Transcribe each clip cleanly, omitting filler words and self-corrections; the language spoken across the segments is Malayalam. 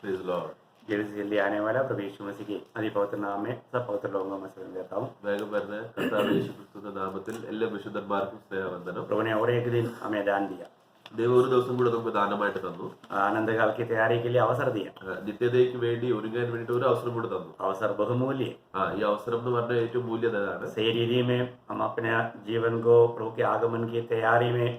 Praise the Lord. जल्दी आने वाला प्रभु यीशु मसीह के अति पवित्र नाम में सब पवित्र लोगों में मसलन देता हूँ। വേഗം വരുന്ന കർത്താവ് യേശുക്രിസ്തുവിന്റെ നാമത്തിൽ എല്ലാ വിശുദ്ധന്മാർക്കും സ്നേഹവന്ദനം. प्रभु ने और एक दिन हमें दान दिया, ദൈവം ഒരു ദിവസം കൂടെ നമുക്ക് ദാനമായിട്ട് തന്നു. आनंद काल की तैयारी के लिए अवसर दिया. നിത്യതയ്ക്ക് വേണ്ടി ഒരുങ്ങാൻ വേണ്ടിയിട്ട് ഒരു അവസരം കൂടെ തന്നു. अवसर बहुमूल्य है. ഈ അവസരം എന്ന് പറഞ്ഞാൽ ഏറ്റവും മൂല്യതാണ്. सही रीति में हम अपने जीवन को प्रभु के आगमन की तैयारी में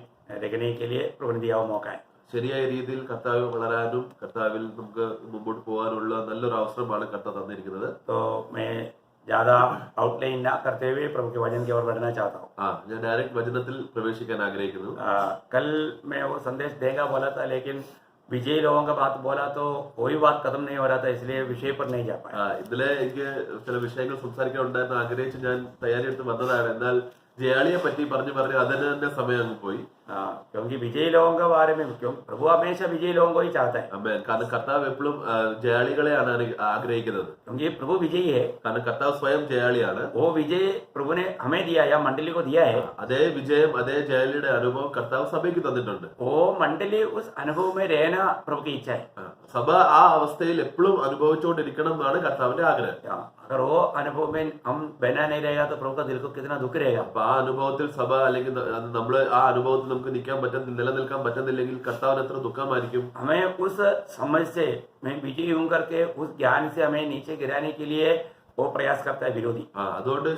रखने के लिए प्रभु ने दिया हुआ मौका है. ശരിയായ രീതിയിൽ കർത്താവ് വളരാനും കർത്താവിൽ നമുക്ക് മുമ്പോട്ട് പോകാനുള്ള നല്ലൊരു അവസരമാണ് കർത്താവ് തന്നിരിക്കുന്നത്. तो मैं ज्यादा आउटलाइन ना करते हुए प्रभु के वचन की ओर बढ़ना चाहता हूँ. ഞാൻ ഡയറക്റ്റ് വചനത്തിൽ പ്രവേശിക്കാൻ ആഗ്രഹിക്കുന്നു. कल मैं वो संदेश देगा बोला था, लेकिन विजयी लोगों का बात बोला तो कोई बात खत्म नहीं हो रहा था, इसलिए विषय पर नहीं जा पाया. ഇതിലെ എനിക്ക് ചില വിഷയങ്ങൾ സംസാരിക്കാൻ ഉണ്ടായിരുന്നു ആഗ്രഹിച്ച് ഞാൻ തയ്യാറെടുത്ത് വന്നതാണ്. എന്നാൽ ജയാളിയെ പറ്റി പറഞ്ഞു അതിന് തന്നെ സമയം അങ്ങ് പോയി. क्योंकि विजयी लोगों के बारे में क्यों प्रभु हमेशा विजयी लोगों को ही चाहता है. കാരണം കർത്താവ് എപ്പോഴും ജയാളികളെയാണ് ആഗ്രഹിക്കുന്നത്. क्योंकि प्रभु विजयी है, കാരണം കർത്താവ് സ്വയം ജയാളിയാണ്. वो विजय प्रभु ने हमें दिया या मंडली को दिया है. അതേ വിജയം അതേ ജയാളിയുടെ അനുഭവം കർത്താവ് സഭയ്ക്ക് തന്നിട്ടുണ്ട്. वो मंडली उस अनुभव में रहना प्रभु की इच्छा है. സഭ ആ അവസ്ഥയിൽ എപ്പോഴും അനുഭവിച്ചുകൊണ്ടിരിക്കണം എന്നാണ് കർത്താവിന്റെ ആഗ്രഹം. अगर वो अनुभव में हम बना नहीं रहेगा तो प्रभु का दिल को कितना दुख रहेगा. അപ്പൊ ആ അനുഭവത്തിൽ സഭ അല്ലെങ്കിൽ നമ്മൾ ആ അനുഭവത്തിൽ നമുക്ക് നിലനിൽക്കാൻ പറ്റുന്നില്ലെങ്കിൽ കർത്താവിന് എത്ര ദുഃഖമായിരിക്കും. हमें उस समझ से मैं विजयी हूं करके उस ज्ञान से हमें नीचे गिराने के लिए वो प्रयास करता है विरोधी. അതുകൊണ്ട്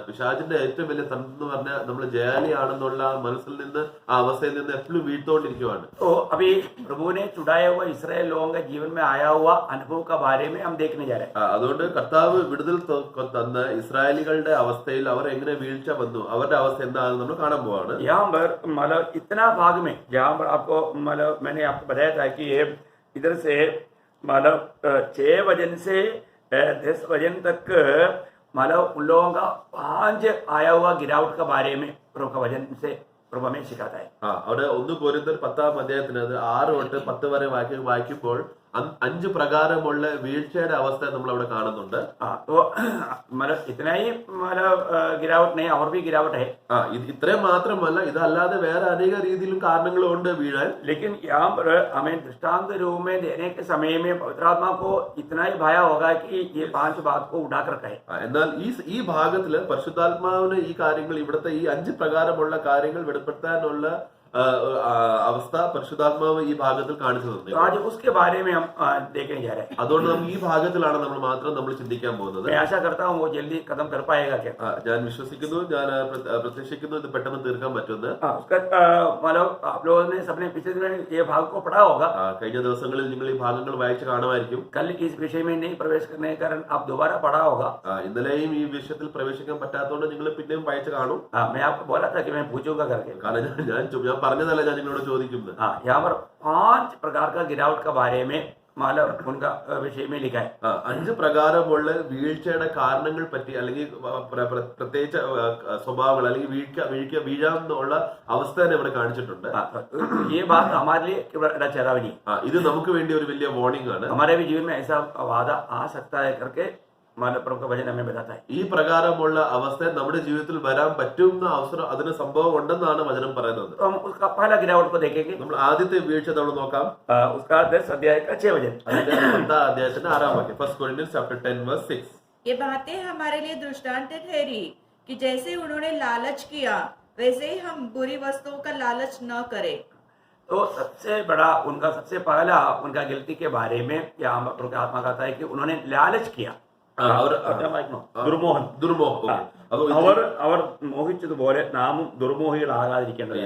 പിശാചിന്റെ ഏറ്റവും വലിയ തന്ത്രം എന്ന് പറഞ്ഞാൽ നമ്മൾ ജയാളിയാണെന്നുള്ള മനസ്സിൽ നിന്ന് ആ അവസ്ഥയിൽ നിന്ന് എപ്പോഴും വീഴ്ത്തോണ്ടിരിക്കുവാണ്. तो अभी प्रभु ने चुराया हुआ इसराइल लोगों के जीवन में आया हुआ अनुभव का बारे में हम देखने जा रहे हैं. അതുകൊണ്ട് കർത്താവ് വിടുതൽ തന്ന ഇസ്രായേലികളുടെ അവസ്ഥയിൽ അവർ എങ്ങനെ വീഴ്ച വന്നു, അവരുടെ അവസ്ഥ എന്താണെന്ന് നമ്മൾ കാണാൻ പോവാണ്. यहाँ पर मतलब इतना भाग में जहाँ पर आपको मतलब मैंने आपको बताया था कि ये इधर से मतलब 6 वजन से 10 वजन तक मतलब उन लोगों का 5 आया हुआ गिरावट के बारे में प्रभु का वजन से प्रभु हमें सिखाता है. അവിടെ 1 കൊരിന്ത്യർ 10-ാം അധ്യായത്തിന് 6 തൊട്ട് 10 വരെ വായിക്കുമ്പോൾ 5 പ്രകാരമുള്ള വീഴ്ചയുടെ അവസ്ഥ നമ്മൾ അവിടെ കാണുന്നുണ്ട്. तो मतलब इतना ही मतलब गिरावट नहीं, और भी गिरावट है. ഇത്രയും മാത്രമല്ല, ഇതല്ലാതെ വേറെ അനേക രീതിയിലും കാരണങ്ങളും ഉണ്ട് വീഴാൻ. लेकिन यहाँ पर हमें दृष्टांत रूप में देने के समय में पवित्र आत्मा को इतना ही भया होगा कि ये 5 बात को उठा कर रखा है. എന്നാൽ ഈ ഭാഗത്തില് പരിശുദ്ധാത്മാവിന് ഈ കാര്യങ്ങൾ, ഇവിടുത്തെ ഈ 5 പ്രകാരമുള്ള കാര്യങ്ങൾ വെളിപ്പെടുത്താനുള്ള അവസ്ഥ പരിശുദ്ധാത്മാവ് ഈ ഭാഗത്തിൽ കാണിച്ചു തന്നെ. आज उसके बारे में हम देखने जा रहे हैं. അതുകൊണ്ട് നമ്മൾ ഈ ഭാഗത്തിലാണ് നമ്മൾ ചിന്തിക്കാൻ പോകുന്നത്. मैं आशा करता हूँ वो जल्दी खत्म कर पाएगा क्या. ഞാൻ വിശ്വസിക്കുന്നു, ഞാൻ പ്രതീക്ഷിക്കുന്നു ഇത് പെട്ടെന്ന് തീർക്കാൻ പറ്റുമെന്ന്. मतलब आप लोगों ने सबने पिछले दिन ये भाग को पढ़ा होगा. കഴിഞ്ഞ ദിവസങ്ങളിൽ നിങ്ങൾ ഈ ഭാഗങ്ങൾ വായിച്ച് കാണുമായിരിക്കും. कल इस विषय में नहीं प्रवेश करने के कारण आप दोबारा पढ़ा होगा. ഇന്നലെയും ഈ വിഷയത്തിൽ പ്രവേശിക്കാൻ പറ്റാത്തതുകൊണ്ട് നിങ്ങൾ പിന്നെയും വായിച്ച് കാണും. मैं आपको बोला था कि मैं पूछूंगा करके. കാരണം ഞാൻ പറഞ്ഞതല്ല, ഞാൻ നിങ്ങളോട് ചോദിക്കുന്നത്. यहाँ पर 5 प्रकार का गिरावट के बारे में मतलब उनका विषय में लिखा है. 5 പ്രകാരമുള്ള വീഴ്ചയുടെ കാരണങ്ങൾ പറ്റി, അല്ലെങ്കിൽ പ്രത്യേകിച്ച് സ്വഭാവങ്ങൾ, അല്ലെങ്കിൽ വീഴാമെന്നുള്ള അവസ്ഥ തന്നെ ഇവിടെ കാണിച്ചിട്ടുണ്ട്. ये बात हमारे लिए बड़ा चेतावनी. ഇത് നമുക്ക് വേണ്ടി ഒരു വലിയ വാർണിംഗ് ആണ്. हमारे भी जीवन में ऐसा वादा आ सकता है करके मतलब प्रभु का वचन हमें बताता है. ഈ പ്രകാരമുള്ള അവസ്ഥ നമ്മുടെ ജീവിതത്തിൽ വരാൻ പറ്റുന്ന അവസരം, അതിന് സംഭവം ഉണ്ടെന്നാണ് വചനം പറയുന്നത്. तो हम उसका पहला गिरावट को देखेंगे. നമ്മൾ ആദ്യത്തെ വീഴ്ച നമ്മൾ നോക്കാം. उसका 10 अध्याय का 6 वचन. അതിന്റെ 10-ാം അധ്യായത്തിന്റെ 6-ാം വാക്യം. 1 Corinthians chapter 10:6. ये बातें हमारे लिए दृष्टांत ठहरी कि जैसे उन्होंने लालच किया वैसे ही हम बुरी वस्तुओं का लालच न करें. तो सबसे बड़ा उनका सबसे पहला उनका गिलती के बारे में यहाँ प्रभु का आत्मा कहता है कि उन्होंने लालच किया. ദുർമോഹം. അവർ മോഹിച്ചതുപോലെ നാമും ദുർമോഹികളാകാതിരിക്കേണ്ടത്.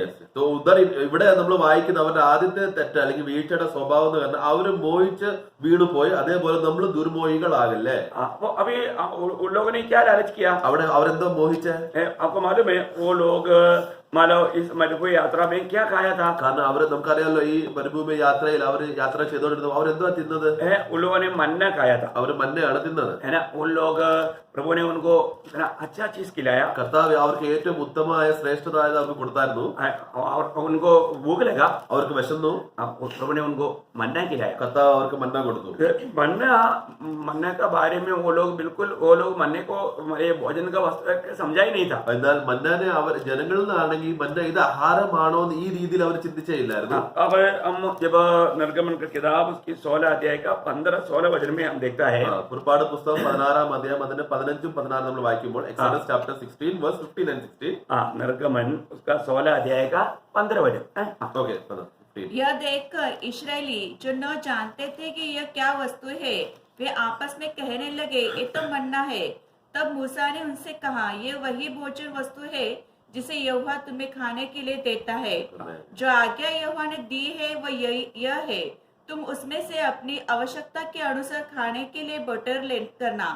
ഇവിടെ നമ്മൾ വായിക്കുന്ന അവരുടെ ആദ്യത്തെ തെറ്റ് അല്ലെങ്കിൽ വീഴ്ചയുടെ സ്വഭാവം എന്ന് പറഞ്ഞാൽ അവര് മോഹിച്ച് വീണുപോയി, അതേപോലെ നമ്മൾ ദുർമോഹികളാകല്ലേ. അപ്പൊ അभी उन लोगों ने क्या लालच किया? അവിടെ അവരെന്തോ മോഹിച്ചേ? आपको मालूम है वो लोग मानो इस मरुभूमि यात्रा में क्या खाया था? കാരണം അവര് നമുക്കറിയാലോ, ഈ മരുഭൂമി യാത്രയിൽ അവര് യാത്ര ചെയ്തോണ്ടിരുന്നത് അവരെന്തുവാ തിന്നത്? उन लोगों ने मन्ना खाया था. അവര് മന്നയാണ് തിന്നത്. है ना. उन लोग प्रभु ने उनको इतना अच्छा चीज खिलाया. കർത്താവ് അവർക്ക് ഏറ്റവും ഉത്തമമായ ശ്രേഷ്ഠതായത് അവർക്ക് കൊടുത്തായിരുന്നു. और उनको भूख लगा, അവർക്ക് വിശന്നു. प्रभु ने उनको मन्ना खिलाया. കർത്താവ് അവർക്ക് മന്ന കൊടുത്തു. मन्ना का बारे में वो लोग मन्ने को भोजन का वस्तु समझा ही नहीं था. എന്നാൽ മന്നാനെ അവർ ജനങ്ങളിൽ നിന്നാണെങ്കിൽ അല്ലെങ്കിൽ ഈ മന്ന ഇത് ആഹാരമാണോ എന്ന് ഈ രീതിയിൽ അവർ ചിന്തിച്ചേ ഇല്ലായിരുന്നു. अब हम जब निर्गमन का किताब उसकी 16 अध्याय का 15-16 वचन में हम देखता है പുറപ്പാട് പുസ്തകം 16-ാം അധ്യായം അതിന്റെ 15-16 നമ്മൾ വായിക്കുമ്പോൾ എക്സോഡസ് ചാപ്റ്റർ 16 verse 15 and 16. निर्गमन उसका 16 अध्याय का 15 वचन. ഓക്കെ 15. यह देखकर इस्राएली जो न जानते थे कि यह क्या वस्तु है, वे आपस में कहने लगे, ये तो मन्ना है। तब मूसा ने उनसे कहा, ये वही भोजन वस्तु है जिसे यहोवा तुम्हें खाने के लिए देता है। जो आज्ञा यहोवा ने दी है वह यह है, तुम उसमें से अपनी आवश्यकता के अनुसार खाने के लिए बटर ले करना,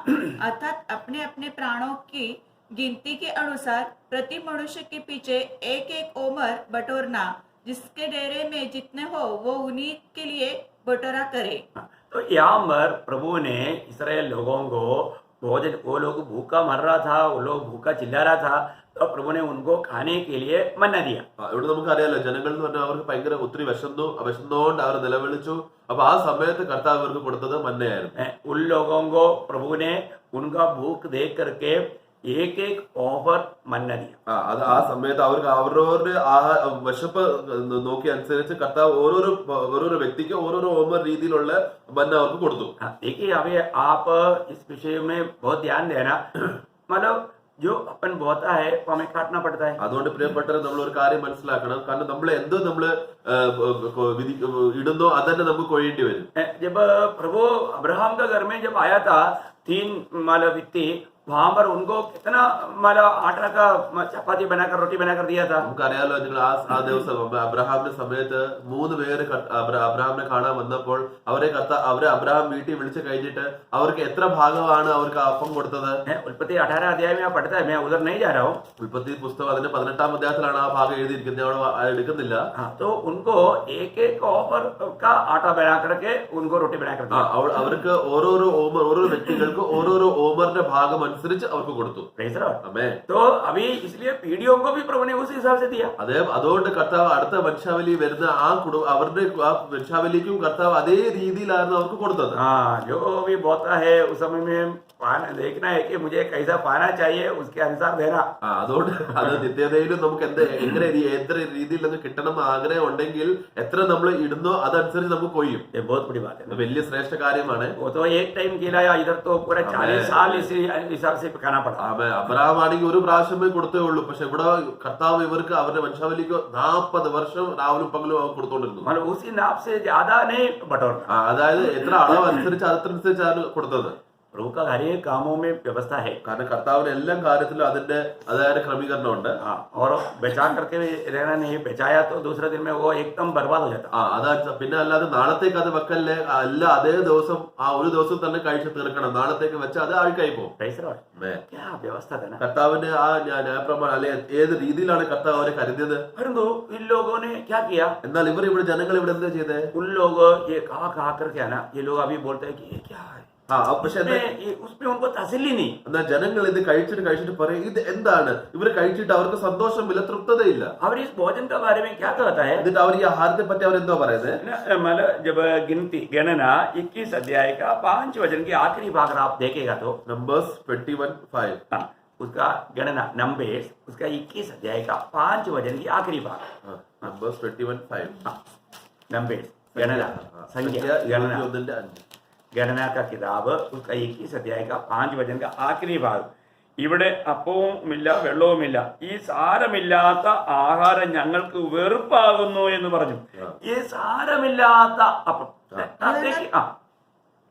अर्थात अपने अपने प्राणों की गिनती के अनुसार प्रति मनुष्य के पीछे एक एक ओमर बटोरना, जिसके डेरे में जितने हो वो उन्हीं के लिए बटोरा करे। तो यहाँ पर प्रभु ने इस्राएल लोगों को भोजन, वो लोग भूखा मर रहा था, वो लोग भूखा चिल्ला रहा था, तो प्रभु ने उनको खाने के लिए मन्ना दिया. ഇവിടെ നമുക്കറിയാലോ ജനങ്ങൾ എന്ന് പറഞ്ഞാൽ അവർക്ക് ഭയങ്കര ഒത്തിരി വിശന്നുകൊണ്ട് അവർ നിലവിളിച്ചു. അപ്പൊ ആ സമയത്ത് കർത്താവ് അവർക്ക് കൊടുത്തത് മന്നയായിരുന്നു. उन लोगों को प्रभु ने उनका भूख देख करके एक एक ऑफर मन्ना दिया. അത് ആ സമയത്ത് അവർക്ക് അവരവരുടെ വിശപ്പ് നോക്കി അനുസരിച്ച് കർത്താവ് ഓരോരോ വ്യക്തിക്ക് ഓരോരോ ഓമർ രീതിയിലുള്ള മന്ന അവർക്ക് കൊടുത്തു. देखिए अभी आप इस विषय में बहुत ध्यान देना, मतलब जो अपन बोता है वो हमें काटना पड़ता है. അതുകൊണ്ട് പ്രിയപ്പെട്ടവരെ നമ്മൾ ഒരു കാര്യം മനസ്സിലാക്കണം. കാരണം നമ്മൾ എന്തോ നമ്മള് ഇടുന്നോ അതന്നെ നമുക്ക് കൊയ്യേണ്ടി വരും. जब प्रभु अब्राहम का घर में जब आया था 3 व्यक्ति, वहां पर उनको कितना आटा का चपाती बनाकर रोटी बनाकर दिया था. നമുക്കറിയാലോ നിങ്ങൾ ആ ദിവസം അബ്രഹാമിന്റെ സമയത്ത് 3 പേര് അബ്രഹാമിനെ കാണാൻ വന്നപ്പോൾ അവരെ അബ്രഹാം വീട്ടിൽ വിളിച്ചു കഴിഞ്ഞിട്ട് അവർക്ക് എത്ര ഭാഗമാണ് അവർക്ക് അപ്പം കൊടുത്തത്? उत्पत्ति 18 अध्याय में आप पढ़ता है, मैं उधर नहीं जा रहा हूँ. ഉൽപ്പത്തി പുസ്തകം അതിന്റെ 18-ാം അധ്യായത്തിലാണ് ആ ഭാഗം എഴുതിയിരിക്കുന്നത്, അവിടെ എടുക്കുന്നില്ല. तो उनको एक एक ऑफर का आटा बना करके उनको रोटी बना कर दिया. അവർക്ക് ഓരോ വ്യക്തികൾക്ക് ഓരോരോ ഓമറിന്റെ ഭാഗം അനുസരിച്ച് അവർക്ക് കൊടുത്തു. तो अभी इसलिए पीढ़ियों को भी प्रभु ने उस हिसाब से दिया. അതുകൊണ്ട് കർത്താവ് അടുത്ത വംശാവലി വരുന്ന അവരുടെ ആ വംശാവലിക്കും കർത്താവ് അതേ രീതിയിലായിരുന്നു അവർക്ക് കൊടുത്തത്. जो भी बोता है उस समय में पाना देखना है कि मुझे कैसा पाना चाहिए, उसके अनुसार देना. അതുകൊണ്ട് അത് നിത്യതയിലും നമുക്ക് എത്ര രീതിയിൽ അത് കിട്ടണം ആഗ്രഹം ഉണ്ടെങ്കിൽ എത്ര നമ്മൾ ഇടുന്നോ അതനുസരിച്ച് നമുക്ക് കൊയ്യും. बहुत बड़ी बात है, വലിയ ശ്രേഷ്ഠ കാര്യമാണ്. वो तो एक टाइम खिलाया, इधर तो पूरा 40 साल इसी हिसाब से पकाना पड़ा. അബ്രഹാം ആണെങ്കിൽ ഒരു പ്രാവശ്യമേ കൊടുത്തേ ഉള്ളൂ. പക്ഷെ ഇവിടെ കർത്താവ് ഇവർക്ക് അവരുടെ വംശാവലിക്ക് 40 വർഷം രാവിലും പകലും അവർ കൊടുത്തോണ്ടിരുന്നു. उसी नाप से ज्यादा नहीं बटोरना. അതായത് എത്ര അളവ് അനുസരിച്ച് അതനുസരിച്ചാണ് കൊടുത്തത്. प्रभु का हर एक कामों में व्यवस्था है. കാരണം കർത്താവിന് എല്ലാ കാര്യത്തിലും അതായത് ക്രമീകരണം ഉണ്ട്. और बचा करके रहना नहीं, बचाया तो दूसरे दिन में वो एकदम बर्बाद हो जाता. അതാ പിന്നെ അല്ലാതെ നാളത്തേക്ക് അത് വെക്കല്ലേ, അല്ല അതേ ദിവസം ഒരു ദിവസം തന്നെ കഴിച്ച് തീർക്കണം. നാളത്തേക്ക് വെച്ചാൽ അത് അഴുക്കായി പോകും. व्यवस्था था ना കർത്താവിന്റെ ആ ന്യായപ്രമാണം അല്ലെ ഏത് രീതിയിലാണ് കർത്താവ് അവരെ കരുതിയത്? परंतु इन लोगों ने क्या किया? എന്നാൽ ഇവിടെ ജനങ്ങൾ ഇവിടെ എന്താ ചെയ്തേ? उन लोग ये कहा करके है ना, ये लोग अभी बोलते हैं कि ये क्या है, പക്ഷെ उसमें उनको तसल्ली नहीं. എന്നാൽ ജനങ്ങൾ ഇത് കഴിച്ചിട്ട് പറയും ഇത് എന്താണ്? ഇവർ കഴിച്ചിട്ട് അവർക്ക് സന്തോഷമില്ല, തൃപ്തതയില്ല. അവർ इस भोजन के बारे में क्या कहता है? എന്നിട്ട് അവർ ഈ ആഹാരത്തെ പറ്റി അവർ എന്തോ പറയുന്നത്? मतलब जब गिनती गणना 21 अध्याय का 5 वचन की आखिरी भाग आप देखेगा तो नंबर्स 21:5 उसका गणना नंबर्स उसका 21 अध्याय का 5 वचन की आखिरी भाग. नंबर्स 21:5 नंबर्स गणना संख्या गणना का किताब उसका 21 अध्याय का 5 वचन का आखिरी भाग. ഇവിടെ അപ്പവുമില്ല വെള്ളവുമില്ല, ഈ സാരമില്ലാത്ത ആഹാരം ഞങ്ങൾക്ക് വെറുപ്പാകുന്നു എന്ന് പറഞ്ഞു. ഈ സാരമില്ലാത്ത അപ്പം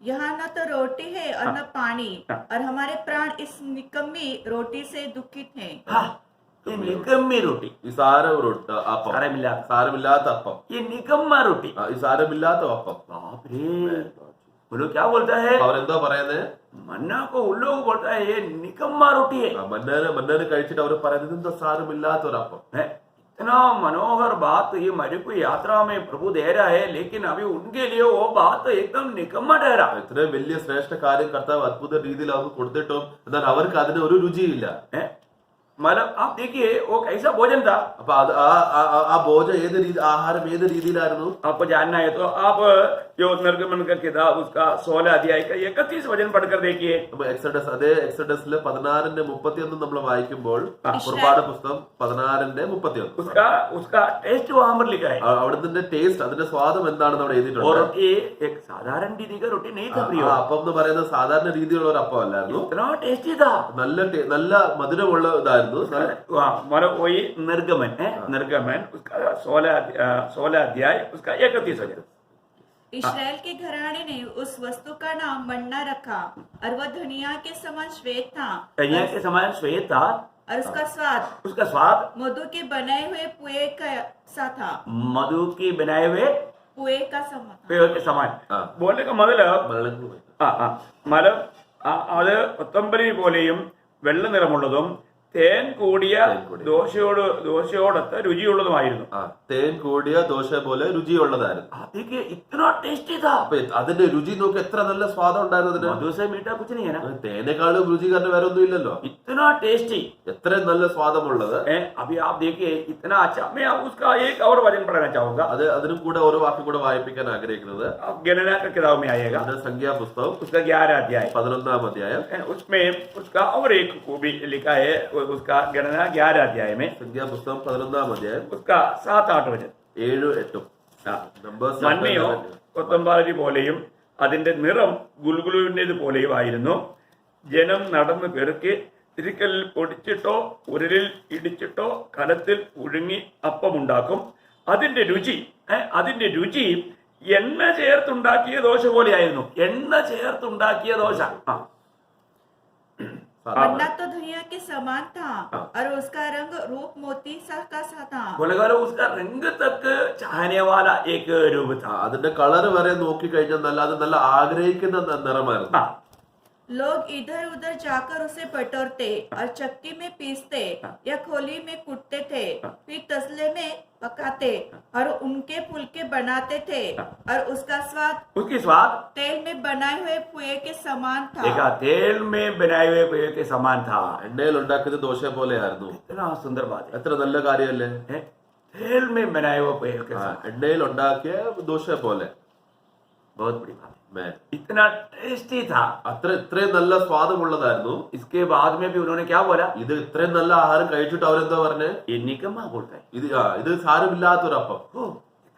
यहाँ न तो रोटी है और न पानी, और हमारे प्राण इस निकम्मी रोटी से दुखित हैं. निकम्मी रोटी, ഈ സാരമില്ലാത്ത അപ്പം, ഈ നികമ്മ रोटी, ഈ സാരമില്ലാത്ത അപ്പം. वो लोग क्या बोलता है? അവരെന്തോ പറയുന്നത്? मन्ना को उन लोग बोलता है ये निकम्मा रोटी है. മന്നനെ കഴിച്ചിട്ട് അവർ പറയുന്നത് എന്തോ സാരമില്ലാത്ത ഒരു അപ്പം. इतना मनोहर बात ये मरी को यात्रा में प्रभु दे रहा है, लेकिन अभी उनके लिए वो बात एकदम निकम्मा ठहरा. ഇത്രയും വലിയ ശ്രേഷ്ഠ കാര്യം കർത്താവ് അത്ഭുത രീതിയിൽ അവർക്ക് കൊടുത്തിട്ടും എന്നാൽ അവർക്ക് അതിന് ഒരു രുചിയില്ല. मतलब आप देखिए वो कैसा भोजन था. അപ്പൊ ആ ഭോജനം ആഹാരം ഏത് രീതിയിലായിരുന്നു? आपको जानना है तो आप जो निर्गमन का किताब उसका 16 अध्याय का 31 वचन पढ़कर देखिए. അപ്പൊ എക്സഡസ് അതേ എക്സഡസിലെ 16:31 നമ്മൾ വായിക്കുമ്പോൾ പുറപ്പാട് പുസ്തകം 16:31 उसका टेस्ट वहां पर लिखा है. അവിടുത്തെ ടേസ്റ്റ് അതിന്റെ സ്വാദം എന്താണെന്ന് അവിടെ और എഴുതിയിട്ടുണ്ട്. ये एक साधारण दीदी का रोटी नहीं था ആ प्रियो. അപ്പം എന്ന് പറയുന്നത് സാധാരണ രീതിയിലുള്ള ഒരു അപ്പം അല്ലായിരുന്നു. इतना टेस्टी था. നല്ല മധുരമുള്ള ഇതായിരുന്നു. मतलब वही निर्गमन है. निर्गमन उसका 16 अध्याय उसका 31 वचन. इस्राएल के घराने ने उस वस्तु का नाम मन्ना रखा और वह धनिया के समान श्वेत था धनिया के समान श्वेत था और उसका स्वाद मधु के बनाए हुए पुए का सा था. मधु की बनाए हुए पुए का समान था. पेड़ के समान. बोलने का मतलब मतलब അത് കൊത്തമ്പലി പോലെയും വെള്ള നിറമുള്ളതും തേൻ കൂടിയ ദോശയോടൊത്ത് രുചിയുള്ളതുമായിരുന്നു. തേൻ കൂടിയ ദോശ പോലെ രുചിയുള്ളതായിരുന്നു. അതിക്ക് ഇത്ര ടേസ്റ്റി था. അപ്പൊ അതിന്റെ രുചി നോക്കി എത്ര നല്ല സ്വാദം ഉണ്ടായിരുന്നു. मधु से मीठा कुछ नहीं है ना. തേനേക്കാളും രുചികരണം വേറെ ഒന്നും ഇല്ലല്ലോ. इतना टेस्टी. എത്ര നല്ല സ്വാദമുള്ളത്. अभी आप देखिए इतना अच्छा. मैं उसका एक और वचन पढ़ना चाहूंगा. അത് അതിനും കൂടെ ഒരു വാക്യം കൂടെ വായിപ്പിക്കാൻ ആഗ്രഹിക്കുന്നത് गणना का किताब में आएगा. സംഖ്യാപുസ്തകം उसका 11 अध्याय 11-ാം അധ്യായം. उसमें उसका और एक खूबी लिखा है. उसका गणना 11 अध्याय में സംഖ്യാപുസ്തകം 11-ാം അധ്യായം उसका 7-8 വചനം. 7-8 മഞ്ഞയോ കൊത്തമ്പാരി പോലെയും അതിന്റെ നിറം ഗുൽഗുലുവിന്റേത് പോലെയും ആയിരുന്നു. ജനം നടന്നു പെറുക്കി തിരിക്കലിൽ പൊടിച്ചിട്ടോ ഉരലിൽ ഇടിച്ചിട്ടോ കലത്തിൽ പുഴുങ്ങി അപ്പമുണ്ടാക്കും. അതിന്റെ രുചി എണ്ണ ചേർത്തുണ്ടാക്കിയ ദോശ പോലെയായിരുന്നു. എണ്ണ ചേർത്തുണ്ടാക്കിയ ദോശ. मन्ना तो धनिया के समान था और उसका रंग रूप मोती सा का सा था. बोलेगा उसका रंग तक चाहने वाला एक रूप था. അതിന്റെ കളർ വരെ നോക്കി കഴിഞ്ഞാൽ നല്ല ആഗ്രഹിക്കുന്ന നിറമായിരുന്നു. लोग इधर उधर जाकर उसे बटोरते और चक्की में पीसते या खोली में कूटते थे. फिर तसले में पकाते और उनके फुलके बनाते थे और उसकी स्वाद तेल में बनाए हुए पुए के समान था. देखा, तेल में बनाए हुए पुए के समान था. എണ്ണയിൽ ഉണ്ടാക്കിയത് ദോശ പോലെയായിരുന്നു. इतना सुंदर बात है. എത്ര നല്ല കാര്യമല്ലേ. तेल में बनाए हुए पुए के समान. എണ്ണയിൽ ഉണ്ടാക്കിയ ദോശ പോലെ. बहुत बड़ी बात. इतना टेस्टी था. ഇത്രയും നല്ല സ്വാദമുള്ളതായിരുന്നു. इसके बाद में भी उन्होंने क्या बोला? ഇത് ഇത്രയും നല്ല ആഹാരം കഴിച്ചിട്ട് അവരെന്താ പറഞ്ഞേ? ये निकम्मा बोलता है. ഇത് സാരമില്ലാത്തൊരപ്പം.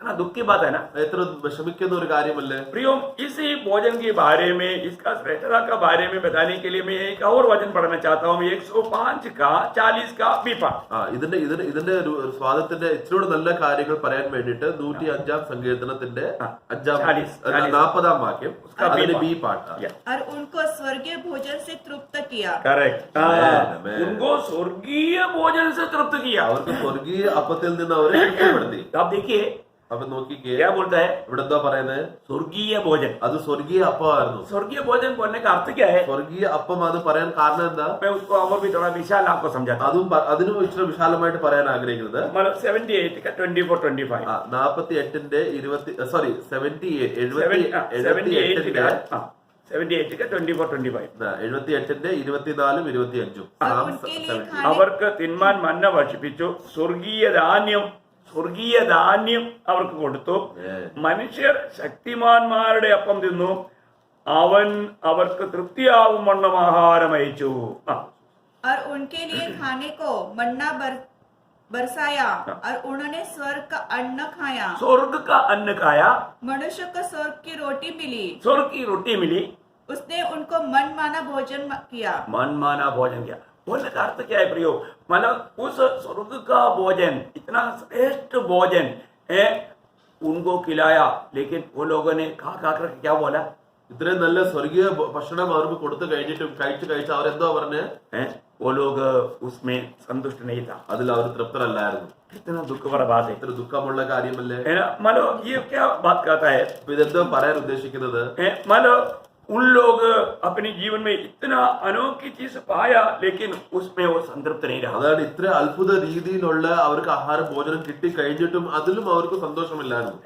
इतना दुख की बात है ना. എത്ര വിഷമിക്കുന്ന ഒരു കാര്യമല്ലേ. प्रियो, इसी भोजन के बारे में, इसका श्रेष्ठता का बारे में बताने के लिए मैं एक और वचन पढ़ना चाहता हूँ. 105 का 40 का बीपा. ഇതിന്റെ സ്വാദത്തിന്റെ ഇച്ചിരി നല്ല കാര്യങ്ങൾ പറയാൻ വേണ്ടിട്ട് 105-ാം സങ്കീർത്തനത്തിന്റെ 40-ാം വാക്യം ബി പാട്ട്. और उनको स्वर्गीय भोजन से तृप्त किया. करेक्ट. उनको स्वर्गीय भोजन से तृप्त किया. അവർക്ക് സ്വർഗീയ അപ്പത്തിൽ നിന്ന് അവരെ തൃപ്തിപ്പെടുത്തി. आप देखिए അപ്പൊ നോക്കിക്കേ क्या बोलता है. ഇവിടെ എന്താ പറയുന്നത്? स्वर्गीय भोजन. അത് സ്വർഗീയ അപ്പമായിരുന്നു. स्वर्गीय भोजन बोलने का अर्थ क्या है? സ്വർഗീയ അപ്പം അത് പറയാൻ കാരണം എന്താ? मैं उसको और भी थोड़ा विशाल आपको समझाता हूं. അതിനും ഇച്ചിരി വിശാലമായിട്ട് പറയാൻ ആഗ്രഹിക്കുന്നത് 78 का 24-25. 48-ന്റെ 78 78 का 24-25. 78-ന്റെ 24-25. അവർക്ക് തിന്മാൻ മന്ന ഭക്ഷിപ്പിച്ചു. സ്വർഗീയ ധാന്യം അവർക്ക് കൊടുത്തു. മനുഷ്യർ ശക്തിമാന്മാരുടെ അപ്പം തിന്നു. അവൻ അവർക്ക് തൃപ്തിയാവും വണ്ണം ആഹാരം അയച്ചു. और उनके लिए खाने को मन्ना बरसाया और उन्होंने स्वर्ग का अन्न खाया. स्वर्ग का अन्न खाया. मनुष्य को स्वर्ग की रोटी मिली. स्वर्ग की रोटी मिली. उसने उनको मनमाना भोजन किया. मनमाना भोजन किया. बोलने का अर्थ क्या है प्रियो? मतलब उस स्वर्ग का भोजन, इतना श्रेष्ठ भोजन है, उनको खिलाया. लेकिन वो लोगों ने खा कर क्या बोला? ഇത്രയും നല്ല സ്വർഗീയ ഭക്ഷണം അവർക്ക് കൊടുത്തു കഴിഞ്ഞിട്ടും കഴിച്ച് അവരെന്തോ പറഞ്ഞേ? वो लोग उसमें संतुष्ट नहीं था. അതിൽ അവർ തൃപ്തരല്ലായിരുന്നു. इतना दुख भरा बात है. ഇത്ര ദുഃഖമുള്ള കാര്യമല്ലേ. मतलब ये क्या बात कहता है? ഇതെന്തോ പറയാൻ ഉദ്ദേശിക്കുന്നത്? मतलब उन लोग अपने जीवन में इतना अनोखी चीज पाया, लेकिन उसमें वो संतृप्त नहीं रहा. അതാണ് ഇത്ര അത്ഭുത രീതിയിലുള്ള അവർക്ക് ആഹാരം ഭോജനം കിട്ടി കഴിഞ്ഞിട്ടും അതിലും അവർക്ക് സന്തോഷമില്ലായിരുന്നു.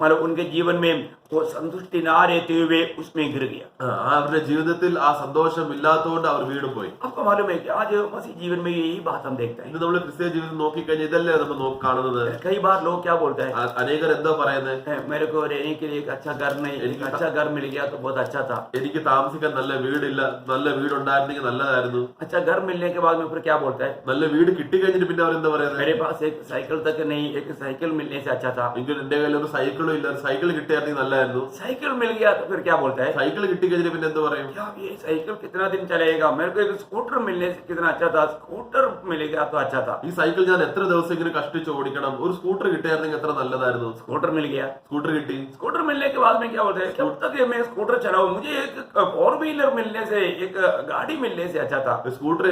मतलब उनके जीवन में वो संतुष्टि ना रहते हुए उसमें गिर गया। അവരുടെ ജീവിതത്തിൽ ആ സന്തോഷം ഇല്ലാത്തതുകൊണ്ട് അവർ വീട് പോയി. आपको मालूम है कि आज मसीह जीवन में यही बात हम देखते हैं। ഇന്ന് നമ്മൾ ക്രിസ്ത്യ ജീവിതം നോക്കിക്കഴിഞ്ഞാൽ ഇതല്ലേ നമ്മൾ കാണുന്നത്. कई बार लोग क्या बोलते हैं, അനേകർ എന്താ പറയുന്നത്, मेरे को रहने के लिए एक अच्छा घर नहीं, एक अच्छा घर मिल गया तो बहुत अच्छा था। എനിക്ക് താമസിക്കാൻ നല്ല വീടില്ല, നല്ല വീടുണ്ടായിരുന്നെങ്കിൽ നല്ലതായിരുന്നു. अच्छा घर मिलने के बाद में फिर क्या बोलता है, നല്ല വീട് കിട്ടിക്കഴിഞ്ഞിട്ട് പിന്നെ അവരെന്താ പറയുന്നത്, मेरे पास एक साइकिल तक नहीं, एक साइकिल मिलने से अच्छा था। എനിക്ക് എന്റെ കയ്യിൽ ഒരു സൈക്കിളും ഇല്ല, സൈക്കിൾ കിട്ടിയായിരുന്നെങ്കിൽ നല്ലതായിരുന്നു. साइकिल मिल गया तो फिर क्या बोलता है, സൈക്കിൾ കിട്ടിക്കഴിഞ്ഞിട്ട് പിന്നെ എന്ത് പറയും, क्या ये साइकिल कितना दिन चलेगा, मेरे को एक स्कूटर मिलने से कितना अच्छा था, स्कूटर मिलेगा तो अच्छा था। ഈ സൈക്കിൾ ഞാൻ എത്ര ദിവസം ഇങ്ങനെ കഷ്ടിച്ച് ഓടിക്കണം, ഒരു സ്കൂട്ടർ കിട്ടിയായിരുന്നെങ്കിൽ എത്ര നല്ലതായിരുന്നു. स्कूटर मिल गया, സ്കൂട്ടർ കിട്ടി. स्कूटर मिलने के बाद में क्या बोलते हैं, कब तक ये मैं स्कूटर चलाऊं, मुझे एक 4 व्हीलर मिलने से, एक गाड़ी मिलने से अच्छा था। സ്കൂട്ടർ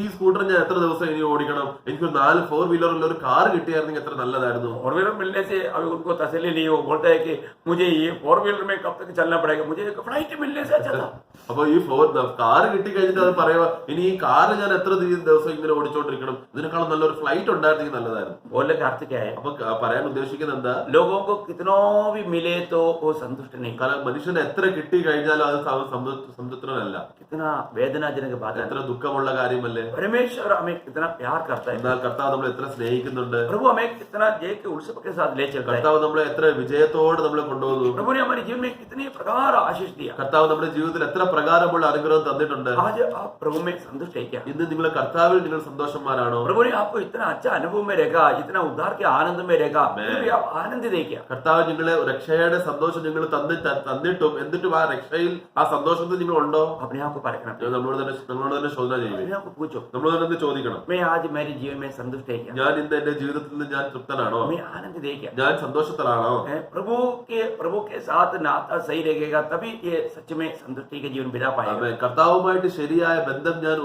ഈ സ്കൂട്ടർ ഞാൻ എത്ര ദിവസം ഇനി ഓടിക്കണം, എനിക്ക് 4 4 വീലറുള്ള ഒരു കാർ കിട്ടിയായിരുന്നെങ്കിൽ എത്ര നല്ലതായിരുന്നു. 4 व्हीलर मिलने से अभी उनको तसल्ली नहीं हो, बोलता है कि मुझे ये 4 व्हीलर में कब तक चलना पड़ेगा, मुझे एक फ्लाइट मिलने से अच्छा था। അപ്പൊ ഈ കാർ കിട്ടിക്കഴിഞ്ഞിട്ട് അത് പറയുക, ഇനി ഈ കാർ ഞാൻ എത്ര ദിവസം ഇങ്ങനെ ഓടിച്ചോണ്ടിരിക്കണം, ഇതിനേക്കാളും നല്ലൊരു ഫ്ലൈറ്റ് ഉണ്ടായിരുന്നെങ്കിൽ നല്ലതായിരുന്നു. बोलने का अर्थ क्या है, അപ്പൊ പറയാൻ ഉദ്ദേശിക്കുന്നത് എന്താ, लोगों को कितना भी मिले तो वो संतुष्ट नहीं, കാരണം മനുഷ്യന് എത്ര കിട്ടി കഴിഞ്ഞാലും അത് സംതൃപ്തനല്ല. कितना वेदनाजनक बात है। എത്ര ദുഃഖമുള്ള കാര്യമല്ലേ. परमेश्वर हमें कितना प्यार करता है, എന്നാൽ കർത്താവ് നമ്മളെ എത്ര സ്നേഹിക്കുന്നുണ്ട്. प्रभु हमें कितना जय के उत्सव के साथ ले चलता है, കർത്താവ് നമ്മളെ എത്ര വിജയത്തോടെ നമ്മളെ കൊണ്ടുപോകുന്നു. प्रभु ने हमारे जीवन में कितनी प्रकार आशीष दिया। കർത്താവ് നമ്മുടെ ജീവിതത്തിൽ എത്ര പ്രകാരമുള്ള അനുഗ്രഹം തന്നിട്ടുണ്ട്. आज आप प्रभु में संतुष्ट है क्या, ഇന്ന് നിങ്ങൾ കർത്താവിൽ നിങ്ങൾ സന്തോഷന്മാരാണോ. प्रभु ने आपको इतना अच्छा अनुभव में रहेगा, इतना उद्धार के आनंद में रहेगा, फिर भी आप आनंदित है क्या। കർത്താവ് നിങ്ങളെ രക്ഷയുടെ സന്തോഷം നിങ്ങൾ തന്നിട്ടും എന്നിട്ടും ആ രക്ഷയിൽ ആ സന്തോഷത്തിൽ നിങ്ങൾ ഉണ്ടോ. अपने आप को परखना, നമ്മളോട് തന്നെ ശോധന ചെയ്യുക. अपने आप को पूछो, നമ്മളോട് തന്നെ ചോദിക്കണം, मैं आज मेरे जीवन में संतुष्ट है क्या, ഞാൻ ഇന്ന് എന്റെ ജീവിതത്തിൽ നിന്ന് ഞാൻ തൃപ്തനാണോ, मैं आनंदित है क्या। ഞാൻ സന്തോഷത്തിലാണോ. प्रभु के साथ नाता सही रहेगा तभी ये सच में संतुष्टि के जीवन बिता पाएगा। കർത്താവുമായിട്ട് ശരിയായ ബന്ധം ഞാൻ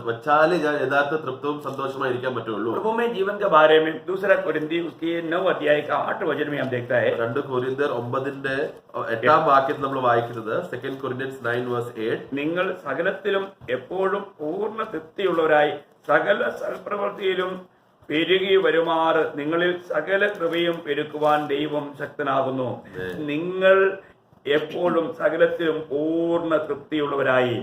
വച്ചാലേ ഞാൻ യഥാർത്ഥ തൃപ്തവും സന്തോഷമായിരിക്കാൻ പറ്റുള്ളൂ. प्रभु में जीवन के बारे में 2 कोरिन्थी उसके 9 अध्याय का 8 वचन में हम देखता है, 2 കൊരിന്ത്യർ 9:8 വാക്യത്തിൽ നമ്മൾ വായിക്കുന്നത് 2 Corinthians 9:8, നിങ്ങൾ സകലത്തിലും എപ്പോഴും പൂർണ്ണ തൃപ്തിയുള്ളവരായി സകല സൽപ്രവൃത്തിയിലും പെരുകി വരുമാറ് നിങ്ങളിൽ സകല കൃപയും പെരുക്കുവാൻ ദൈവം ശക്തനാകുന്നു. നിങ്ങൾ എപ്പോഴും സകലത്തിലും പൂർണ്ണ തൃപ്തിയുള്ളവരായി.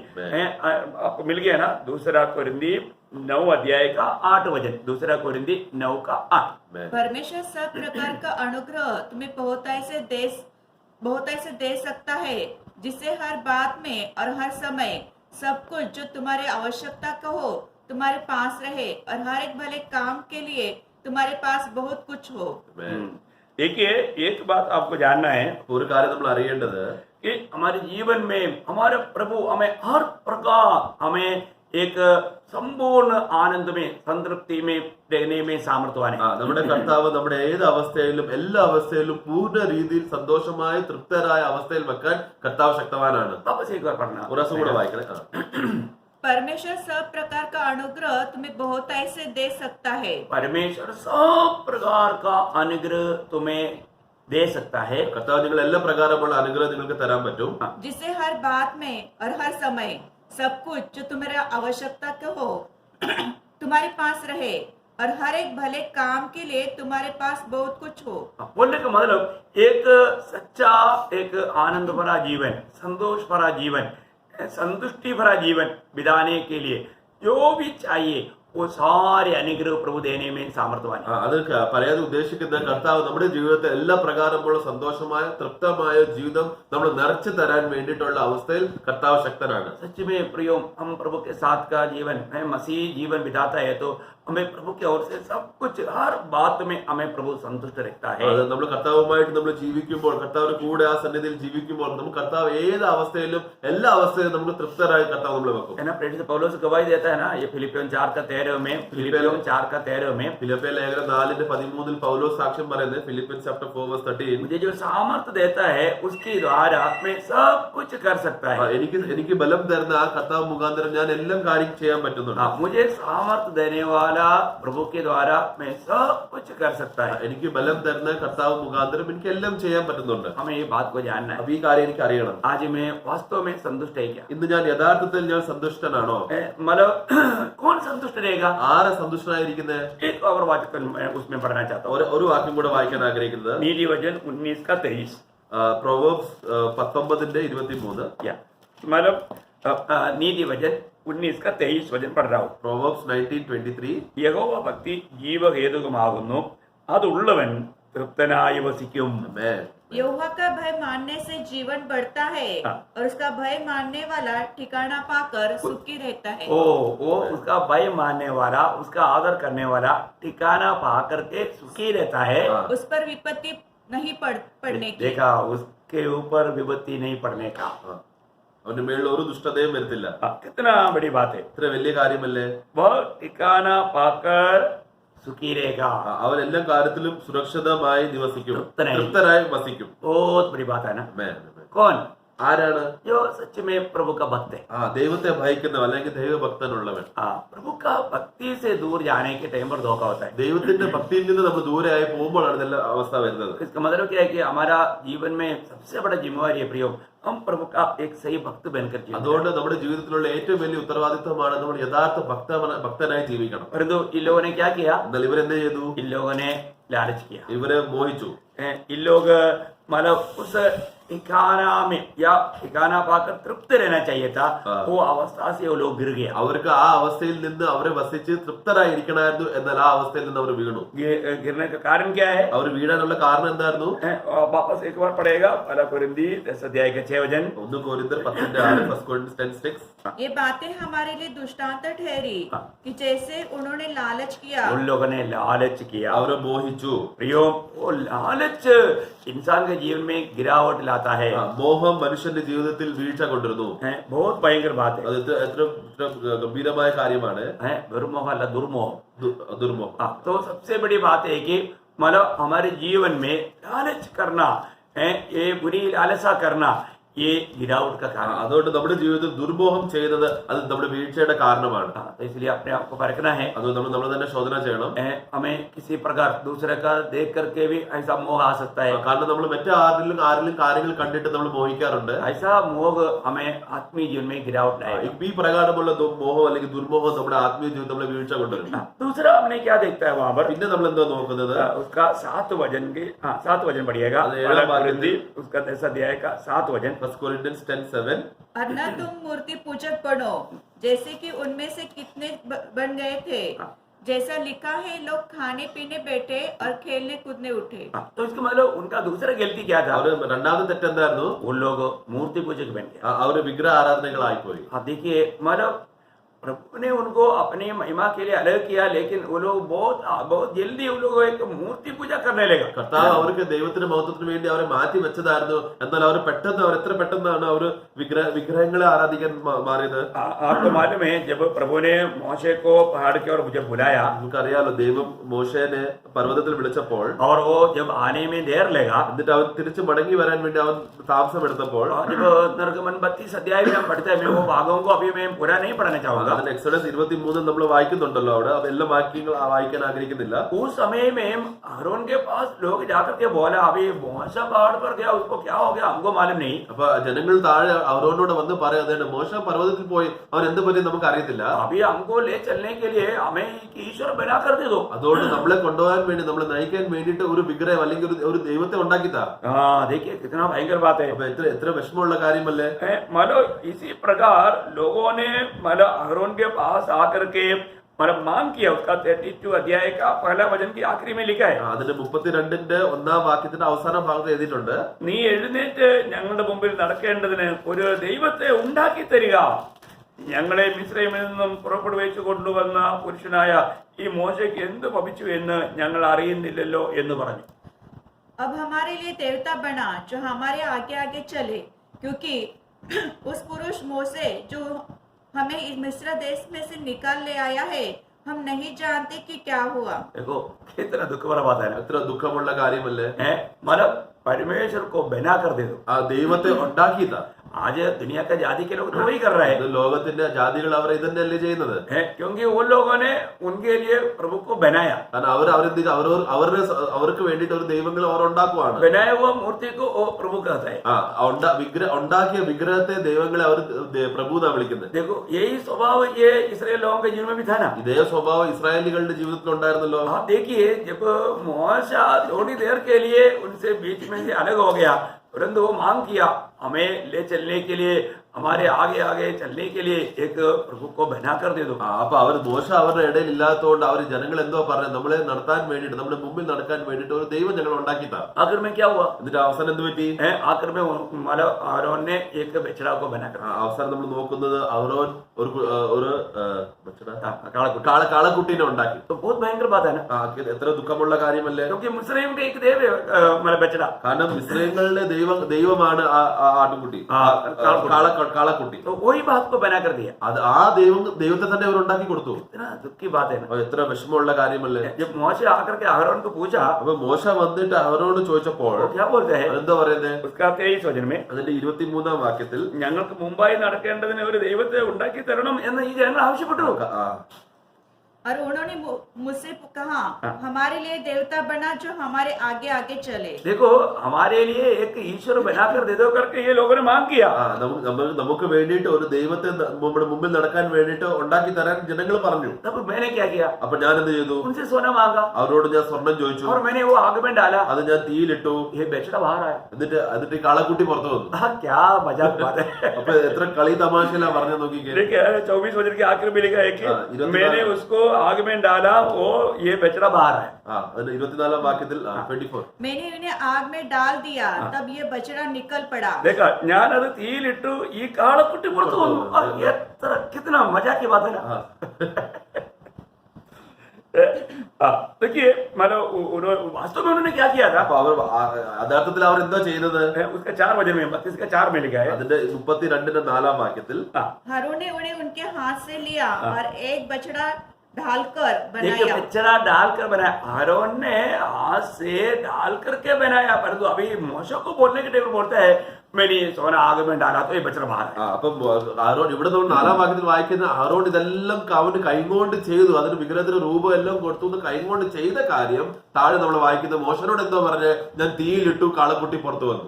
आपको मिल गया ना 2 कोरिन्थी 9 अध्याय का 8 वचन, 2 कोरिन्थी 9 का 8। परमेश्वर सब प्रकार का अनुग्रह तुम्हें बहुताई से दे सकता है, जिससे हर बात में और हर समय सब कुछ जो तुम्हारे आवश्यकता का हो तुम्हारे पास रहे, और हर एक भले काम के लिए तुम्हारे पास बहुत कुछ हो। देखिए एक बात आपको जानना है ഒരു കാര്യം നമ്മൾ അറിയേണ്ടത്, कि हमारे जीवन में हमारे प्रभु हमें हर प्रकार हमें एक संपूर्ण आनंद में संतृप्ति में रहने में सामर्थ्यवान है। നമ്മുടെ കർത്താവ് നമ്മുടെ ഏത് അവസ്ഥയിലും എല്ലാ അവസ്ഥയിലും പൂർണ്ണ രീതിയിൽ സന്തോഷമായ തൃപ്തരായ അവസ്ഥയിൽ വെക്കാൻ കർത്താവ് ശക്തവാനാണ്. वापस एक बार पढ़ना, ഒരു ദിവസം കൂടെ വായിക്കണേ. परमेश्वर सब प्रकार का अनुग्रह तुम्हें बहुताई से दे सकता है। परमेश्वर सब प्रकार का अनुग्रह तुम्हें दे सकता है। കർത്താവ് നിങ്ങൾ എല്ലാ പ്രകാരമുള്ള അനുഗ്രഹം നിങ്ങൾക്ക് തരാൻ പറ്റും. जिससे हर बात में और हर समय सब कुछ जो तुम्हारा आवश्यकता का हो तुम्हारे पास रहे, और हर एक भले काम के लिए तुम्हारे पास बहुत कुछ हो। बोलने का मतलब एक सच्चा, एक आनंद भरा जीवन, संतोष भरा जीवन, संतुष्टि भरा जीवन बिताने के लिए जो भी चाहिए वो सारे अनुग्रह प्रभु देने में सामर्थ्यवान है। അത് പറയാൻ ഉദ്ദേശിക്കുന്ന കർത്താവ് നമ്മുടെ ജീവിതത്തിൽ എല്ലാ പ്രകാരമുള്ള സന്തോഷമായ തൃപ്തമായ ജീവിതം നമ്മൾ നിറച്ചു തരാൻ വേണ്ടിയിട്ടുള്ള അവസ്ഥയിൽ കർത്താവ് ശക്തനാണ്. सच में प्रियो, हम प्रभु के साथ का जीवन मसीह जीवन बिताता है तो हमें प्रभु की ओर से सब कुछ हर बात में हमें प्रभु संतुष्ट रखता है। അത് നമ്മൾ കർത്താവുമായിട്ട് നമ്മൾ ജീവിക്കുമ്പോൾ, കർത്താവിന്റെ കൂടെ ആ സന്നിധിയിൽ ജീവിക്കുമ്പോൾ നമുക്ക് കർത്താവ് ഏത് അവസ്ഥയിലും എല്ലാ അവസ്ഥയിലും നമുക്ക് തൃപ്തരായി കർത്താവ് നമ്മളെ വെക്കും. है ना, प्रेरित पौलुस गवाही देता है ना, ये फिलिपियों 4:13 में, फिलिपियों 4:13 में, ഫിലിപ്പിയ ലേഖനം 4:13 പൗലോസ് സാക്ഷ്യം പറയുന്നത്, ഫിലിപ്പിയൻസ് ചാപ്റ്റർ 4:13, मुझे जो सामर्थ्य देता है उसके द्वारा मैं सब कुछ कर सकता है। എനിക്ക് ബലം തരുന്ന ആ കർത്താവ് മുഖാന്തരം ഞാൻ എല്ലാം കാര്യം ചെയ്യാൻ പറ്റുന്നുണ്ട്. मुझे सामर्थ्य देने वाला प्रभु के द्वारा मैं सब कुछ कर सकता है। എനിക്ക് ബലം തരുന്ന കർത്താവ് മുഖാന്തരം എനിക്ക് എല്ലാം ചെയ്യാൻ പറ്റുന്നുണ്ട്. हमें ये बात को जानना है। അപ്പൊ ഈ കാര്യം എനിക്ക് അറിയണം. आज मैं वास्तव में संतुष्ट है क्या, ഇന്ന് ഞാൻ യഥാർത്ഥത്തിൽ ഞാൻ സന്തുഷ്ടനാണോ. मतलब कौन संतुष्ट रहेगा, ആരാ സന്തുഷ്ടനായിരിക്കുന്നത്. एक और वाक्य मैं उसमें पढ़ना चाहता हूँ, ഒരു വാക്യം കൂടെ വായിക്കാൻ ആഗ്രഹിക്കുന്നത്, नीति वचन 19 का 23। പ്രൊവേർബ്സ് 19:23. या मतलब नीति वचन 19 का 23 वचन पढ़ रहा हूँ. പ്രൊവേർബ്സ് 19:23. യഹോവ ഭക്തി ജീവഹേതുകമാകുന്നു, അതുള്ളവൻ തൃപ്തനായി വസിക്കും. Amen. यहोवा का भय मानने से जीवन बढ़ता है और उसका भय मानने वाला ठिकाना पाकर सुखी रहता है. वो उसका भय मानने वाला, उसका आदर करने वाला ठिकाना पा करके सुखी रहता है. उस पर विपत्ति नहीं पड़ने की. देखा, उसके ऊपर विपत्ति नहीं पड़ने का. അവന്റെ മേളിൽ ഒരു ദുഷ്ടതയും വരുത്തില്ല. कितना बड़ी बात है. ഇത്ര വലിയ കാര്യമല്ലേ? वो ठिकाना पाकर सुखी रहेगा. അവൻ എല്ലാ കാര്യത്തിലും സുരക്ഷിതമായി നിവസിക്കും, തൃപ്തനായി. തൃപ്തനായി വസിക്കും. बहुत बड़ी बात है ना. Amen. Amen. कौन? ആരാണ്? जो सच में प्रभु का भक्त है. ദൈവത്തെ ഭയക്കുന്നവൻ അല്ലെങ്കിൽ ദൈവഭക്തനുള്ളവൻ. प्रभु का भक्ति से दूर जाने के टाइम पर धोखा होता है. ദൈവത്തിന്റെ ഭക്തിയിൽ നിന്ന് നമ്മൾ ദൂരെയായി പോകുമ്പോഴാണ് ഇതെല്ലാം അവസ്ഥ വരുന്നത്. इसका मतलब क्या है कि हमारा जीवन में सबसे बड़ा जिम्मेवारी है प्रियो, हम प्रभु का एक सही भक्त बनकर जीवन. അതുകൊണ്ട് നമ്മുടെ ജീവിതത്തിലുള്ള ഏറ്റവും വലിയ ഉത്തരവാദിത്വമാണ് നമ്മൾ യഥാർത്ഥ ഭക്തനായി ജീവിക്കണം. परंतु इन लोगों ने क्या किया? എന്നാൽ ഇവരെന്ത് ചെയ്തു? इन लोगों ने लालच किया. ഇവരെ മോഹിച്ചു. इन लोग मतलब उस ठिकाना में या ठिकाना पाकर तृप्त रहना चाहिए था, वो अवस्था से वो लोग गिर गया. അവർക്ക് ആ അവസ്ഥയിൽ നിന്ന് അവരെ വസിച്ച് തൃപ്തരായിരിക്കണമായിരുന്നു, എന്നാൽ ആ അവസ്ഥയിൽ നിന്ന് അവർ വീണു. गिरने का कारण क्या है? അവർ വീഴാനുള്ള കാരണം എന്തായിരുന്നു? वापस एक बार पढ़ेगा, पहला कोरिन्थी 10 अध्याय के 6 वचन. 1 कोरिन्थर 10:6, 1 कोरिन्थर 10:6. ये बातें हमारे लिए दृष्टांत ठहरी कि जैसे उन्होंने लालच किया. उन लोगों ने लालच किया. അവരെ മോഹിച്ചു. प्रियो, वो लालच इंसान के जीवन में गिरावट लाता है. മോഹം മനുഷ്യന്റെ ജീവിതത്തിൽ വീഴ്ച കൊണ്ടിരുന്നു. बहुत भयंकर बात है. അത് എത്ര ഗംഭീരമായ കാര്യമാണ്. दुर्मोह अല്ല, दुर्मोह. ദുർമോഹം. तो सबसे बड़ी बात है कि मतलब हमारे जीवन में लालच करना है, ये बुरी लालसा करना, ये गिरावट का कारण. അതുകൊണ്ട് നമ്മുടെ ജീവിതത്തിൽ ദുർമോഹം ചെയ്യുന്നത് അത് നമ്മുടെ വീഴ്ചയുടെ കാരണമാണ്. तो इसलिए अपने आप को परखना है. അതുകൊണ്ട് നമ്മൾ തന്നെ ശോധന ചെയ്യണം. हमें किसी प्रकार दूसरे का देख करके भी ऐसा मोह आ सकता है. കാരണം നമ്മൾ മറ്റാരിലും കാര്യങ്ങൾ കണ്ടിട്ട് നമ്മൾ മോഹിക്കാറുണ്ട്. ऐसा मोह हमें आत्मीय जीवन में गिरावट लाएगा. ഈ പ്രകാരമുള്ള മോഹം അല്ലെങ്കിൽ ദുർമോഹം നമ്മുടെ ആത്മീയ ജീവിതം നമ്മളെ വീഴ്ച കൊണ്ടുവരും. दूसरा हमने क्या देखता है वहां पर? പിന്നെ നമ്മൾ എന്താ നോക്കുന്നത്? उसका 7 वचन पढ़िएगा. उसका 10 अध्याय का 7 वचन. 1 कोरिन्थियंस 10:7. और न तुम मूर्ति पूजक बनो जैसे कि उनमें से कितने बन गए थे, जैसा लिखा है लोग खाने पीने बैठे और खेलने कूदने उठे. तो इसका मतलब उनका दूसरा गलती क्या था? അവര് രണ്ടാമത്തെ തെറ്റെന്തായിരുന്നു? वो लोग मूर्ति पूजक बन गए. അവര് വിഗ്രഹ ആരാധനകളായിപ്പോയി. देखिए, मतलब प्रभु ने उनको अपनी महिमा के लिए अलग किया, लेकिन वो लोग बहुत जल्दी वो लोग एक मूर्ति पूजा करने लगे. കർത്താവ് അവർക്ക് ദൈവത്തിന്റെ മഹത്വത്തിന് വേണ്ടി അവരെ മാറ്റി വെച്ചതായിരുന്നു. എന്നാൽ അവർ എത്ര പെട്ടെന്നാണ് അവർ വിഗ്രഹങ്ങളെ ആരാധിക്കാൻ മാറിയത്. आपको मालूम है, जब प्रभु ने मोशे को पहाड़ के और मुझे बुलाया, നമുക്കറിയാലോ ദൈവം മോശേനെ പർവ്വതത്തിൽ വിളിച്ചപ്പോൾ और वो जब आने में देर लगा, എന്നിട്ട് അവൻ തിരിച്ചു മടങ്ങി വരാൻ വേണ്ടി അവൻ താമസമെടുത്തപ്പോൾ, जब निर्गमन 32 अध्याय में हम पढ़ते हैं, मैं वो भागों को अभी मैं पूरा नहीं पढ़ना चाहूंगा. അതിന് എക്സോഡസ് 23 നമ്മൾ വായിക്കുന്നുണ്ടല്ലോ. അവിടെ എല്ലാ വാക്യങ്ങൾ വായിക്കാൻ ആഗ്രഹിക്കുന്നില്ല. उस समय में अहरोन के पास लोग जाकर के बोला, अभी मोशा पहाड़ पर गया, उसको क्या हो गया हमको मालूम नहीं. അപ്പൊ ജനങ്ങൾ താഴെ അവരോട് വന്ന് പറയാതെ മോശ പർവ്വതത്തിൽ പോയി, അവൻ എന്ത് പറ്റി നമുക്ക് അറിയത്തില്ല. अभी हमको ले चलने के लिए हमें ईश्वर बना कर दे दो. അതുകൊണ്ട് നമ്മളെ കൊണ്ടുപോകാൻ വേണ്ടി, നമ്മളെ നയിക്കാൻ വേണ്ടിയിട്ട് ഒരു വിഗ്രഹം അല്ലെങ്കിൽ ഒരു ദൈവത്തെ ഉണ്ടാക്കിത്താ. देखिए कितना भयंकर बात है. അപ്പൊ എത്ര വിഷമമുള്ള കാര്യമല്ലേ. मानो इसी प्रकार लोगों ने मतलब अहरोन के पास आकर के मतलब मांग किया. उसका 32 अध्याय का पहला वचन की आखिरी में लिखा है. അതിന്റെ 32 ഒന്നാം വാക്യത്തിന്റെ അവസാന ഭാഗത്ത് എഴുതിയിട്ടുണ്ട്, നീ എഴുന്നേറ്റ് ഞങ്ങളുടെ മുമ്പിൽ നടക്കേണ്ടതിന് ഒരു ദൈവത്തെ ഉണ്ടാക്കി തരിക. ഞങ്ങളെ മിസ്രൈമിൽ നിന്നും പുറപ്പെടുവിച്ചു കൊണ്ടുവന്ന പുരുഷനായ ഈ മോശയ്ക്ക് എന്ത് ഭവിച്ചു എന്ന് ഞങ്ങൾ അറിയുന്നില്ലല്ലോ എന്ന് പറഞ്ഞു. अब हमारे लिए देवता बना जो हमारे आगे आगे चले, क्योंकि उस पुरुष मोसे जो हमें इस मिस्र देश में से निकाल ले आया है, हम नहीं जानते कि क्या हुआ. देखो कितना दुख वाला बात है ना. എത്ര ദുഃഖമുള്ള കാര്യമല്ലേ. मतलब परमेश्वर को बना कर दे दो. ആ ദൈവത്തെ ഉണ്ടാക്കിയതാ. आज दुनिया का जाति के लोग तो वही कर रहे हैं. ലോകത്തിന്റെ ജാതികൾ അവർ ഇതന്നെയല്ലേ ചെയ്യുന്നത്. क्योंकि वो लोगों ने उनके लिए प्रभु को बनाया. കാരണം അവർക്ക് വേണ്ടിയിട്ട് ഒരു ദൈവങ്ങൾ അവർ ഉണ്ടാക്കുവാണ്. बनाया हुआ मूर्ति को वो प्रभु कहता है. ഉണ്ടാക്കിയ വിഗ്രഹത്തെ ദൈവങ്ങളെ അവർ പ്രഭു എന്നാ വിളിക്കുന്നത്. देखो यही स्वभाव ये इसराइल लोगों के जीवन में भी था ना. ഇതേ സ്വഭാവം ഇസ്രായേലികളുടെ ജീവിതത്തിൽ ഉണ്ടായിരുന്നല്ലോ. आप देखिए, जब मोशा थोड़ी देर के लिए उनसे बीच में से अलग हो गया, परंतु वो मांग किया हमें ले चलने के लिए, हमारे आगे आगे चलने के लिए एक प्रभु को बना कर दे दो. അപ്പൊ അവർ മോശ അവരുടെ ഇടയിൽ ഇല്ലാത്തതുകൊണ്ട് അവർ ജനങ്ങൾ എന്തോ പറഞ്ഞു, നമ്മളെ നടത്താൻ വേണ്ടിട്ട്, നമ്മുടെ മുമ്പിൽ നടക്കാൻ വേണ്ടിട്ട് ഒരു ദൈവം ഞങ്ങൾ ഉണ്ടാക്കിത്താ. आखिर में क्या हुआ? എന്നിട്ട് അവസാനം എന്ത് പറ്റി? आखिर में मतलब आरोन ने एक बछड़ा को बना कर അവസാനം നമ്മൾ നോക്കുന്നത് അവരോൻ ഒരു काला കാളക്കുട്ടീനെ ഉണ്ടാക്കി. तो बहुत भयंकर बात है ना, എത്ര ദുഃഖമുള്ള കാര്യമല്ലേ? क्योंकि मुस्लिम के एक देव मतलब बछड़ा, കാരണം ഇസ്രായേലിന്റെ ദൈവമാണ് ആ ആട്ടുകുട്ടി, കാളക്കുട്ടി. तो वही बात को बना कर दिया. അത് ആ ദൈവത്തെ തന്നെ അവർ ഉണ്ടാക്കി കൊടുത്തു. इतना दुख की बात है ना. എത്ര വിഷമമുള്ള കാര്യമല്ലേ? जब मोशे आकर के अहरोन को पूछा, അപ്പൊ മോശ വന്നിട്ട് അവരോട് ചോദിച്ചപ്പോൾ क्या बोलते हैं? എന്താ പറയുന്നത്? उसका 23 वचन में അതിന്റെ 23-ാം വാക്യത്തിൽ ഞങ്ങൾക്ക് മുമ്പായി നടക്കേണ്ടതിന് ഒരു ദൈവത്തെ ഉണ്ടാക്കി തരണം എന്ന് ഈ ജനങ്ങൾ ആവശ്യപ്പെട്ടു. और उन्होंने मुझसे कहा, हमारे लिए देवता बना जो हमारे आगे आगे चले. देखो, हमारे लिए एक ईश्वर बनाकर दे दो करके ये लोगों ने मांग किया. നമുക്ക് വേണ്ടിയിട്ട് ഒരു ദൈവത്തെ നമ്മുടെ മുമ്പിൽ നടക്കാൻ വേണ്ടിയിട്ട് ഉണ്ടാക്കി തരാൻ ജനങ്ങൾ പറഞ്ഞു. तब मैंने क्या किया? അപ്പൊ ഞാൻ എന്ത് ചെയ്തു? उनसे सोना मांगा അവരോട് ഞാൻ സ്വർണം ചോദിച്ചു. और मैंने वो आग में डाला. അത് ഞാൻ തീയിലിട്ടു. ये बेचड़ा बाहर आया. എന്നിട്ട് കാളക്കുട്ടി പുറത്തു വന്നു. क्या मजाक बात है. അപ്പൊ എത്ര കളി തമാശയിലാ പറഞ്ഞു നോക്കിക്കേ. 24 वचन के आखिर में लिखा है कि मैंने उसको आग में डाला, वो ये बेचड़ा बाहर है. 24-ാം വാക്യത്തിൽ 24 मैंने उन्हें आग में डाल दिया, तब ये बछड़ा निकल पड़ा. देखा, ഞാനത് തീയിലിട്ടു, ഈ കാളക്കുട്ടി പുറത്തു വന്നു. എത്ര कितना मजा की बात है ना. देखिए, मतलब वास्तव में उन्होंने क्या किया था? അപ്പൊ അവർ യഥാർത്ഥത്തിൽ അവർ എന്താ ചെയ്തത്? उसका 4 वचन में 32 का 4 में लिखा है. അതിന്റെ 32-ന്റെ 4-ാം വാക്യത്തിൽ हारून ने उन्हें उनके हाथ से लिया और एक बछड़ा ढालकर एक बनाया. बछड़ा डालकर बनाया. आरोन ने हाथ से डाल करके बनाया. परंतु अभी मोशे को बोलने के टाइम बोलता है मैंने सोना आग में डाला तो ये बछड़ा बाहर है. അപ്പം ആരോൺ ഇവിടെ നമ്മൾ 4-ാം വാക്യത്തിൽ വായിക്കുന്ന ആരോൺ ഇതെല്ലാം അവന് കൈകൊണ്ട് ചെയ്തു, അതിന് വിഗ്രഹത്തിന് രൂപം എല്ലാം കൊടുത്തു എന്ന് കൈകൊണ്ട് ചെയ്ത കാര്യം താഴെ നമ്മൾ വായിക്കുന്ന മോശനോട് എന്തോ പറഞ്ഞ് ഞാൻ തീയിലിട്ടു, കാളക്കുട്ടി പുറത്തു വന്നു.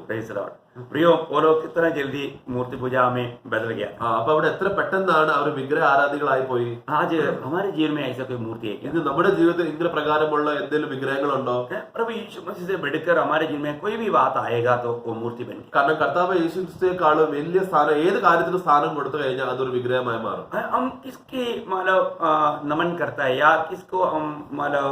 प्रियो, वो लोग कितना जल्दी मूर्ति पूजा में बदल गया. അപ്പൊ അവിടെ എത്ര പെട്ടെന്നാണ് അവർ വിഗ്രഹ ആരാധികളായി പോയി. आज हमारे जीवन में ऐसा कोई मूर्ति है क्या? ഇന്ന് നമ്മുടെ ജീവിതത്തിൽ ഇങ്ങനെ പ്രകാരമുള്ള എന്തെങ്കിലും വിഗ്രഹങ്ങളുണ്ടോ? प्रभु यीशु मसीह से बढ़कर हमारे जीवन में कोई भी बात आएगा तो वो मूर्ति बन गई. കാരണം കർത്താവ് യേശുക്രിസ്തുവിനേക്കാളും വലിയ സ്ഥാനം, ഏത് കാര്യത്തിനും സ്ഥാനം കൊടുത്തു കഴിഞ്ഞാൽ അതൊരു വിഗ്രഹമായി മാറും. हम किसकी मतलब नमन करता है या किसको हम मतलब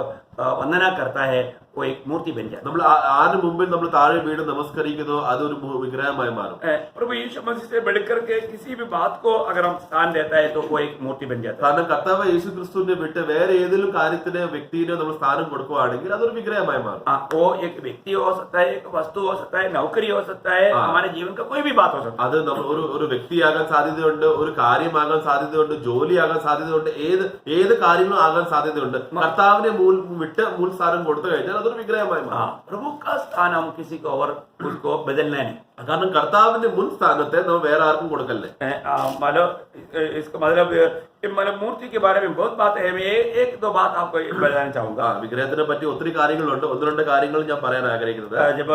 वंदना करता है, वो एक मूर्ति बन जाता है. നമ്മൾ ആന് മുമ്പിൽ നമ്മൾ താഴെ വീട് നമസ്കരിക്കുന്നു, അതൊരു വിഗ്രഹമായി മാറും. प्रभु यीशु मसीह से बढ़कर के किसी भी बात को अगर हम स्थान देता है तो वो एक मूर्ति बन जाता है. കാരണം കർത്താവ് യേശു ക്രിസ്തുവിനെ വിട്ട് വേറെ ഏതെങ്കിലും കാര്യത്തിന് വ്യക്തിനെ നമ്മൾ സ്ഥാനം കൊടുക്കുകയാണെങ്കിൽ അതൊരു വിഗ്രഹമായി മാറും. वो एक व्यक्ति हो सकता है, एक वस्तु हो सकता है, नौकरी हो सकता है, हमारे जीवन का कोई भी बात हो सकता है. അത് നമ്മൾ ഒരു വ്യക്തിയാകാൻ സാധ്യതയുണ്ട്, ഒരു കാര്യമാകാൻ സാധ്യതയുണ്ട്, ജോലിയാകാൻ സാധ്യതയുണ്ട്, ഏത് കാര്യങ്ങളും ആകാൻ സാധ്യതയുണ്ട്. കർത്താവിനെ വിട്ട് മൂൽ സ്ഥാനം കൊടുത്തു കഴിഞ്ഞാൽ അതൊരു വിഗ്രഹമായി മാറും. प्रभु का स्थान हम किसी को और उसको बदलना नहीं. കാരണം കർത്താവിന്റെ മുൻ സ്ഥാനത്തെ നമ്മൾ വേറെ ആർക്കും കൊടുക്കല്ലേ. मतलब इसका मतलब मूर्ति के बारे में बहुत बात है. मैं एक दो बात आपको बताना चाहूंगा. വിഗ്രഹത്തിനെ പറ്റി ഒത്തിരി കാര്യങ്ങളുണ്ട്. 1-2 കാര്യങ്ങൾ ഞാൻ പറയാൻ ആഗ്രഹിക്കുന്നത്. जब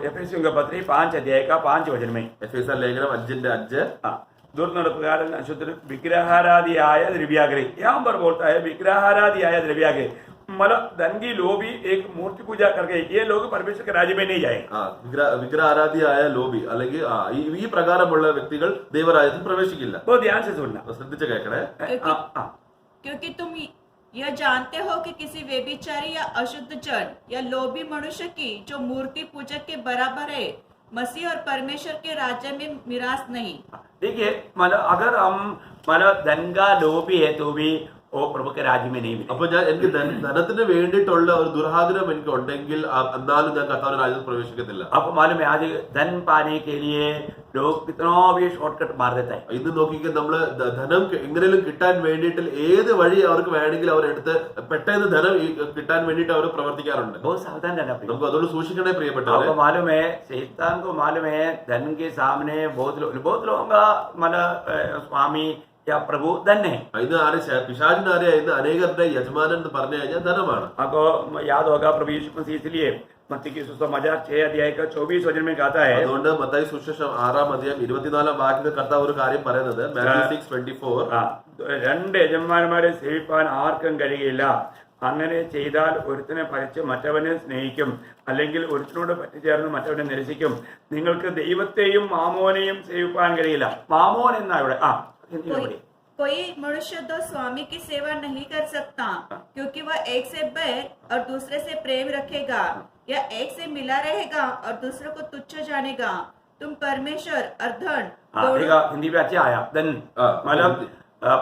एफेसियों का पत्री 5 अध्याय का 5 वचन में എഫേസ്യർ ലേഖനം 5-5 दुर्नടപ്പുകാരൻ അശുദ്ധൻ വിഗ്രഹാരാധിയായ ദ്രവ്യാഗ്രഹി. यहाँ पर बोलता है विग्रहाराधियाय द्रव्याग्रही, मतलब धनगी लोभी एक मूर्ति पूजा करके ये लोग परमेश्वर के राज्य में नहीं जाएंगे. വിഗ്രഹാരാധിയായ ലോബി അല്ലെങ്കിൽ ഈ പ്രകാരമുള്ള വ്യക്തികൾ ദൈവരാജ്യത്തിൽ പ്രവേശിക്കില്ല. बहुत ध्यान से सुनना. ശ്രദ്ധിച്ച് കേൾക്കണേ. क्योंकि तुम यह जानते हो कि किसी व्यभिचारी या अशुद्ध जन या लोभी मनुष्य की जो मूर्ति पूजक के बराबर है, मसीह और परमेश्वर के राज्य में मिरास नहीं. देखिए, मतलब अगर हम मतलब धन का लोभी है तो भी वो प्रभु के राज्य में नहीं मिलेगा. അപ്പൊ എനിക്ക് ധനത്തിന് വേണ്ടിയിട്ടുള്ള ഒരു ദുരാഗ്രഹം എനിക്ക് ഉണ്ടെങ്കിൽ എന്നാലും ഞാൻ കർത്താവിന്റെ രാജ്യത്തിൽ പ്രവേശിക്കത്തില്ല. आपको मालूम है आज धन पाने के लिए लोग कितना भी शॉर्टकट मार देता है. ഇന്ന് നോക്കിക്കാൻ നമ്മള് ധനം എങ്ങനെയും കിട്ടാൻ വേണ്ടിയിട്ട് ഏത് വഴി അവർക്ക് വേണമെങ്കിൽ അവരെടുത്ത് പെട്ടെന്ന് ധനം കിട്ടാൻ വേണ്ടിയിട്ട് അവർ പ്രവർത്തിക്കാറുണ്ട്. बहुत सावधान रहना पड़ेगा. നമുക്ക് അതുകൊണ്ട് സൂക്ഷിക്കണേ പ്രിയപ്പെട്ടവരെ. आपको मालूम है शैतान को मालूम है धन के सामने बहुत लोगों का मतलब स्वामी या प्रभु धन है. ഇന്ന് പിശാചിനറിയാം, ഇന്ന് അനേകരുടെ യജമാനൻ എന്ന് പറഞ്ഞു കഴിഞ്ഞാൽ ധനമാണ്. आपको याद होगा प्रभु यीशु मसीह इसलिए मत्ती की सुसमाचार 6 अध्याय का 24 वचन में कहता है. അതുകൊണ്ട് മത്തായി സുവിശേഷം 6-ാം അധ്യായം 24-ാം വാക്യത്തിൽ കർത്താവ് ഒരു കാര്യം പറയുന്നത്, മാത്യു 6:24 രണ്ട് യജമാനന്മാരെ സേവിപ്പാൻ ആർക്കും കഴിയില്ല. അങ്ങനെ ചെയ്താൽ ഒരുത്തിനെ ഭരിച്ച് മറ്റവനെ സ്നേഹിക്കും, അല്ലെങ്കിൽ ഒരുത്തിനോട് പറ്റിച്ചേർന്ന് മറ്റവനെ നിരസിക്കും. നിങ്ങൾക്ക് ദൈവത്തെയും മാമോനെയും സേവിപ്പാൻ കഴിയില്ല. മാമോൻ എന്നാ ഇവിടെ कोई मनुष्य दो स्वामी की सेवा नहीं कर सकता, क्योंकि वह एक से बैर और दूसरे से प्रेम रखेगा, या एक से मिला रहेगा और दूसरे को तुच्छ जानेगा. तुम परमेश्वर और धन हिंदी में अच्छा आया धन मतलब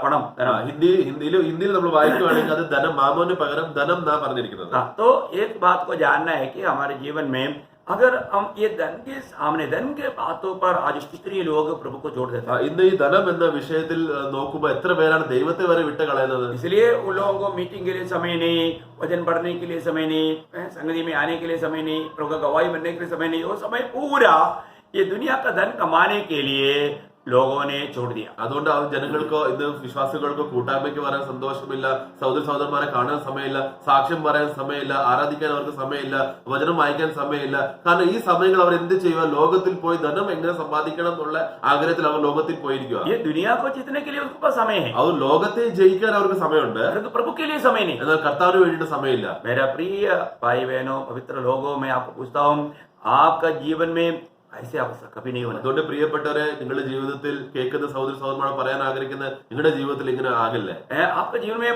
പണം ഹിന്ദിയിൽ നമ്മൾ വായിക്കുകയാണെങ്കിൽ അത് ധനം, മാമോന് പകരം ധനം എന്നാ പറഞ്ഞിരിക്കുന്നത്. तो एक बात को जानना है कि हमारे जीवन में अगर हम ये धन के सामने, धन के बातों पर आज कितने लोग प्रभु को छोड़ देते हैं. ഇന്ന് ഈ ധനം എന്ന വിഷയത്തിൽ നോക്കുമ്പോൾ എത്ര പേരാണ് ദൈവത്തെ വരെ വിട്ട് കളയുന്നത്. इसलिए उन लोगों को मीटिंग के लिए समय नहीं, वचन पढ़ने के लिए समय नहीं, संगति में आने के लिए समय नहीं, प्रभु का गवाही बनने के लिए समय नहीं. वो समय पूरा ये दुनिया का धन कमाने के लिए लोगों ने छोड़ दिया. അതുകൊണ്ട് ജനങ്ങൾക്കോ ഇന്ന് വിശ്വാസികൾക്കോ കൂട്ടായ്മയ്ക്ക് വരാൻ സന്തോഷമില്ല, സഹോദരന്മാരെ കാണാൻ സമയമില്ല, സാക്ഷ്യം പറയാൻ സമയമില്ല, ആരാധിക്കാൻ അവർക്ക് സമയമില്ല, വചനം വായിക്കാൻ സമയമില്ല. കാരണം ഈ സമയങ്ങൾ അവർ എന്ത് ചെയ്യുക, ലോകത്തിൽ പോയി ധനം എങ്ങനെ സമ്പാദിക്കണം എന്നുള്ള ആഗ്രഹത്തിൽ അവർ ലോകത്തിൽ പോയിരിക്കുക. ये दुनिया को जीतने के लिए उसके पास समय है, അവർ ലോകത്തെ ജയിക്കാൻ അവർക്ക് സമയമുണ്ട്, प्रभु के लिए समय नहीं. എന്നാൽ കർത്താവിന് വേണ്ടിയിട്ട് സമയമില്ല. मेरा प्रिय भाई बहनों, पवित्र लोगों, मैं आपको पूछता हूँ, आपका जीवन में ऐसे अवस्था कभी नहीं होना. അതുകൊണ്ട് പ്രിയപ്പെട്ടവരെ, നിങ്ങളുടെ ജീവിതത്തിൽ കേൾക്കുന്ന സഹോദരന്മാരോട് പറയാൻ ആഗ്രഹിക്കുന്ന നിങ്ങളുടെ ജീവിതത്തിൽ ഇങ്ങനെ ആകില്ലേ. आपके जीवन में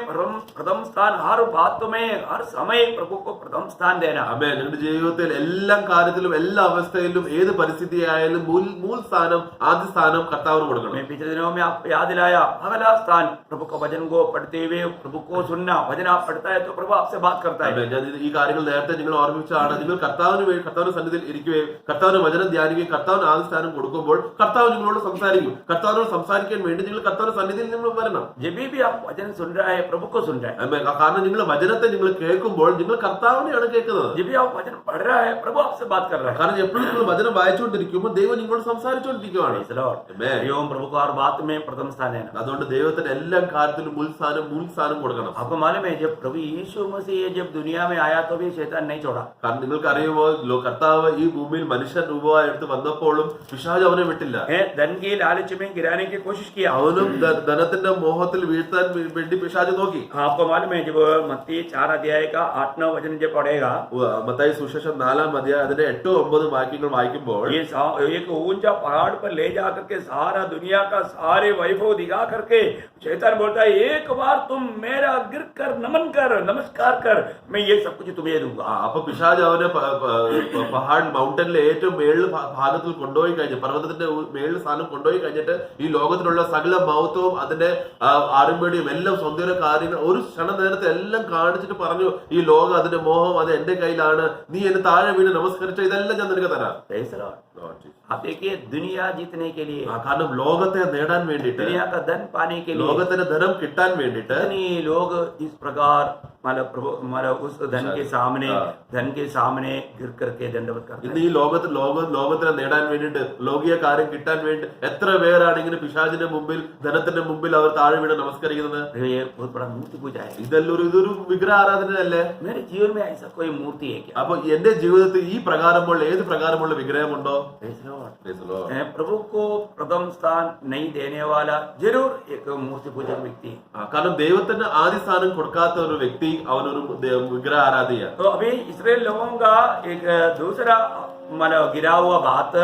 प्रथम स्थान, हर बात में, हर समय प्रभु को प्रथम स्थान देना. അമേൻ. നിങ്ങളുടെ ജീവിതത്തിൽ എല്ലാ കാര്യത്തിലും എല്ലാ അവസ്ഥയിലും ഏത് പരിസ്ഥിതി ആയാലും മൂൽ സ്ഥാനം, ആദ്യ സ്ഥാനം കർത്താവിന് കൊടുക്കണം. मैं पिछले दिनों में आपको याद दिलाया, अगला स्थान प्रभु का वचन को पढ़ते हुए प्रभु को सुनना. वचन आप पढ़ता है तो प्रभु आपसे बात करता है. ഞാൻ ഈ കാര്യങ്ങൾ നേരത്തെ നിങ്ങൾ ഓർമ്മിച്ചാണ്. നിങ്ങൾ കർത്താവിന്റെ സന്നിധിയിൽ ഇരിക്കുകയും കർത്താവിന് വചനം ധ്യാനിക്കുകയും കർത്താവിന് ആദ്യ സ്ഥാനം കൊടുക്കുമ്പോൾ കർത്താവ് നിങ്ങളോട് സംസാരിക്കും. കർത്താവിനോട് സംസാരിക്കാൻ വേണ്ടി നിങ്ങൾ കർത്താവിന്റെ സന്നിധിയിൽ നിങ്ങൾ വരണം. जब भी आप वचन सुन रहा है, प्रभु को सुन रहा है. കാരണം നിങ്ങൾ വചനത്തെ നിങ്ങൾ കേൾക്കുമ്പോൾ നിങ്ങൾ കർത്താവിനെയാണ് കേൾക്കുന്നത്. जब भी आप वचन पढ़ रहा है, प्रभु आपसे बात कर रहा है. കാരണം എപ്പോഴും നിങ്ങൾ വചനം വായിച്ചുകൊണ്ടിരിക്കുമ്പോൾ ദൈവം നിങ്ങളോട് സംസാരിച്ചുകൊണ്ടിരിക്കുകയാണ്. प्रभु को हर बात में प्रथम स्थान है. അതുകൊണ്ട് ദൈവത്തിന്റെ എല്ലാ കാര്യത്തിലും മൂൽ സ്ഥാനം കൊടുക്കണം. आपको मालूम है, जब प्रभु यीशु मसीह जब दुनिया में आया तो भी शैतान नहीं छोड़ा. കാരണം നിങ്ങൾക്ക് അറിയുമോ, കർത്താവ് ഈ ഭൂമിയിൽ മനുഷ്യൻ രൂപമായി എടുത്ത് വന്നപ്പോഴും പിശാച് അവനെ വിട്ടില്ല. धन की लालच में गिराने की कोशिश किया. അവനും ധനത്തിന്റെ മോഹത്തിൽ വീഴ്ത്താൻ വേണ്ടി പിശാച് നോക്കി. आपको मालूम है, जब मत्ती 4 अध्याय का 8-9 वचन जब पढ़ेगा, മത്തായി സുവിശേഷം 4-ാം അധ്യായം അതിന്റെ 8-9 വാക്യങ്ങൾ വായിക്കുമ്പോൾ ये एक ऊंचा पहाड़ पर ले जा करके सारा दुनिया का सारे वैभव दिखा करके शैतान बोलता है, एक बार तुम मेरा गिर कर नमन कर, नमस्कार कर, मैं ये सब कुछ तुम्हें दूंगा. അപ്പൊ പിശാച് അവനെ പഹാഡ് മൗണ്ടനിലെ ഏറ്റവും മേളിൽ ഭാഗത്തിൽ കൊണ്ടുപോയി കഴിഞ്ഞ്, പർവ്വതത്തിന്റെ മേളിൽ സ്ഥാനം കൊണ്ടുപോയി കഴിഞ്ഞിട്ട് ഈ ലോകത്തിലുള്ള സകല മഹത്വവും അതിന്റെ ആരുമ്പടിയും എല്ലാം സ്വന്തം കാര്യങ്ങൾ ഒരു ക്ഷണ നേരത്തെ എല്ലാം കാണിച്ചിട്ട് പറഞ്ഞു, ഈ ലോകം അതിന്റെ മോഹം അത് എന്റെ കയ്യിലാണ്, നീ എന്നെ താഴെ വീണ് നമസ്കരിച്ച ഇതെല്ലാം ഞാൻ നിനക്ക് തരാം. आप देखिए, दुनिया जीतने के लिए, കാരണം ലോകത്തെ നേടാൻ വേണ്ടിയിട്ട്, दुनिया का धन पाने के लिए, ലോകത്തിന്റെ ധനം കിട്ടാൻ വേണ്ടിയിട്ട് लोग इस प्रकार मतलब उस धन के सामने गिर करके दंडवत करते हैं. ഇന്ന് ഈ ലോകത്തിനെ നേടാൻ വേണ്ടിയിട്ട്, ലോകീയ കാര്യം കിട്ടാൻ വേണ്ടി എത്ര പേരാണ് ഇങ്ങനെ പിശാചിന്റെ മുമ്പിൽ, ധനത്തിന്റെ മുമ്പിൽ അവർ താഴെ വീണ് നമസ്കരിക്കുന്നത്. ये बहुत बड़ा मूर्ति पूजा है. ഇതൊരു വിഗ്രഹാരാധനയല്ലേ? मेरे जीवन में ऐसा कोई मूर्ति है क्या? അപ്പൊ എന്റെ ജീവിതത്തിൽ ഈ പ്രകാരമുള്ള ഏത് പ്രകാരമുള്ള വിഗ്രഹമുണ്ടോ? प्रभु को प्रथम स्थान नहीं देने वाला जरूर एक मूर्ति पूजक व्यक्ति है. കാരണം ദൈവത്തിന് ആദ്യ സ്ഥാനം കൊടുക്കാത്ത ഒരു വ്യക്തി അവനൊരു വിഗ്രഹ ആരാധിയാണ്. तो अभी इस्राएल लोगों का एक दूसरा मतलब गिरा हुआ बात,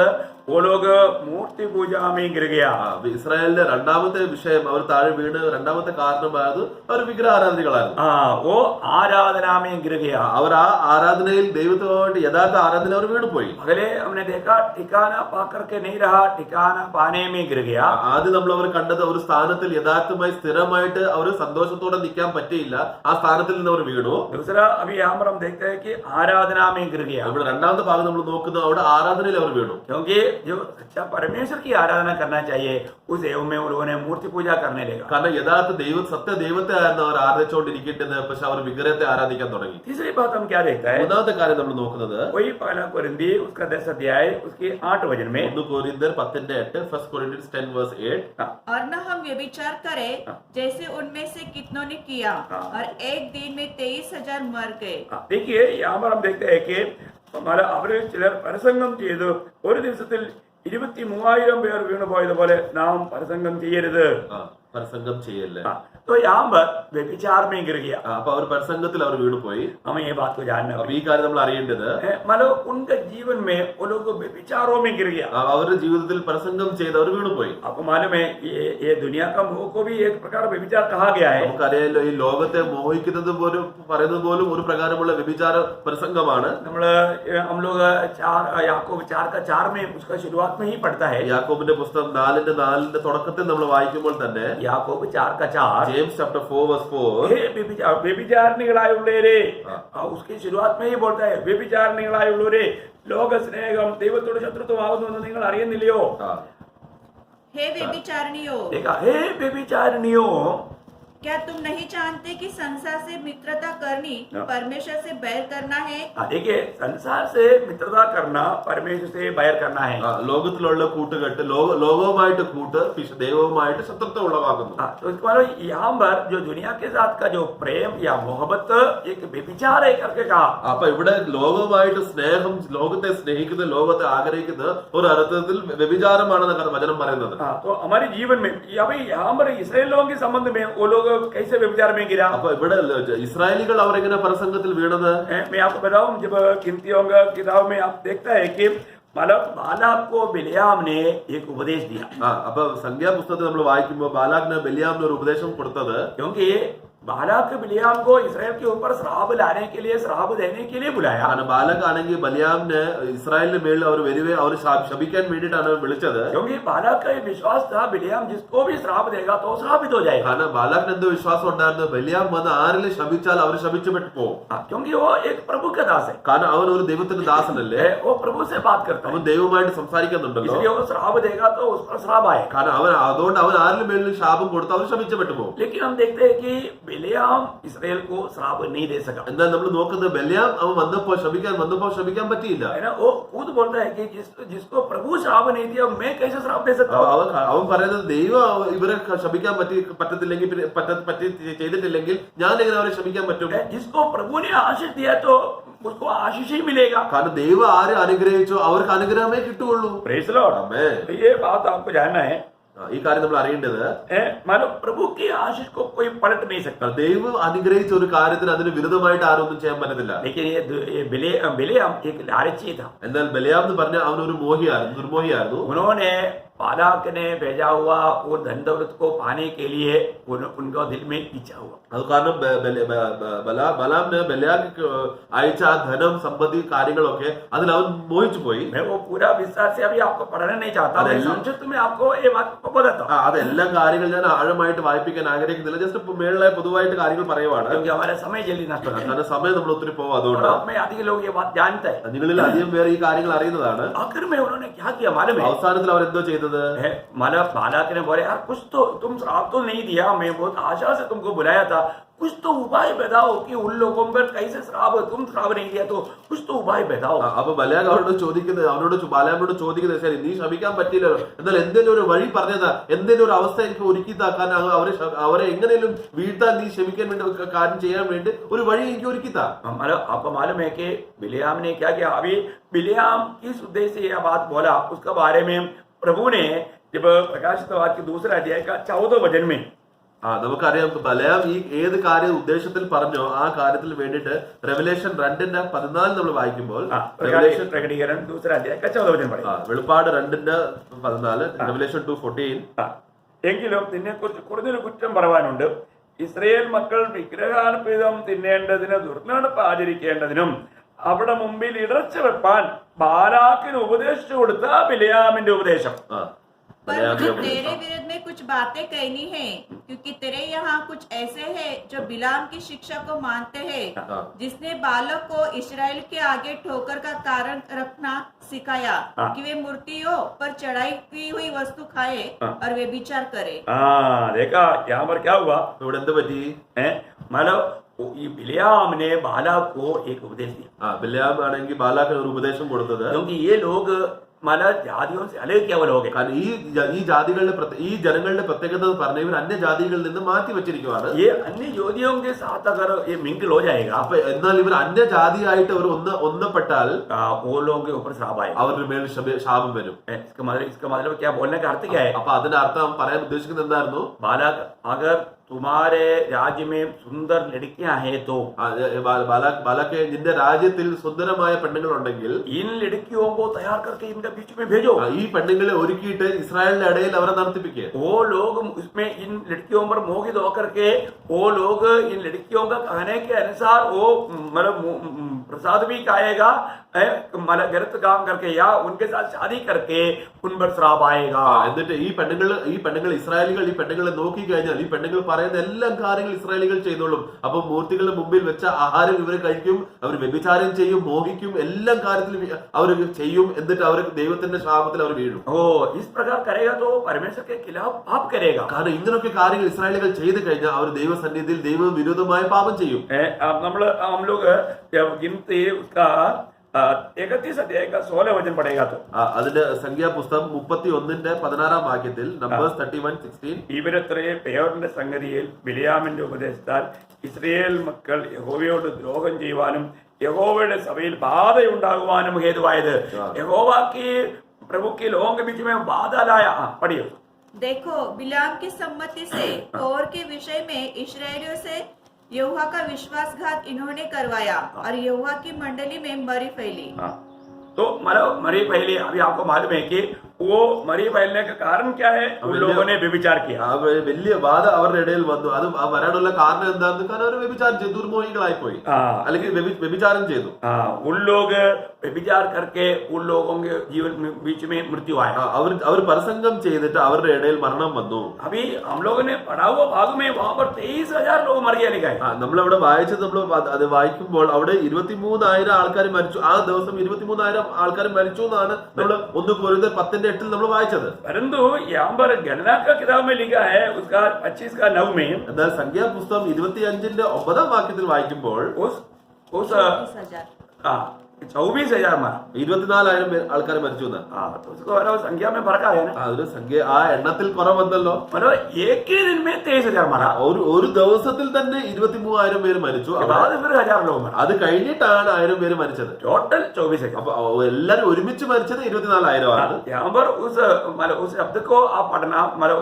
वो लोग मूर्ति पूजा में गिर गया. ഇസ്രായേലിന്റെ രണ്ടാമത്തെ വിഷയം, അവർ താഴെ വീണ് രണ്ടാമത്തെ കാരണമായത് അവർ വിഗ്രഹാരാധികളായിരുന്നു. वो आराधना में गिर गया. അവർ ആ ആരാധനയിൽ ദൈവത്തോട് യഥാർത്ഥ ആരാധന അവർ വീണുപോയി. पहले हमने देखा ठिकाना पाकर के नहीं रहा, ठिकाना पाने में गिर गया. ആദ്യം നമ്മൾ അവർ കണ്ടത് ഒരു സ്ഥാനത്തിൽ യഥാർത്ഥമായി സ്ഥിരമായിട്ട് അവർ സന്തോഷത്തോടെ നിൽക്കാൻ പറ്റിയില്ല, ആ സ്ഥാനത്തിൽ നിന്ന് അവർ വീണു. दूसरा अभी यहाँ पर हम देखते हैं कि आराधना में गिर गया. ഇവിടെ രണ്ടാമത്തെ ഭാഗം നമ്മൾ നോക്കുന്നത് അവിടെ ആരാധനയിൽ അവർ വീണു. क्योंकि जो सच्चा परमेश्वर की आराधना करना चाहिए, उस एवं में उन्होंने मूर्ति पूजा करने लगा. കാരണം യഥാർത്ഥ സത്യ ദൈവത്തെ ആയിരുന്നു അവർ ആരാധിച്ചുകൊണ്ടിരിക്കേണ്ടത്, പക്ഷെ അവർ വിഗ്രഹത്തെ ആരാധിക്കാൻ തുടങ്ങി. तीसरी बात हम क्या देखता है, മൂന്നാമത്തെ കാര്യം നമ്മൾ നോക്കുന്നത് वही पहला कोरिन्थी उसका 10 अध्याय उसके 8 वचन में, 1 कोरिन्थियर 10:8, 1 Corinthians 10:8, और न हम व्यभिचार करें जैसे उनमें से कितनों ने किया, और एक दिन में 23,000 मर गए. देखिए यहाँ पर हम देखते हैं कि हमारा അവര് ചിലർ പരസംഗം ചെയ്തു, ഒരു ദിവസത്തിൽ 23,000 പേർ വീണുപോയതുപോലെ നാം പരസംഗം ചെയ്യരുത്. പ്രസംഗം ചെയ്യല്ലേ. तो यहाँ पर व्यभिचार में गिर गया. അപ്പൊ അവർ പ്രസംഗത്തിൽ അവർ വീണുപോയി. हमें ये बात को जानना അപ്പൊ ഈ കാര്യം നമ്മൾ അറിയേണ്ടത്, मतलब उनके जीवन में वो लोग व्यभिचारों में गिर गया. അവരുടെ ജീവിതത്തിൽ പ്രസംഗം ചെയ്ത് അവർ വീണുപോയി. आपको मालूम है ये दुनिया का मोह को भी एक प्रकार व्यभिचार कहा गया है. നമുക്കറിയാലോ ഈ ലോകത്തെ മോഹിക്കുന്നത് പോലും പറയുന്നത് പോലും ഒരു പ്രകാരമുള്ള വ്യഭിചാര പ്രസംഗമാണ്. हम लोग याकूब 4:4 में उसका शुरुआत में ही पढ़ता है. യാക്കോബിന്റെ പുസ്തകം 4:4 തുടക്കത്തിൽ നമ്മൾ വായിക്കുമ്പോൾ തന്നെ याकूब 4:4 ജെയിംസ് ചാപ്റ്റർ 4:4 വ്യഭിചാരണികളായുള്ളവരെ, उसकी शुरुआत में ही बोलता है വ്യഭിചാരണികളായുള്ളവരെ, ലോക സ്നേഹം ദൈവത്തോട് ശത്രുത്വമാകുന്നു എന്ന് നിങ്ങൾ അറിയുന്നില്ലയോ? हे व्यभिचारिणियों, हे व्यभिचारिणियों, क्या तुम नहीं जानते कि संसार से मित्रता करनी परमेश्वर से बैर करना है? देखिए, संसार से मित्रता करना परमेश्वर से बैर करना है. ലോകത്തിലുള്ള കൂട്ടുകെട്ട് ലോകവുമായിട്ട് കൂട്ട് ദൈവവുമായിട്ട് ശത്രുത്വം ഉളവാക്കുന്നു. तो यहाँ पर जो दुनिया के साथ का जो प्रेम या मोहब्बत एक व्यभिचार है करके कहा. അപ്പൊ ഇവിടെ ലോകവുമായിട്ട് സ്നേഹം, ലോകത്തെ സ്നേഹിക്കുന്നത്, ലോകത്തെ ആഗ്രഹിക്കുന്നത് ഒരു അർത്ഥത്തിൽ വ്യഭിചാരമാണെന്ന് വചനം പറയുന്നത്. तो हमारे जीवन में अभी यहाँ पर इसराइल लोगों के संबंध में वो लोग कैसे व्यभिचार में गिरा? അപ്പൊ ഇവിടെ ഇസ്രായേലികൾ അവരെങ്ങനെ പ്രസംഗത്തിൽ വീണത്? मैं आपको बताऊं, जब गिनतियों की किताब में आप देखता है कि मतलब बालाक को बिलियाम ने एक उपदेश दिया. അപ്പൊ സംഖ്യാപുസ്തകത്തിൽ നമ്മൾ വായിക്കുമ്പോൾ ബാലാക്കിന് ബെലിയാമിന് ഒരു ഉപദേശം കൊടുത്തത്, क्योंकि बालाक बिलियाम को इसराइल के ऊपर श्राप लाने के लिए, श्राप देने के लिए बुलाया. കാരണം ബാലാക്ക് ആണെങ്കിൽ ബലിയാമിന് ഇസ്രായേലിന്റെ മേളിൽ അവർ വരുവേ അവർ ശപിക്കാൻ വേണ്ടിയിട്ടാണ് വിളിച്ചത്. क्योंकि बालाक का ये विश्वास था, बिलियाम जिसको भी श्राप देगा तो श्रापित हो जाएगा. കാരണം ബാലാക്കിന് എന്തോ വിശ്വാസം ഉണ്ടായിരുന്നു, ബലിയാം വന്ന് ആരിലും ശപിച്ചാൽ അവർ ശപിച്ചുപെട്ടു പോകും. क्योंकि वो एक प्रभु का दास है. കാരണം അവൻ ഒരു ദൈവത്തിന്റെ ദാസനല്ലേ, वो प्रभु से बात करता है, അവൻ ദൈവമായിട്ട് സംസാരിക്കുന്നുണ്ടല്ലോ. इसलिए वो श्राप देगा तो उस पर श्राप आए. കാരണം അതുകൊണ്ട് അവൻ ആരിലും മേളിൽ ശാപം കൊടുത്ത് അവർ ശപിച്ചുപെട്ടു പോകും. लेकिन हम देखते हैं कि बिलियाम इसराइल को श्राप नहीं दे सका. എന്നാൽ നമ്മൾ നോക്കുന്നത് ബലിയാം അവൻ ശപിക്കാൻ പറ്റിയില്ല. वो खुद बोलता है कि जिसको प्रभु श्राप नहीं दिया मैं कैसे श्राप दे सकता हूं? അവൻ പറയുന്നത് ദൈവം ഇവരെ ശപിക്കാൻ പറ്റത്തില്ലെങ്കിൽ ചെയ്തിട്ടില്ലെങ്കിൽ ഞാൻ എങ്ങനെ അവരെ ശപിക്കാൻ പറ്റും? जिसको प्रभु ने आशीष दिया तो उसको आशीष ही मिलेगा. കാരണം ദൈവം ആരെ അനുഗ്രഹിച്ചോ അവർക്ക് അനുഗ്രഹമേ കിട്ടുകയുള്ളൂ. Praise the Lord. ആമേൻ. ये बात आपको जानना है. ഈ കാര്യം നമ്മൾ അറിയേണ്ടത്, मानो प्रभु की आशीष को कोई पलट नहीं सकता. ദൈവം അനുഗ്രഹിച്ച ഒരു കാര്യത്തിന് അതിന് വിരുദ്ധമായിട്ട് ആരും ഒന്നും ചെയ്യാൻ പറ്റത്തില്ല. लेकिन ये बिलेयाम एक लालची था. എന്നാൽ ബലിയാം എന്ന് പറഞ്ഞ അവനൊരു ദുർമോഹിയായിരുന്നു. उन्होंने बालाक ने भेजा हुआ वो धन दौलत को पाने के लिए उनका दिल में इच्छा हुआ. അത് കാരണം ബലാമിന് ബലിയാക്ക് അയച്ച ആ ധനം, സമ്പത്തി, കാര്യങ്ങളൊക്കെ അതിൽ അവൻ മോഹിച്ചു പോയി. मैं वो पूरा विस्तार से अभी आपको पढ़ना नहीं चाहता, मैं संक्षिप्त में आपको ये बात को बताता हूं. അതെല്ലാം കാര്യങ്ങൾ ഞാൻ ആഴമായിട്ട് വായിപ്പിക്കാൻ ആഗ്രഹിക്കുന്നില്ല, ജസ്റ്റ് മേളിലെ പൊതുവായിട്ട് കാര്യങ്ങൾ പറയുവാണ്. क्योंकि हमारा समय जल्दी नष्ट होता है. കാരണം സമയം നമ്മൾ ഒത്തിരി പോകും. അതുകൊണ്ട് में अधिक लोग ये बात जानते हैं. നിങ്ങളിൽ അധികം പേര് ഈ കാര്യങ്ങൾ അറിയുന്നതാണ്. आखिर में उन्होंने क्या किया मालूम है? അവസാനത്തിൽ അവർ എന്തോ ചെയ്തത്, मतलब बालाक ने बोले यार कुछ तो तुम श्राप तो नहीं दिया, मैं बहुत आशा से तुमको बुलाया था, कुछ तो उपाय बताओ कि उन लोगों पर कैसे श्राप, तुम श्राप नहीं दिया तो कुछ तो उपाय बताओ. അപ്പൊ ബലാഗ് ബാലാമിനോട് ചോദിക്കുന്നത്, ശരി നീ ശപിക്കാൻ പറ്റില്ലല്ലോ, എന്നാൽ എന്തെങ്കിലും ഒരു വഴി പറഞ്ഞതാ, എന്തെങ്കിലും ഒരു അവസ്ഥ എനിക്ക് ഒരുക്കിത്താക്കാൻ, അവരെ എങ്ങനെയും വീഴ്ത്താൻ, നീ ക്ഷമിക്കാൻ വേണ്ടി കാര്യം ചെയ്യാൻ വേണ്ടി ഒരു വഴി എനിക്ക് ഒരുക്കിത്താ. आपको मालूम है कि बिलियाम ने क्या किया? अभी बिलियाम किस उद्देश्य से यह बात बोला उसका बारे में प्रभु ने जब प्रकाशित वाक्य 2 अध्याय का 14 वचन में നമുക്കറിയാം ബലാം ഈ ഏത് കാര്യം ഉദ്ദേശത്തിൽ പറഞ്ഞോ ആ കാര്യത്തിൽ വേണ്ടിയിട്ട് റെവലേഷൻ 2:14 നമ്മൾ വായിക്കുമ്പോൾ, प्रकटीकरण 2 अध्याय का 14 वचन पढ़ें. വെളിപ്പാട് 2:14, റെവലേഷൻ 2:14. എങ്കിലും നിന്നെക്കുറിച്ച് കൂടുതൽ കുറ്റം പറയാനുണ്ട്. ഇസ്രയേൽ മക്കൾ വിഗ്രഹാർപ്പിതം തിന്നേണ്ടതിന് ദുർനടപ്പ് ആചരിക്കേണ്ടതിനും അവിടെ മുമ്പിൽ ഇടർച്ച വെപ്പാൻ ബാലാക്കിന് ഉപദേശിച്ചു കൊടുത്ത ബിലിയാമിന്റെ ഉപദേശം. पर मुझे तेरे विरुद्ध में कुछ बातें कहनी है, क्योंकि तेरे यहाँ कुछ ऐसे हैं जो बिलाम की शिक्षा को मानते हैं, जिसने बालक को इस्राएल के आगे ठोकर का कारण रखना सिखाया कि वे मूर्तियों पर चढ़ाई की हुई वस्तु खाए और वे विचार करे. देखा यहाँ पर क्या हुआ? ഇവിടെ എന്ത് പറ്റി? मतलब बिलियाम ने बालाक को एक उपदेश दिया. ബിലിയാം ആണെങ്കിൽ ബാലാക്കിന് ഒരു ഉപദേശം കൊടുത്തത്, क्योंकि ये लोग मतलब जातियों से अलग किया वो लोग हैं। കാരണം ഈ ജനങ്ങളുടെ പ്രത്യേകത എന്ന് പറഞ്ഞ ഇവർ അന്യ ജാതികളിൽ നിന്ന് മാറ്റി വെച്ചിരിക്കുകയാണ്. ये अन्य ज्योतियों के साथ अगर ये मिंगल हो जाएगा, അപ്പൊ എന്നാൽ ഇവർ അന്യ ജാതിയായിട്ട് അവർ ഒന്നപ്പെട്ടാൽ वो लोगों के ऊपर श्राप आएगा। അവരുടെ മേൽ ശാപം വരും. इसका मतलब क्या बोलने का अर्थ क्या है? അപ്പൊ അതിന്റെ അർത്ഥം പറയാൻ ഉദ്ദേശിക്കുന്നത് എന്തായിരുന്നു? बालक, अगर तुम्हारे राज्य में सुंदर लड़कियां हैं तो ബാലക്കെ നിന്റെ രാജ്യത്തിൽ സുന്ദരമായ പെണ്ണുങ്ങൾ ഉണ്ടെങ്കിൽ इन लड़कियों को तैयार करके इनके बीच में भेजो। ഈ പെണ്ണുങ്ങളെ ഒരുക്കിയിട്ട് ഇസ്രായേലിന്റെ ഇടയിൽ അവരെ നടത്തിപ്പിക്കുക. वो लोग उसमें इन लड़कियों पर मोहित होकर के वो लोग इन लड़कियों का कहने के अनुसार वो मतलब प्रसाद भी खाएगा, मतलब गलत काम करके या उनके साथ शादी करके उन पर श्राप आएगा। എന്നിട്ട് ഈ പെണ്ണുങ്ങൾ ഇസ്രായേലികൾ ഈ പെണ്ണുങ്ങളെ നോക്കി കഴിഞ്ഞാൽ ഈ പെണ്ണുങ്ങൾ പറയുന്ന എല്ലാ കാര്യങ്ങളും ഇസ്രായേലികൾ ചെയ്തോളും. അപ്പൊ മൂർത്തികളുടെ മുമ്പിൽ വെച്ച ആഹാരം ഇവർ കഴിക്കും, അവർ വ്യഭിചാരം ചെയ്യും, മോഹിക്കും, എല്ലാ കാര്യത്തിലും അവർ ചെയ്യും. എന്നിട്ട് അവർ ദൈവത്തിന്റെ ശാപത്തിൽ അവർ വീഴും. ओ इस प्रकार करेगा तो परमेश्वर के खिलाफ पाप करेगा। കാരണം ഇങ്ങനെയൊക്കെ കാര്യങ്ങൾ ഇസ്രായേലികൾ ചെയ്തു കഴിഞ്ഞാൽ അവർ ദൈവസന്നിധിയിൽ ദൈവ വിരുദ്ധമായ പാപം ചെയ്യും. हम लोग जब गिनती उसका 31 अध्याय का 16 वचन पढ़ेगा तो അതിന്റെ സംഖ്യാപുസ്തകം 31:16 വാക്യത്തിൽ നമ്പേഴ്സ് 31:16 ഇവരത്രേ പേറിന്റെ സംഗതിയിൽ ബിലിയാമിന്റെ ഉപദേശത്താൽ ഇസ്രയേൽ മക്കൾ യഹോവയോട് ദ്രോഹം ചെയ്യുവാനും യഹോവയുടെ സഭയിൽ ബാധയുണ്ടാകുവാനും ഹേതുവായത്. യഹോവാക്ക് प्रभु के लोगों के बीच में बाधा लाया। पढ़िए। देखो, बिलाम की सम्मति से कोर के विषय में इस्राएलियों से यहोवा का विश्वासघात इन्होंने करवाया और यहोवा की मंडली में मरी फैली। तो मरी फैली, अभी आपको मालूम है कि वो मरी फैलने का कारण क्या है? उन लोगों ने व्यभिचार किया. വലിയ ബാധ അവരുടെ ഇടയിൽ വന്നു. അത് വരാനുള്ള കാരണം എന്താണെന്ന്? കാരണം അവർ വ്യഭിചാരം ചെയ്തു, ദുർമോഹികളായി പോയി, അല്ലെങ്കിൽ വ്യഭിചാരം ചെയ്തു. उन लोग व्यभिचार करके उन लोगों के जीवन बीच में मृत्यु आया. അവർ പരസംഗം ചെയ്തിട്ട് അവരുടെ ഇടയിൽ മരണം വന്നു. अभी हम लोगों ने पढ़ा हुआ भाग में वहां पर 23,000 लोग मर गए लिखा है. നമ്മളവിടെ വായിച്ചത്, നമ്മൾ അത് വായിക്കുമ്പോൾ അവിടെ 23,000 ആൾക്കാർ മരിച്ചു. ആ ദിവസം 23,000 ആൾക്കാർ മരിച്ചു എന്നാണ് നമ്മൾ 1 കൊരിന്ത്യർ 10:8 നമ്മൾ വായിച്ചത്. परंतु यहाँ पर गणना का किताब में लिखा है उसका 25 का 9 में, എന്നാൽ സംഖ്യാപുസ്തകം 25:9 വാക്യത്തിൽ വായിക്കുമ്പോൾ उस 24,000 मारा, 24,000 ആൾക്കാർ മരിച്ചു എന്നാണ്. तो उसको संख्या में फर्क आया ना. അതൊരു സംഖ്യ, ആ എണ്ണത്തിൽ കുറവ് വന്നല്ലോ. मतलब एक ही दिन में 23,000 मारा. ഒരു ദിവസത്തിൽ തന്നെ 23,000 പേര് മരിച്ചു. बाद फिर 1,000 लोग मारा. അത് കഴിഞ്ഞിട്ടാണ് 1000 പേര് മരിച്ചത്. टोटल 24,000. അപ്പൊ എല്ലാരും ഒരുമിച്ച് മരിച്ചത് 24,000 ആണ്. यहाँ पर उस शब्द को आप पढ़ना, मतलब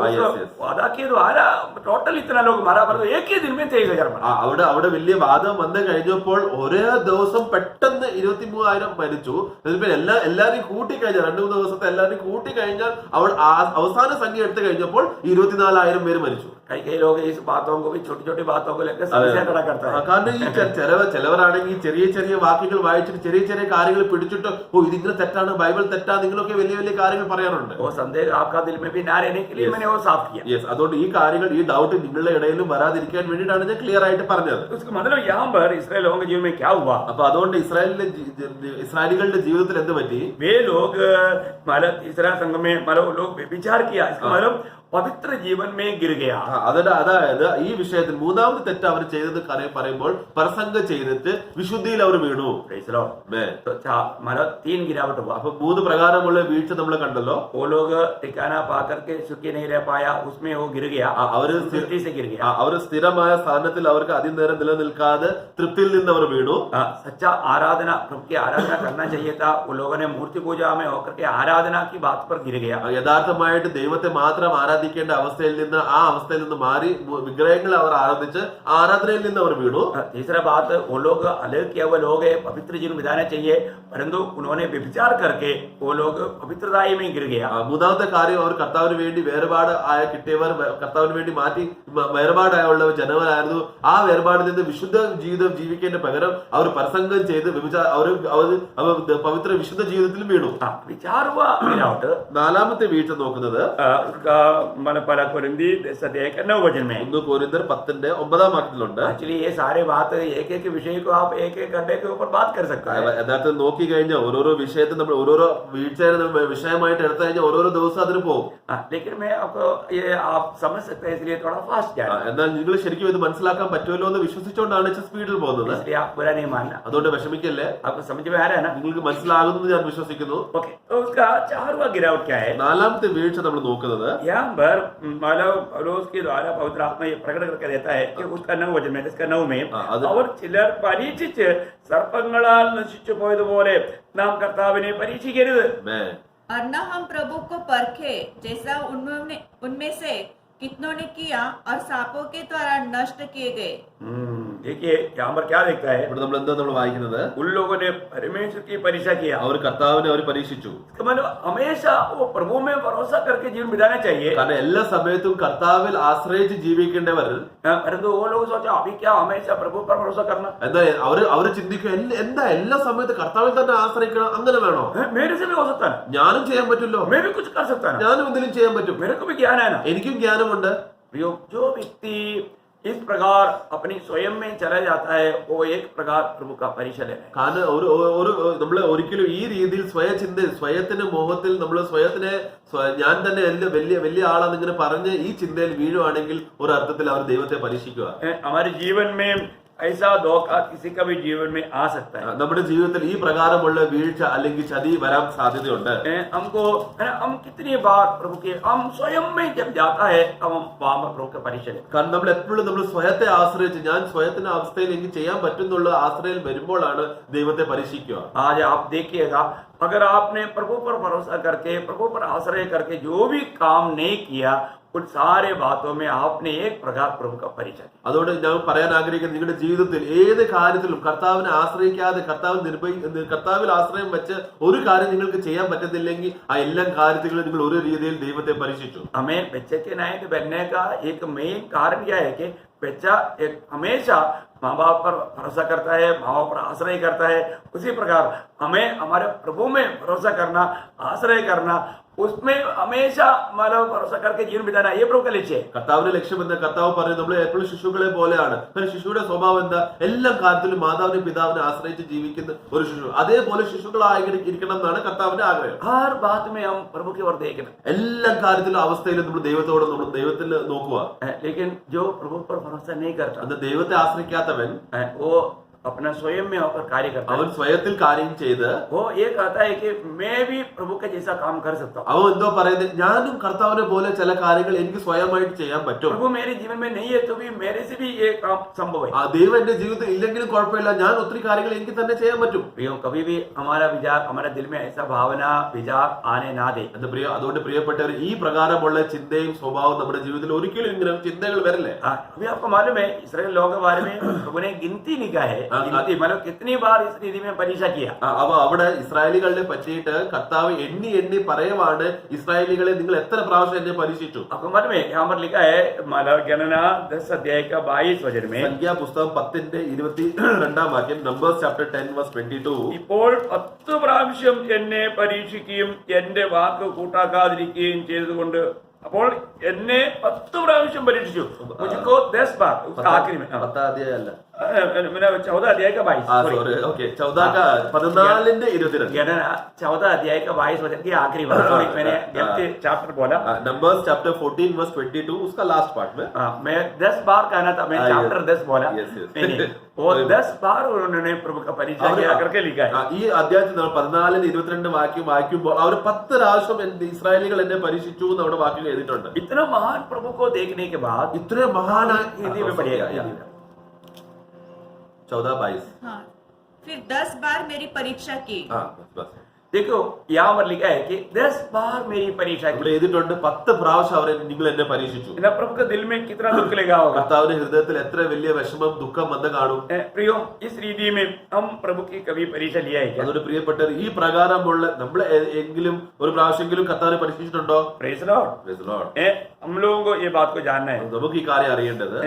वादा के द्वारा टोटल इतना लोग मारा, मतलब एक ही दिन में 23,000 मारा. അവിടെ വലിയ വാദം വന്നു കഴിഞ്ഞപ്പോൾ ഒരേ ദിവസം പെട്ടെന്ന് 23,000 മരിച്ചു. എല്ലാരും കൂട്ടിക്കഴിഞ്ഞാൽ 2-3 ദിവസത്തെ എല്ലാരും കൂട്ടിക്കഴിഞ്ഞാൽ അവസാന സംഖ്യ എടുത്തു കഴിഞ്ഞപ്പോൾ 24,000 പേര് മരിച്ചു. कई लोग इस बातों को भी छोटी छोटी बातों को लेकर समस्या खड़ा करता है. കാരണം ഈ ചിലവരാണെങ്കിൽ ചെറിയ വാക്യങ്ങൾ വായിച്ചിട്ട് ചെറിയ കാര്യങ്ങൾ പിടിച്ചിട്ട് ഇതിങ്ങനെ തെറ്റാണ്, ബൈബിൾ തെറ്റാണ്, നിങ്ങളൊക്കെ വലിയ കാര്യങ്ങൾ പറയാറുണ്ട്. वो संदेह आपका दिल में भी ना रहने के लिए मैंने वो साफ किया. അതുകൊണ്ട് ഈ കാര്യങ്ങൾ, ഈ ഡൗട്ട് നിങ്ങളുടെ ഇടയിലും വരാതിരിക്കാൻ വേണ്ടിയിട്ടാണ് ഞാൻ ക്ലിയർ ആയിട്ട് പറഞ്ഞത്. उसका मतलब यहाँ पर इसराइल लोगों के जीवन में क्या हुआ? അപ്പൊ അതുകൊണ്ട് ഇസ്രായേലികളുടെ ജീവിതത്തിൽ എന്ത് പറ്റി? वे लोग मतलब इस्राएल संघ में मतलब लोग व्यभिचार किया. इसका मतलब പവിത്ര ജീവൻ में गिर गया. അതായത് ഈ വിഷയത്തിൽ മൂന്നാമത്തെ തെറ്റ് അവർ ചെയ്തത് പറയുമ്പോൾ പ്രസംഗം ചെയ്തിട്ട് വിശുദ്ധിയിൽ അവർ വീണു. मतलब 3 गिरावट हुआ. അപ്പൊ 3 പ്രകാരമുള്ള വീഴ്ച നമ്മൾ കണ്ടല്ലോ. वो लोग ठिकाना पा करके सुखी नहीं रह पाया, उसमें वो गिर गया. അവര് से गिर गया. അവർ സ്ഥിരമായ സ്ഥാനത്തിൽ അവർക്ക് അതിനേരം നിലനിൽക്കാതെ തൃപ്തിയിൽ നിന്ന് അവർ വീണു. सच्चा आराधना, प्रभु की आराधना करना चाहिए था. वो लोगों ने मूर्ति पूजा में होकर के आराधना की बात पर गिर गया. യഥാർത്ഥമായിട്ട് ദൈവത്തെ മാത്രം ആരാധിക്കേണ്ട അവസ്ഥയിൽ നിന്ന് മാറി വിഗ്രഹങ്ങളെ അവർ ആരാധിച്ച് ആരാധനയിൽ നിന്ന് അവർ വീണു. तीसरा बात, वो लोग अलग किया हुए लोग है, पवित्र जीवन बिताना चाहिए, परंतु उन्होंने व्यभिचार करके वो लोग पवित्रताई में गिर गया. മൂന്നാമത്തെ കാര്യം, അവർ കർത്താവിന് വേണ്ടി വേർപാട് കിട്ടിയവർ, കർത്താവിന് വേണ്ടി മാറ്റി വേർപാടായുള്ള ജനങ്ങളായിരുന്നു. ആ വേർപാടിൽ നിന്ന് വിശുദ്ധ ജീവിതം ജീവിക്കേണ്ട പകരം അവർ പ്രസംഗം ചെയ്ത് പവിത്ര വിശുദ്ധ ജീവിതത്തിൽ വീണു. विचार हुआ गिरावट. 4ാമത്തെ വീഴ്ച നോക്കുന്നത് मतलब पहला कोरिंदी 10:9 में। 1 कोरिन्ത്യർ 10:9 एक्चुअली ये सारे बात एक एक विषय को आप एक एक घंटे के ऊपर बात कर सकते हैं। യഥാർത്ഥത്തിൽ നോക്കി കഴിഞ്ഞാൽ ഓരോരോ വിഷയത്തിൽ നമ്മൾ ഓരോരോ വീഴ്ച വിഷയമായിട്ട് എടുത്തു കഴിഞ്ഞാൽ ഓരോരോ ദിവസം അതിന് പോകും. लेकिन मैं आपको ये आप समझ सकते हैं, इसलिए थोड़ा फास्ट जा रहा है। എന്നാൽ നിങ്ങൾ ശരിക്കും ഇത് മനസ്സിലാക്കാൻ പറ്റുമല്ലോ എന്ന് വിശ്വസിച്ചുകൊണ്ടാണ് സ്പീഡിൽ പോകുന്നത്. इसलिए आप बुरा नहीं मानना। അതുകൊണ്ട് വിഷമിക്കല്ലേ, आपको समझ में आ रहा है ना? നിങ്ങൾക്ക് മനസ്സിലാകുന്നു ഞാൻ വിശ്വസിക്കുന്നു. ओके, तो उसका 4वां गिरावट क्या है? 4ാമത്തെ വീഴ്ച നമ്മൾ നോക്കുന്നത് यहाँ पर मतलब पौलुस के द्वारा पवित्र आत्मा ये प्रकट करके देता है कि उसका 9 में, इसका 9 में അവർ ചിലർ പരീക്ഷിച്ച് സർപ്പങ്ങളാൽ നശിച്ചു പോയതുപോലെ നാം കർത്താവിനെ പരീക്ഷിക്കരുത്. और न हम प्रभु को परखे जैसा उनमें से कितनों ने किया और सांपों के द्वारा नष्ट किए गए। देखिए यहाँ पर क्या देखता है? ഇവിടെ നമ്മൾ വായിക്കുന്നത് उन लोगों ने परमेश्वर की परीक्षा किया, അവർ കർത്താവിനെ അവർ പരീക്ഷിച്ചു. मतलब हमेशा वो प्रभु में भरोसा करके जीवन बिताना चाहिए। കാരണം എല്ലാ സമയത്തും കർത്താവിൽ ആശ്രയിച്ച് ജീവിക്കേണ്ടവർ. परंतु वो लोग सोचा अभी क्या हमेशा प्रभु पर भरोसा करना? എന്താ അവര് ചിന്തിക്കും, എന്താ എല്ലാ സമയത്തും കർത്താവിൽ തന്നെ ആശ്രയിക്കണം, അങ്ങനെ വേണോ? मेरे से भी हो सकता है, ഞാനും ചെയ്യാൻ പറ്റുമല്ലോ, मैं भी कुछ कर सकता है, ഞാനും എന്തെങ്കിലും ചെയ്യാൻ പറ്റും, मेरे को भी ज्ञान है ना। എനിക്കും ജ്ഞാനമുണ്ട്. जो व्यक्ति इस प्रकार अपनी स्वयं में चला जाता है वो एक प्रकार प्रभु का परीक्षा ले रहा है। കാരണം നമ്മൾ ഒരിക്കലും ഈ രീതിയിൽ സ്വയത്തിന്റെ മോഹത്തിൽ നമ്മൾ സ്വയത്തിനെ ഞാൻ തന്നെ വലിയ ആളാന്ന് ഇങ്ങനെ പറഞ്ഞ് ഈ ചിന്തയിൽ വീഴുവാണെങ്കിൽ ഒരു അർത്ഥത്തിൽ അവർ ദൈവത്തെ പരീക്ഷിക്കുക. हमारे जीवन में ऐसा धोखा किसी का भी जीवन में आ सकता है। നമ്മുടെ ജീവിതത്തിൽ ഈ പ്രകാരമുള്ള വീഴ്ച അല്ലെങ്കിൽ ചതി വരാൻ സാധ്യതയുണ്ട്. हमको हम कितनी बार प्रभु के हम स्वयं में जब जाता है तब हम वहां पर प्रभु का परीक्षा लेते हैं। കാരണം നമ്മൾ എപ്പോഴും നമ്മൾ സ്വയത്തെ ആശ്രയിച്ച് ഞാൻ സ്വയത്തിന്റെ അവസ്ഥയിൽ എനിക്ക് ചെയ്യാൻ പറ്റുന്നുള്ള ആശ്രയിൽ വരുമ്പോഴാണ് ദൈവത്തെ പരീക്ഷിക്കുക. आज आप देखिएगा, अगर आपने प्रभु पर भरोसा करके प्रभु पर आश्रय करके जो भी काम नहीं किया उन सारे बातों में आपने एक प्रकार प्रभु का परिचय। അതുകൊണ്ട് ഞാൻ പറയാൻ ആഗ്രഹിക്കുന്നത് നിങ്ങളുടെ ജീവിതത്തിൽ ഏത് കാര്യത്തിലും കർത്താവിനെ ആശ്രയിക്കാതെ കർത്താവിൽ ആശ്രയം വെച്ച് ഒരു കാര്യം നിങ്ങൾക്ക് ചെയ്യാൻ പറ്റുന്നില്ലെങ്കിൽ ആ എല്ലാ കാര്യത്തിലും നിങ്ങൾ ഒരു രീതിയിൽ ദൈവത്തെ പരീക്ഷിച്ചു. हमें बच्चे के नायक बनने का एक मेन कारण क्या है कि बच्चा एक हमेशा माँ बाप पर भरोसा करता है, माँ बाप पर आश्रय करता है। उसी प्रकार हमें हमारे प्रभु में भरोसा करना, आश्रय करना, उसमें हमेशा मतलब भरोसा करके जीवन बिताना, ये प्रभु का लक्ष्य है। കർത്താവിന്റെ ലക്ഷ്യം എന്താ? കർത്താവ് പറഞ്ഞു നമ്മൾ എപ്പോഴും ശിശുക്കളെ പോലെയാണ്. ശിശുവിടെ സ്വഭാവം എന്താ? എല്ലാ കാര്യത്തിലും മാതാവിനെ പിതാവിനെ ആശ്രയിച്ച് ജീവിക്കുന്ന ഒരു ശിശു, അതേപോലെ ശിശുക്കളായിരിക്കണം എന്നാണ് കർത്താവിന്റെ ആഗ്രഹം. हर बात में हम प्रभु की ओर देखना, എല്ലാ കാര്യത്തിലും അവസ്ഥയിലും നമ്മൾ ദൈവത്തിൽ നോക്കുക. लेकिन जो प्रभु पर भरोसा नहीं करता, അത് ദൈവത്തെ ആശ്രയിക്കാത്തവൻ वो अपना स्वयं में होकर कार्य करता है। അവൻ സ്വയത്തിൽ കാര്യം ചെയ്ത് वो ये कहता है कि मैं भी प्रभु के जैसा काम कर सकता हूँ। അവൻ എന്തോ പറയുന്നത്, ഞാനും കർത്താവിനെ പോലെ ചില കാര്യങ്ങൾ എനിക്ക് സ്വയമായിട്ട് ചെയ്യാൻ പറ്റും. प्रभु मेरे जीवन में नहीं है तो भी मेरे से भी ये काम संभव है। ആ ദൈവം എന്റെ ജീവിതത്തിൽ ഇല്ലെങ്കിലും കുഴപ്പമില്ല, ഞാൻ ഒത്തിരി കാര്യങ്ങൾ എനിക്ക് തന്നെ ചെയ്യാൻ പറ്റും. कभी भी हमारा विचार, हमारे दिल में ऐसा भावना विचार आने ना दे। അതുകൊണ്ട് പ്രിയപ്പെട്ടവർ ഈ പ്രകാരമുള്ള ചിന്തയും സ്വഭാവവും നമ്മുടെ ജീവിതത്തിൽ ഒരിക്കലും ഇങ്ങനെ ചിന്തകൾ വരില്ലേ. अभी आपको मालूम है इसराइल लोगों के बारे में प्रभु ने गिनती लिखा है, गिनती मतलब कितनी बार इस रीति में परीक्षा किया। അപ്പൊ അവിടെ ഇസ്രായേലികളെ പറ്റിയിട്ട് കർത്താവ് എണ്ണി പറയുവാണ്, ഇസ്രായേലികളെ നിങ്ങൾ എത്ര പ്രാവശ്യം എന്നെ പരീക്ഷിച്ചു. आपको मालूम है यहाँ पर लिखा है मतलब गणना 10:22 में, സംഖ്യാപുസ്തകം 10:22 നമ്പേഴ്സ് ചാപ്റ്റർ 10:22 ഇപ്പോൾ 10 പ്രാവശ്യം എന്നെ പരീക്ഷിക്കുകയും എന്റെ വാക്ക് കൂട്ടാക്കാതിരിക്കുകയും ചെയ്തതുകൊണ്ട്, അപ്പോൾ എന്നെ 10 പ്രാവശ്യം പരീക്ഷിച്ചു. मुझको 10 बार, आखिरी में 10 അധ്യായമല്ല 14:22 14:22 गणना 14:22 की आखिरी बार, सॉरी मैंने गलती चैप्टर बोला, नंबर्स चैप्टर 14:22 उसका लास्ट पार्ट में मैं 10 बार कहना था, मैं चैप्टर 10 बोला। वो 10 बार उन्होंने प्रभु का परिचय किया करके लिखा है। ഈ അധ്യായത്തിൽ 14:22 വാക്യുമ്പോൾ അവർ 10 പ്രാവശ്യം ഇസ്രായേലികൾ എന്നെ പരീക്ഷിച്ചു എന്ന് അവിടെ വാക്യം എഴുതിയിട്ടുണ്ട്. इतना महान प्रभु को देखने के बाद ഇത്ര മഹാനായ हिंदी में पढ़िएगा 14:22 हाँ, फिर 10 बार मेरी परीक्षा की। बस देखो यहाँ पर लिखा है कि 10 बार मेरी परीक्षा की। ഇവിടെ എഴുതിയിട്ടുണ്ട് 10 പ്രാവശ്യം അവരെ നിങ്ങൾ എന്നെ പരീക്ഷിച്ചു. प्रभु के दिल में कितना दुख लगा होगा, കർത്താവിന്റെ ഹൃദയത്തിൽ എത്ര വലിയ വിഷമം ദുഃഖം വന്ന് കാണും. प्रियो इस रीति में हम प्रभु की कभी परीक्षा लिया है क्या? അതുകൊണ്ട് പ്രിയപ്പെട്ടവർ ഈ പ്രകാരമുള്ള നമ്മൾ എങ്കിലും ഒരു പ്രാവശ്യമെങ്കിലും കർത്താവിനെ പരീക്ഷിച്ചിട്ടുണ്ടോ? Praise Lord. Praise the Lord. हम लोगों को ये बात को जानना है, നമുക്ക് ഈ കാര്യം അറിയേണ്ടത്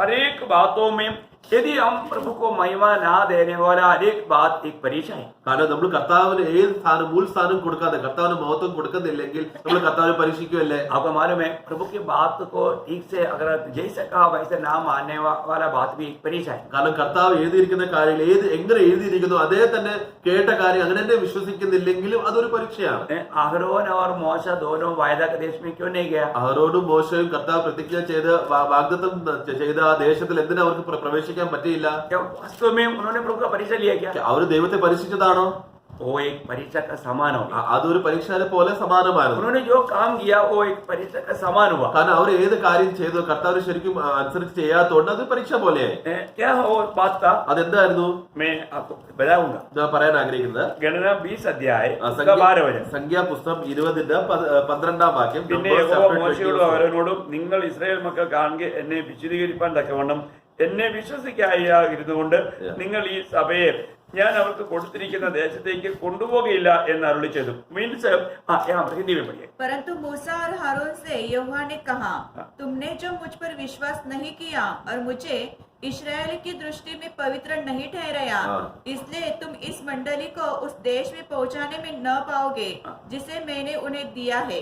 हर एक बातों में यदि हम प्रभु को महिमा ना देने वाला एक बात एक परीक्षा है। കാരണം നമ്മൾ കർത്താവിന് ഏത് സ്ഥാനം മൂൽ സ്ഥാനം കൊടുക്കാതെ കർത്താവിന് മഹത്വം കൊടുക്കുന്നില്ലെങ്കിൽ നമ്മൾ കർത്താവിനെ പരീക്ഷിക്കുമല്ലേ? आपको मालूम है प्रभु की बात को ठीक से अगर जैसे कहा वैसे ना मानने वाला बात भी एक परीक्षा है। കാരണം കർത്താവ് എഴുതിയിരിക്കുന്ന കാര്യങ്ങൾ എങ്ങനെ എഴുതിയിരിക്കുന്നു അതേ തന്നെ കേട്ട കാര്യം അങ്ങനെ തന്നെ വിശ്വസിക്കുന്നില്ലെങ്കിലും അതൊരു പരീക്ഷയാണ്. अहरोन और मूसा दोनों वायदा के देश में क्यों नहीं गया? അഹരോനും മോശയും കർത്താവ് പ്രതിജ്ഞ ചെയ്ത് വാഗ്ദത്തം ചെയ്ത ആ ദേശത്തിൽ എന്തിനാ അവർക്ക് പ്രവേശിക്കാൻ പറ്റിയില്ല? क्या वास्तव में उन्होंने प्रभु का परीक्षा लिया क्या? അവർ ദൈവത്തെ പരീക്ഷിച്ചതാണോ? वो एक परीक्षा का समान हो गया। അതൊരു പരീക്ഷയെ പോലെ സമാനമായിരുന്നു. उन्होंने जो काम किया वो एक परीक्षा का समान हुआ। കാരണം അവർ ഏത് കാര്യം ചെയ്തു കർത്താവ് ശരിക്കും അനുസരിച്ച് ചെയ്യാത്തതുകൊണ്ട് അത് പരീക്ഷ പോലെയായി. क्या वो बात था? അതെന്തായിരുന്നു मैं आपको बताऊंगा। ഞാൻ പറയാൻ ആഗ്രഹിക്കുന്നത് गणना 20 अध्याय उसका 12 वचन। സംഖ്യാപുസ്തകം 20-12 വാക്യം. പിന്നെ യഹോവ മോശയോടും അഹരോനോടും നിങ്ങൾ ഇസ്രായേൽ മക്കൾ കാണുക എന്നെ വിശദീകരിപ്പാൻ തക്കവണ്ണം എന്നെ വിശ്വസിക്കായിരുന്നുകൊണ്ട് നിങ്ങൾ ഈ സഭയെ ഞാൻ അവർക്ക് കൊടുത്തിരിക്കുന്ന ദേശത്തേക്ക് കൊണ്ടുപോകുകയില്ല എന്ന് അരുളി ചെയ്തു. മീൻസ് हिंदी में पढ़िए। परंतु मूसा और हारून से यहोवा ने कहा, तुमने जो मुझ पर विश्वास नहीं किया और मुझे इस्राएल की दृष्टि में पवित्र नहीं ठहराया, इसलिए तुम इस मंडली को उस देश में पहुंचाने में न पाओगे जिसे मैंने उन्हें दिया है।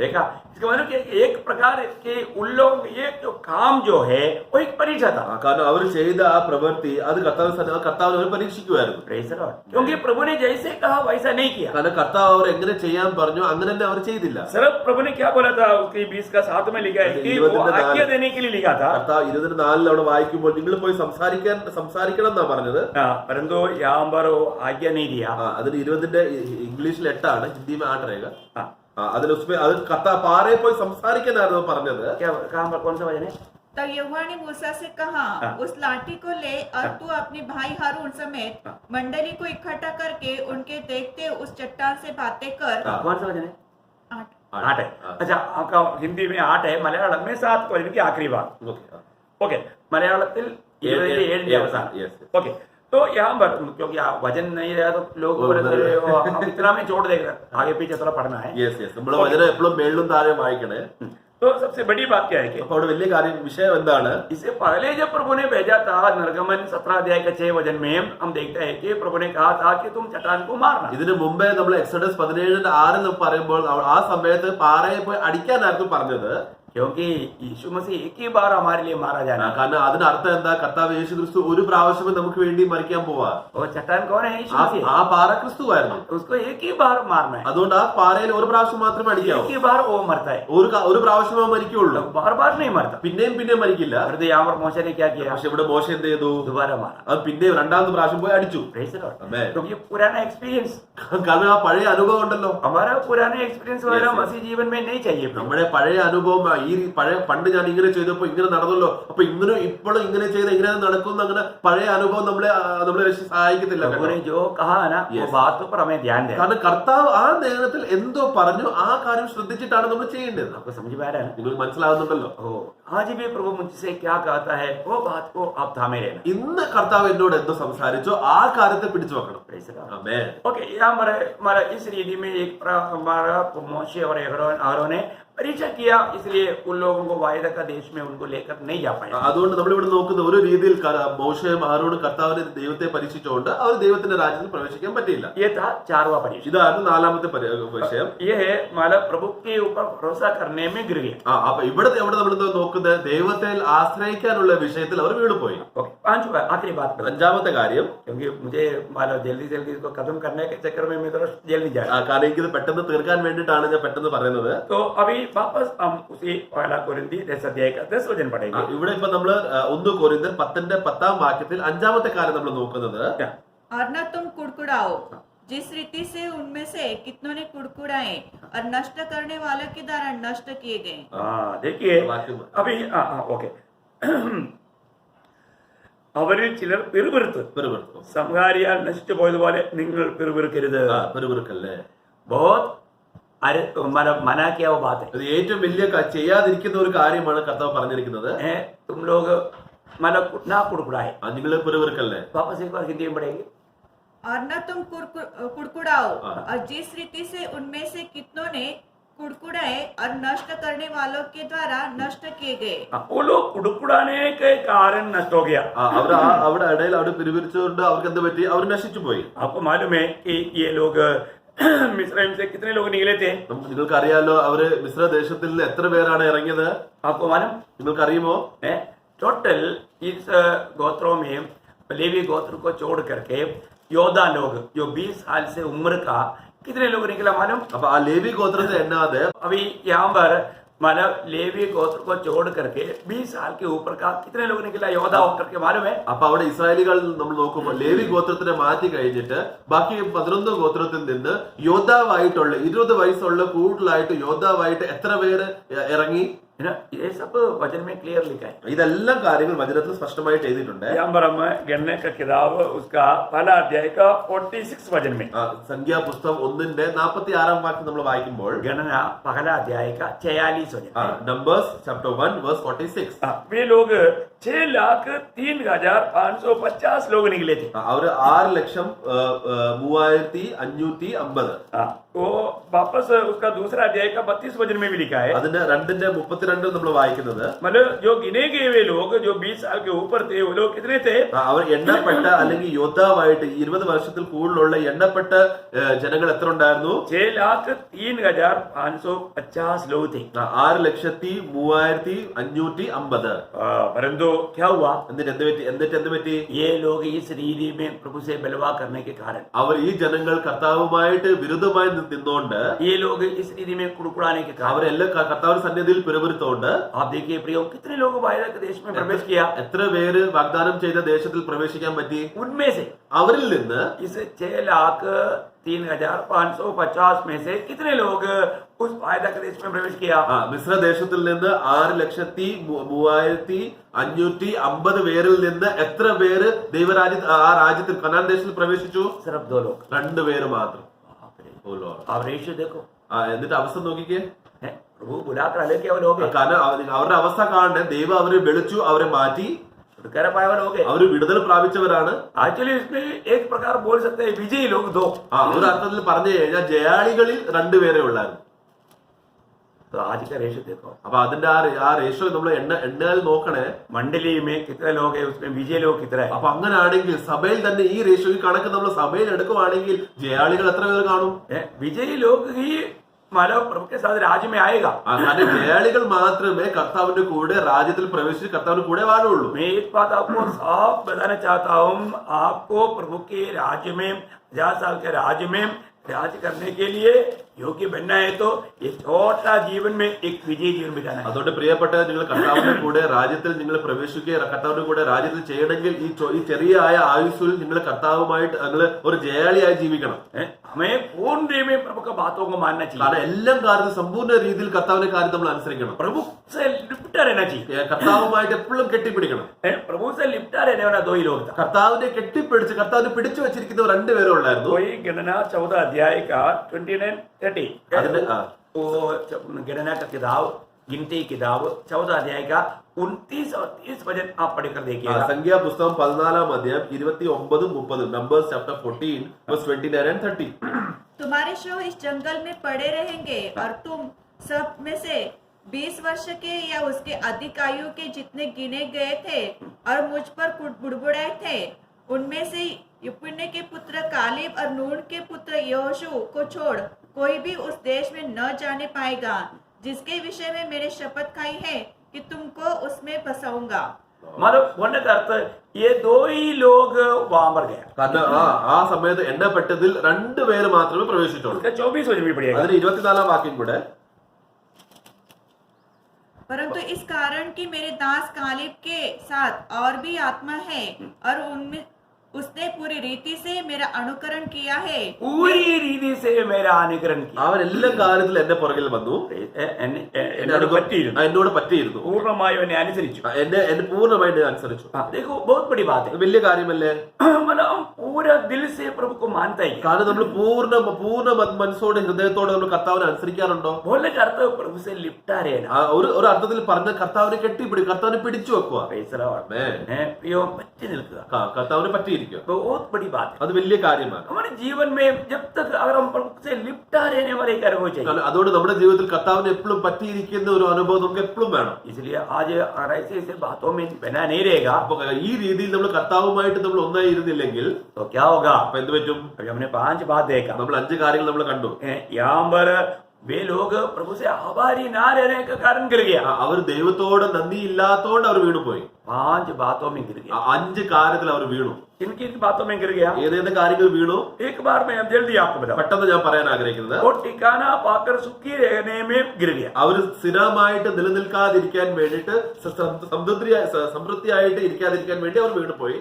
देखा, इसका मतलब कि एक प्रकार के उन लोगों ये जो काम जो है वो एक परीक्षा था। കാരണം അവർ ചെയ്ത ആ പ്രവൃത്തി അത് കർത്താവിനെ അവർ പരീക്ഷിക്കുമായിരുന്നു. Praise the Lord। क्योंकि प्रभु ने जैसे कहा वैसा नहीं किया। കാരണം കർത്താവ് അവർ എങ്ങനെ ചെയ്യാൻ പറഞ്ഞു അങ്ങനെ തന്നെ അവർ ചെയ്തില്ല. सिर्फ प्रभु ने क्या बोला था उसकी 20 का 7 में लिखा है कि वो आज्ञा देने के लिए लिखा था। കർത്താവ് 24 അവിടെ വായിക്കുമ്പോൾ നിങ്ങൾ പോയി സംസാരിക്കണം എന്നാ പറഞ്ഞത്. परंतु यहाँ पर वो आज्ञा नहीं दिया। അതിന് 20 ഇംഗ്ലീഷിൽ 8 ആണ്, ഹിന്ദി में 8 रहेगा. അതിൽ उसमें അത് കർത്താവ് പാറയിൽ പോയി സംസാരിക്കാനായിരുന്നു പറഞ്ഞത്. क्या कहाँ पर कौन सा वचन है? तब यहोवा ने मूसा से कहा, उस लाठी को ले और तू अपने भाई हारून समेत मंडली को इकट्ठा करके उनके देखते उस चट्टान से बातें कर। कौन सा वचन है? 8 है। अच्छा, आपका हिंदी में 8 है, मलयालम में 7 वचन की आखिरी बात। ओके, मलयालത്തിൽ 7 അവസാനം. ओके, तो यहाँ पर क्योंकि वजन नहीं रहा तो लोग हम इतना में छोड़ देगा, आगे पीछे थोड़ा पढ़ना है. നമ്മൾ വചനം എപ്പോഴും മേളിലും താഴെ വായിക്കണേ. तो सबसे बड़ी बात क्या है कि അവിടെ വലിയ കാര്യം വിഷയം എന്താണ്? इससे पहले जब प्रभु ने भेजा था निर्गमन 17 अध्याय के 6 वचन में हम देखते हैं कि प्रभु ने कहा था कि तुम चट्टान को मारना. ഇതിനു മുമ്പേ നമ്മൾ എക്സോഡസ് 17:6 പറയുമ്പോൾ ആ സമയത്ത് പാറയെ പോയി അടിക്കാനായിരുന്നു പറഞ്ഞത്. क्योंकि यीशु मसीह एक ही बार हमारे लिए मारा जाना. കാരണം അതിനർത്ഥം എന്താ? കർത്താവ് യേശു ക്രിസ്തു ഒരു പ്രാവശ്യമേ നമുക്ക് വേണ്ടി മരിക്കാൻ പോവാ. और चट्टान कौन है? यीशु मसीह. ആ പാറ ക്രിസ്തുവായിരുന്നു. उसको एक ही बार मारना है. അതുകൊണ്ട് ആ പാറയിൽ ഒരു പ്രാവശ്യം മാത്രമേ അടിക്കാവൂ. एक ही बार वो मरता है. ഒരു പ്രാവശ്യമേ മരിക്കുള്ളൂ. बार बार नहीं मरता. പിന്നെയും മരിക്കില്ല. परंतु यहाँ पर मूसा ने क्या किया? പക്ഷെ ഇവിടെ മോശ എന്ത് ചെയ്തു? दोबारा मारा. അത് പിന്നെ രണ്ടാമത്തെ പ്രാവശ്യം പോയി അടിച്ചു. Praise the Lord. Amen. क्योंकि पुराना एक्सपीरियंस, കാരണം ആ പഴയ അനുഭവം ഉണ്ടല്ലോ. हमारा पुराना एक्सपीरियंस वाला मसीह जीवन में नहीं चाहिए. നമ്മുടെ പഴയ അനുഭവം ഈ പണ്ട് ഞാൻ ഇങ്ങനെ ചെയ്തപ്പോ ഇങ്ങനെ നടന്നല്ലോ, അപ്പൊ ഇപ്പോഴും ഇങ്ങനെ ചെയ്ത് ഇങ്ങനെ നടക്കും, അങ്ങനെ പഴയ അനുഭവം നമ്മളെ സഹായിക്കത്തില്ല. जो कहा ना वो बात पर हमें ध्यान देना. കാരണം കർത്താവ് ആ നേരത്തിൽ എന്തോ പറഞ്ഞു, ആ കാര്യം ശ്രദ്ധിച്ചിട്ടാണ് നമ്മൾ ചെയ്യേണ്ടത്. आपको समझ में आ रहा है? നിങ്ങൾ മനസ്സിലാകുന്നുണ്ടല്ലോ. आज भी प्रभु मुझसे क्या कहता है वो बात को आप थामे रहना. ഇന്ന് കർത്താവ് എന്നോട് എന്തോ സംസാരിച്ചോ ആ കാര്യത്തെ പിടിച്ചു വെക്കണം. ആമേൻ. ओके, यहाँ हमारा इस रीति में एक हमारा मोशे और आरोन ने परीक्षा किया, इसलिए उन लोगों को वायदा का देश में उनको लेकर नहीं जा पाए. അതുകൊണ്ട് നമ്മൾ ഇവിടെ നോക്കുന്ന ഒരു രീതിയിൽ മോശയും ആരോടും കർത്താവിനെ ദൈവത്തെ പരീക്ഷിച്ചുകൊണ്ട് അവർ ദൈവത്തിന്റെ രാജ്യത്തിൽ പ്രവേശിക്കാൻ പറ്റിയില്ല. ये था 4वां परीक्षा. ഇതാണ് 4ാമത്തെ വിഷയം. ये है मतलब प्रभु के ऊपर भरोसा करने में गिर गए. അപ്പൊ ഇവിടെ നമ്മൾ നോക്കുന്നത് ദൈവത്തിൽ ആശ്രയിക്കാനുള്ള വിഷയത്തിൽ അവർ വീണുപോയി. ओके, 5वां आखिरी बात. 5ാമത്തെ കാര്യം, क्योंकि मुझे मतलब जल्दी इसको खत्म करने के चक्कर में मैं थोड़ा जल्दी जाए. കാരണം എനിക്കിത് പെട്ടെന്ന് തീർക്കാൻ വേണ്ടിയിട്ടാണ് ഞാൻ പെട്ടെന്ന് പറയുന്നത്. तो अभी वापस हम उसी पहला कोरिन्थी 10 अध्याय का 10 वचन पढ़ेंगे. ഇവിടെ ഇപ്പൊ നമ്മള് 1 കൊരിന്ത്യർ 10:10 വാക്യത്തിൽ 5ാമത്തെ കാര്യം നമ്മൾ നോക്കുന്നത്. और न तुम कुड़कुड़ाओ जिस रीति से उनमें से कितनों ने कुड़कुड़ाए और नष्ट करने वालों के द्वारा नष्ट किए गए. देखिए अभी ओके, അവരിൽ ചിലർ പിറുപിറുത്തു സംഹാരിയാൽ നശിച്ചു പോയതുപോലെ നിങ്ങൾ പിറുപിറുക്കരുത്. ബഹുത് मना किया वो बात है. ഇത് ഏറ്റവും വലിയ ചെയ്യാതിരിക്കുന്ന ഒരു കാര്യമാണ് കർത്താവ് പറഞ്ഞിരിക്കുന്നത്. तुम लोग मतलब ना कुड़कुड़ाए. നിങ്ങൾ പിറുപിറുക്കല്ലേ. वापस एक बार हिंदी में पढ़ेंगे. और न तुम कुड़कुड़ाओ और जिस रीति से उनमें से कितनों ने कुड़कुड़ाए और नष्ट करने वालों के द्वारा नष्ट किए गए। वो लोग कुड़कुड़ाने के कारण नष्ट हो गया। അവിടെ ഇടയിൽ അവിടെ പിരിവിരിച്ചുകൊണ്ട് അവർക്ക് എന്ത് പറ്റി? അവർ നശിച്ചു പോയി. आपको मालूम है कि ये लोग मिस्रैम से कितने लोग निकले थे? നിങ്ങൾക്ക് അറിയാലോ അവര് മിസ്ര ദേശത്തിൽ നിന്ന് എത്ര പേരാണ് ഇറങ്ങിയത്? आपको मालूम? നിങ്ങൾക്ക് അറിയുമോ? टोटल इस गोत्रों में लेवी गोत्र को छोड़ करके योद्धा लोग जो 20 साल से उम्र का कितने लोग निकला मालूम? അപ്പൊ ആ ലേവി ഗോത്രത്തെ എണ്ണാതെ अभी यहाँ पर मतलब लेवी गोत्र को छोड़ करके 20 साल के ऊपर का कितने लोग निकला योद्धा होकर के मालूम है? അപ്പൊ അവിടെ ഇസ്രായേലികൾ നമ്മൾ നോക്കുമ്പോൾ ലേവി ഗോത്രത്തിനെ മാറ്റി കഴിഞ്ഞിട്ട് ബാക്കി 11 ഗോത്രത്തിൽ നിന്ന് യോദ്ധാവായിട്ടുള്ള 20 വയസ്സുള്ള കൂടുതലായിട്ട് യോദ്ധാവായിട്ട് എത്ര പേര് ഇറങ്ങി? ये सब वचन में क्लियर लिखा है। ഇതെല്ലാം കാര്യങ്ങൾ വചനത്തിൽ സ്പഷ്ടമായിട്ട് എഴുതിയിട്ടുണ്ട്. यहाँ पर हम गणना का किताब उसका पहला अध्याय का 46 वचन में സംഖ്യാപുസ്തകം 1-ന്റെ 46-ാം വാക്യം നമ്മൾ വായിക്കുമ്പോൾ गणना पहला अध्याय का 46 वचन നമ്പേഴ്സ് ചാപ്റ്റർ 1 വേഴ്സ് 46 वे लोग 6,03,550 लोग निकले थे। അവര് 6,03,550. वो वापस उसका दूसरा अध्याय का 32 वचन में भी लिखा है। അതിന്റെ 2-ന്റെ 32 നമ്മൾ വായിക്കുന്നത് मतलब जो गिने गए वे लोग जो 20 साल के ऊपर थे वो लोग कितने थे? അവർ എണ്ണപ്പെട്ട അല്ലെങ്കിൽ യോദ്ധാവായിട്ട് 20 വർഷത്തിൽ കൂടുതലുള്ള എണ്ണപ്പെട്ട ജനങ്ങൾ എത്ര ഉണ്ടായിരുന്നു? 6,03,550 लोग थे। 6,03,550. परंतु क्या हुआ? എന്നിട്ട് എന്ത് പറ്റി? ये लोग इस रीति में प्रभु से बलवा करने के कारण അവർ ഈ ജനങ്ങൾ കർത്താവുമായിട്ട് വിരുദ്ധമായി നിന്നുകൊണ്ട് ये लोग इस रीति में कुड़कुड़ाने के कारण അവരെല്ലാം കർത്താവിന്റെ സന്നിധിയിൽ പിറുപിറുത്തോണ്ട് आप देखिए प्रियो कितने लोग वायदा के देश में प्रवेश किया? എത്ര പേര് വാഗ്ദാനം ചെയ്ത ദേശത്തിൽ പ്രവേശിക്കാൻ പറ്റി? उनमें से അവരിൽ നിന്ന് इस 6,03,550 में से कितने लोग उस वायदा के देश में प्रवेश किया? മിസ്ര ദേശത്തിൽ നിന്ന് 6,03,550 പേരിൽ നിന്ന് എത്ര പേര് ദൈവരാജ്യത്തിൽ ആ രാജ്യത്തിൽ കനാൻ ദേശത്തിൽ പ്രവേശിച്ചു? सिर्फ 2 लोग। 2 പേര് മാത്രം. आप रेशियो देखो, എന്നിട്ട് അവസ്ഥ നോക്കിക്കേ. प्रभु बुलाकर अलग केवल हो गए, കാരണം അവരുടെ അവസ്ഥ കാണണ്ടേ? ദൈവം അവരെ വിളിച്ചു, അവരെ മാറ്റി, छुटकारा पाए हो गए। അവർ വിടുതൽ പ്രാപിച്ചവരാണ്. एक्चुअली इसमें एक प्रकार बोल सकते हैं विजयी लोग 2। ഒരു അർത്ഥത്തിൽ പറഞ്ഞു കഴിഞ്ഞാൽ ജയാളികളിൽ 2 പേരെ ഉള്ളായിരുന്നു. तो आज का रेशियो देखो, അപ്പൊ അതിന്റെ ആ റേഷ്യോ നമ്മൾ എണ്ണാൽ നോക്കണേ. मंडली में कितने लोग हैं, उसमें विजय लोग कितने हैं? അപ്പൊ അങ്ങനാണെങ്കിൽ സഭയിൽ തന്നെ ഈ റേഷ്യോ ഈ കണക്ക് നമ്മൾ സഭയിൽ എടുക്കുവാണെങ്കിൽ ജയാളികൾ എത്ര പേര് കാണും? विजयी लोग ही मानव प्रभु के साथ राज्य में आएगा। കാരണം ജയാളികൾ മാത്രമേ കർത്താവിന്റെ കൂടെ രാജ്യത്തിൽ പ്രവേശിച്ച് കർത്താവിന്റെ കൂടെ വാഴുള്ളൂ. मैं एक बात आपको साफ बताना चाहता हूँ, आपको प्रभु के राज्य में 50 साल के राज्य में राज करने के लिए योग्य बनना है तो ये छोटा जीवन में एक विजय जीवन बिताना है। അതുകൊണ്ട് പ്രിയപ്പെട്ട നിങ്ങൾ കർത്താവിന്റെ കൂടെ രാജ്യത്തിൽ നിങ്ങൾ പ്രവേശിക്കുക, കർത്താവിന്റെ കൂടെ രാജ്യത്തിൽ ചെയ്യണമെങ്കിൽ ഈ ചെറിയ ആയുസ്സിൽ നിങ്ങൾ കർത്താവുമായിട്ട് നിങ്ങൾ ഒരു ജയാളിയായി ജീവിക്കണം. हमें पूर्ण में प्रभु का बातों को मानना चाहिए, കാരണം എല്ലാം കാര്യത്തിൽ സമ്പൂർണ്ണ രീതിയിൽ കർത്താവിന്റെ കാര്യം നമ്മൾ അനുസരിക്കണം. प्रभु से लिपटा रहना चाहिए, കർത്താവുമായിട്ട് എപ്പോഴും കെട്ടിപ്പിടിക്കണം. प्रभु से लिपटा रहने वाला 2 ही लोग था। കർത്താവിനെ കെട്ടിപ്പിടിച്ച് കർത്താവിനെ പിടിച്ചു വെച്ചിരിക്കുന്ന 2 പേരെ ഉള്ളായിരുന്നു. कोई गणना 14 अध्याय का 29-30 वो गणना का किताब गिनती किताब 14 अध्याय का 29 और 30 वचन आप पढ़कर देखिएगा। സംഖ്യാപുസ്തകം 14-ാം അധ്യായം 29-30 നമ്പേഴ്സ് ചാപ്റ്റർ 14 verse 29 and 30. तुम्हारे शव इस जंगल में पड़े रहेंगे और तुम सब में से 20 वर्ष के या उसके अधिक आयु के जितने गिने गए थे और मुझ पर बुड़बुड़ाए थे, उनमें से युपुन्ने के पुत्र कालेब और नून के पुत्र यहोशू को छोड़ कोई भी उस देश में न जाने पाएगा, जिसके विषय में मेरे शपथ खाई है कि तुमको उसमें बसाऊंगा। मतलब बोलने का अर्थ ये 2 ही लोग वहां मर गया। കാരണം ആ സമയത്ത് എണ്ണപ്പെട്ടതിൽ 2 പേര് മാത്രമേ പ്രവേശിച്ചുള്ളൂ. 24 वचन भी पढ़िएगा। അതിന് 24-ാം വാക്യം കൂടെ, परंतु इस कारण कि मेरे दास कालेब के साथ और भी आत्मा है और उनमें उसने पूरी रीति से मेरा अनुकरण किया है, पूरी रीति से मेरा अनुकरण किया। അവൻ എല്ലാ കാര്യത്തിലും എന്റെ പുറകിൽ വന്നു, എന്നോട് പറ്റിയിരുന്നു, പൂർണ്ണമായും എന്നെ അനുസരിച്ചു, എന്നെ പൂർണ്ണമായി അനുസരിച്ചു. देखो बहुत बड़ी बात है, വലിയ കാര്യമല്ലേ? मतलब पूरा दिल से प्रभु को मानता है। കാരണം നമ്മൾ പൂർണ്ണ മനസ്സോടെ ഹൃദയത്തോടെ നമ്മൾ കർത്താവിനെ അനുസരിക്കാറുണ്ടോ? बोलने का अर्थ प्रभु से लिपटा रहना, ഒരു അർത്ഥത്തിൽ പറഞ്ഞ കർത്താവിനെ കെട്ടിപ്പിടി, കർത്താവിനെ പിടിച്ചു വെക്കുക, प्रियो पट्टी निൽക്കുക, കർത്താവിനെ പറ്റിയിരിക്കുക. പറ്റിയിരിക്കുക. बहुत बड़ी बात है. അത് വലിയ കാര്യമാണ്. हमारे जीवन में जब तक अगर हम प्रभु से लिपटा रहने वाले एक अनुभव चाहिए. അതുകൊണ്ട് നമ്മുടെ ജീവിതത്തിൽ കർത്താവിന് എപ്പോഴും പറ്റിയിരിക്കുന്ന ഒരു അനുഭവം നമുക്ക് എപ്പോഴും വേണം. इसलिए आज अगर ऐसे बातों में बना नहीं रहेगा, അപ്പൊ ഈ രീതിയിൽ നമ്മൾ കർത്താവുമായിട്ട് നമ്മൾ ഒന്നായി ഇരുന്നില്ലെങ്കിൽ तो क्या होगा? അപ്പൊ എന്ത് പറ്റും? अभी हमने 5 बात देखा. നമ്മൾ 5 കാര്യങ്ങൾ നമ്മൾ കണ്ടു. यहाँ पर वे लोग प्रभु से आभारी ना रहने का कारण गिर गया. അവർ ദൈവത്തോട് നന്ദി ഇല്ലാത്തോണ്ട് അവർ വീണുപോയി. 5 बातों में गिर गया. 5 കാര്യത്തിൽ അവർ വീണു. किन बातों में गिर गया? ഏതേത് കാര്യങ്ങൾ വീണു? एक बार मैं अब जल्दी आपको बताऊं. പെട്ടെന്ന് ഞാൻ പറയാൻ ആഗ്രഹിക്കുന്നത്, वो ठिकाना पाकर सुखी रहने में गिर गया. അവർ സ്ഥിരമായിട്ട് നിലനിൽക്കാതിരിക്കാൻ വേണ്ടിയിട്ട് സമൃദ്ധിയായിട്ട് ഇരിക്കാതിരിക്കാൻ വേണ്ടി അവർ വീണുപോയി.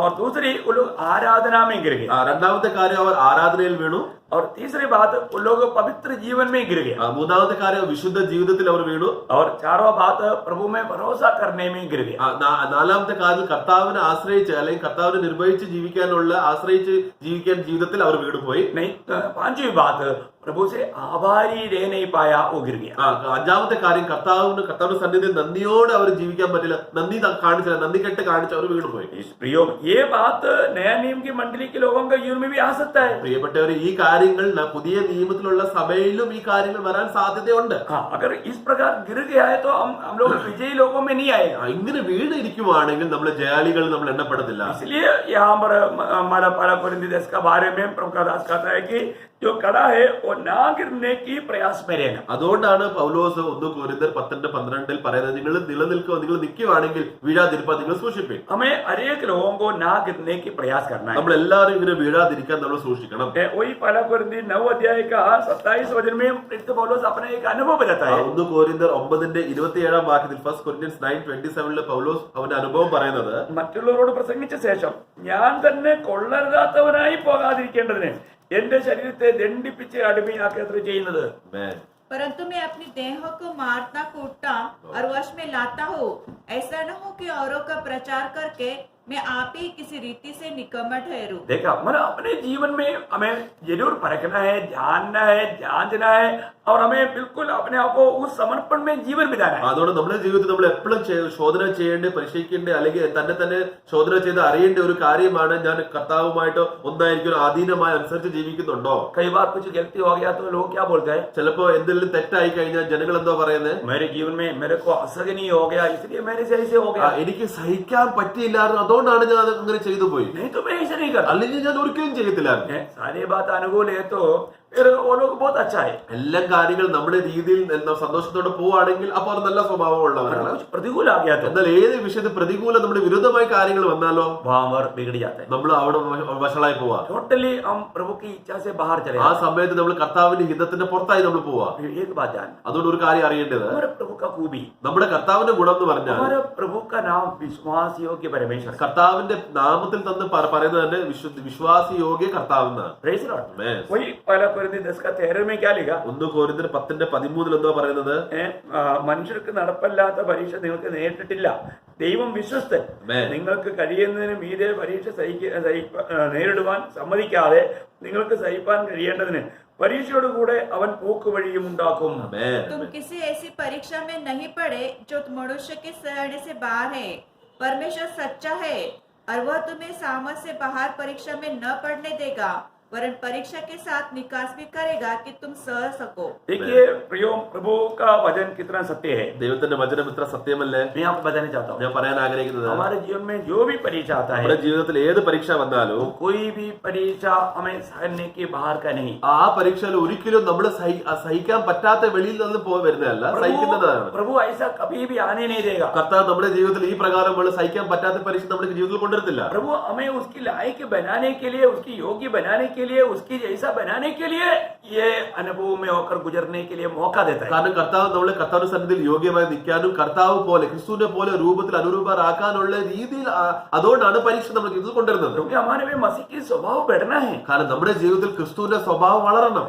और दूसरी वो लोग आराधना में गिर गए. രണ്ടാമത്തെ കാര്യം അവർ ആരാധനയിൽ വീണു. और तीसरी बात वो लोग पवित्र जीवन में गिर गए. മൂന്നാമത്തെ കാര്യം വിശുദ്ധ ജീവിതത്തിൽ അവർ വീണു. और चारों बात प्रभु में भरोसा करने में गिर गए. നാലാമത്തെ കാര്യം കർത്താവിനെ ആശ്രയിച്ച് അല്ലെങ്കിൽ കർത്താവിനെ നിർവഹിച്ച് ആശ്രയിച്ച് ജീവിക്കാൻ ജീവിതത്തിൽ അവർ വീണുപോയി. नहीं, 5वीं बात प्रभु से आभारी रह नहीं पाया, वो गिर गया. അഞ്ചാമത്തെ കാര്യം കർത്താവിന്റെ സന്നിധിയിൽ നന്ദിയോടെ അവർ ജീവിക്കാൻ പറ്റില്ല, നന്ദി കെട്ട് കാണിച്ച് അവർ വീണുപോയി. ये बात नया नियम की मंडली के लोगों का जीवन में भी आ सकता है. പ്രിയപ്പെട്ടവർ, ഈ കാര്യങ്ങൾ പുതിയ നിയമത്തിലുള്ള സഭയിലും ഈ കാര്യങ്ങൾ വരാൻ സാധ്യതയുണ്ട്. अगर इस प्रकार गिर गया है तो हम लोग विजयी लोगों में नहीं आएगा. ഇങ്ങനെ വീണിരിക്കുവാണെങ്കിൽ നമ്മൾ ജയാളികൾ നമ്മൾ എണ്ണപ്പെടത്തില്ല. इसलिए यहाँ पर हमारा 1 कोरिन्थी 10 का बारे में प्रभु का दास कहता है कि जो खड़ा है वो ना गिरने की प्रयास में रहना. അതുകൊണ്ടാണ് പൗലോസ് 1 കൊരിന്ത്യർ 10:12 പറയുന്നത്, നിങ്ങൾ നിൽക്കുവാണെങ്കിൽ വീഴാതിരിപ്പാൻ നിങ്ങൾ സൂക്ഷിപ്പിൻ. हमें हर एक लोगों को ना गिरने की प्रयास करना है. നമ്മൾ എല്ലാവരും ഇങ്ങനെ വീഴാതിരിക്കാൻ നമ്മൾ സൂക്ഷിക്കണം. वही 1 कोरिन्थी 9 अध्याय का 27 वचन में प्रेरित पौलुस अपना एक अनुभव बताता है. 1 കൊരിന്ത്യർ 9:27 വാക്യത്തിൽ 1 Corinthians 9:27 പൗലോസ് അവന്റെ അനുഭവം പറയുന്നത്, മറ്റുള്ളവരോട് പ്രസംഗിച്ച ശേഷം ഞാൻ തന്നെ കൊള്ളരുതാത്തവനായി പോകാതിരിക്കേണ്ടതിന് എന്റെ ശരീരത്തെ ദണ്ഡിപ്പിച്ച് അടിമയാക്കുക ചെയ്യുന്നത്. परंतु मैं अपनी देह को मारता कूटता और वश में लाता हूँ, ऐसा न हो कि औरों का प्रचार करके मैं आप ही किसी रीति से निकम्मा ठहरूं. देखा, मतलब अपने जीवन में हमें जरूर परखना है, जानना है, जांचना है और हमें बिल्कुल अपने आप को उस समर्पण में जीवन बिताना है. അതുകൊണ്ട് നമ്മുടെ ജീവിതത്തിൽ നമ്മൾ എപ്പോഴും ശോധന ചെയ്യേണ്ട, പരിശീലിക്കേണ്ട, അല്ലെങ്കിൽ തന്നെ ശോധന ചെയ്ത് അറിയേണ്ട ഒരു കാര്യമാണ്, ഞാൻ കർത്താവുമായിട്ട് ഒന്നായിരിക്കും അധീനമായി അനുസരിച്ച് ജീവിക്കുന്നുണ്ടോ. कई बार कुछ गलती हो गया तो लोग क्या बोलते हैं? ചിലപ്പോ എന്തെങ്കിലും തെറ്റായി കഴിഞ്ഞാൽ ജനങ്ങൾ എന്തോ പറയുന്നത്, मेरे जीवन में मेरे को असहनीय हो गया इसलिए मेरे से ऐसे हो गया. എനിക്ക് സഹിക്കാൻ പറ്റിയില്ലായിരുന്നു, അതുകൊണ്ടാണ് ഞാൻ അത് അങ്ങനെ ചെയ്തു പോയി. नहीं तो मैं ऐसे नहीं करता. അല്ലെങ്കിൽ ഞാൻ ഒരിക്കലും ചെയ്യത്തില്ലായിരുന്നു. सारी बात अनुकूल है तो फिर वो लोग बहुत अच्छा है. എല്ലാ കാര്യങ്ങളും നമ്മുടെ രീതിയിൽ സന്തോഷത്തോടെ പോവുകയാണെങ്കിൽ അപ്പോൾ അത് നല്ല സ്വഭാവമുള്ളവരാണ്. कुछ प्रतिकूल आ गया तो എന്നാൽ ഏത് വിഷയത്തിൽ പ്രതികൂലം നമ്മുടെ വിരുദ്ധമായ കാര്യങ്ങൾ വന്നാലോ वहां पर बिगड़ जाता है. നമ്മൾ അവിടെ വഷളായി പോവാ. टोटली हम प्रभु की इच्छा से बाहर चले ആ സമയത്ത് നമ്മൾ കർത്താവിന്റെ ഹിതത്തിന്റെ പുറത്തായി നമ്മൾ പോവാ. एक बात जान, അതുകൊണ്ട് ഒരു കാര്യം അറിയേണ്ടത്, हमारे प्रभु का खूबी, നമ്മുടെ കർത്താവിന്റെ ഗുണം എന്ന് പറഞ്ഞാൽ हमारे प्रभु का नाम विश्वास योग्य परमेश्वर. കർത്താവിന്റെ നാമത്തിൽ തന്നെ പറയുന്നത് തന്നെ വിശ്വാസയോഗ്യ കർത്താവ് എന്നാണ്. Praise the Lord. वही 1 कोरिन्थी 10 का 13 में क्या लिखा? 1 കൊരിന്ത്യർ 10:13 എന്തോ പറയുന്നത്, മനുഷ്യർക്ക് നടപ്പല്ലാത്ത പരീക്ഷ നിങ്ങൾക്ക് നേരിട്ടിട്ടില്ല, ദൈവം വിശ്വസ്തൻ, നിങ്ങൾക്ക് കഴിയുന്നതിന് മീതെ പരീക്ഷ നേരിടുവാൻ സമ്മതിക്കാതെ നിങ്ങൾക്ക് സഹിപ്പാൻ കഴിയേണ്ടതിന് പരീക്ഷയോട് കൂടെ അവൻ പോക്കുവഴിയും ഉണ്ടാക്കും. तुम किसी ऐसी परीक्षा में नहीं पड़े जो मनुष्य के सहने से बाहर है. परमेश्वर सच्चा है और वह तुम्हें सामर्थ से बाहर परीक्षा में न पड़ने देगा, वरन परीक्षा के साथ निकास भी करेगा कि तुम सह सको. देखिए प्रियो, प्रभु का वचन कितना सत्य है. ദൈവത്തിന്റെ വചനം ഇത്ര സത്യമല്ലേ? मैं आपको बताना चाहता हूँ, ഞാൻ പറയാൻ ആഗ്രഹിക്കുന്നത്, हमारे जीवन में जो भी परीक्षा आता है, നമ്മുടെ ജീവിതത്തിൽ ഏത് പരീക്ഷ വന്നാലും कोई भी परीक्षा हमें सहने के बाहर का नहीं. ആ പരീക്ഷയിൽ ഒരിക്കലും നമ്മൾ സഹിക്കാൻ പറ്റാത്ത വെളിയിൽ നിന്ന് വരുന്നതല്ല, സഹിക്കുന്നതാണ്. प्रभु ऐसा कभी भी आने नहीं देगा. കർത്താവ് നമ്മുടെ ജീവിതത്തിൽ ഈ പ്രകാരം സഹിക്കാൻ പറ്റാത്ത പരീക്ഷ നമ്മുടെ ജീവിതത്തിൽ കൊണ്ടുവരത്തില്ല. प्रभु हमें उसकी लायक बनाने के लिए, उसकी योग्य बनाने के लिए, उसकी जैसा बनाने के लिए ये अनुभव में होकर गुजरने के लिए मौका देता है. കാരണം കർത്താവ് നമ്മളെ കർത്താവിന്റെ സന്നിധിയിൽ യോഗ്യമായി നിൽക്കാനും കർത്താവ് പോലെ ക്രിസ്തുവിനെ പോലെ രൂപത്തിൽ അനുരൂപരാക്കാനുള്ള രീതിയിൽ, അതുകൊണ്ടാണ് പരീക്ഷ നമ്മുടെ ജീവിതത്തിൽ കൊണ്ടുവരുന്നത്. क्योंकि हमारे में मसीह की स्वभाव बढ़ना है. കാരണം നമ്മുടെ ജീവിതത്തിൽ ക്രിസ്തുവിന്റെ സ്വഭാവം വളരണം.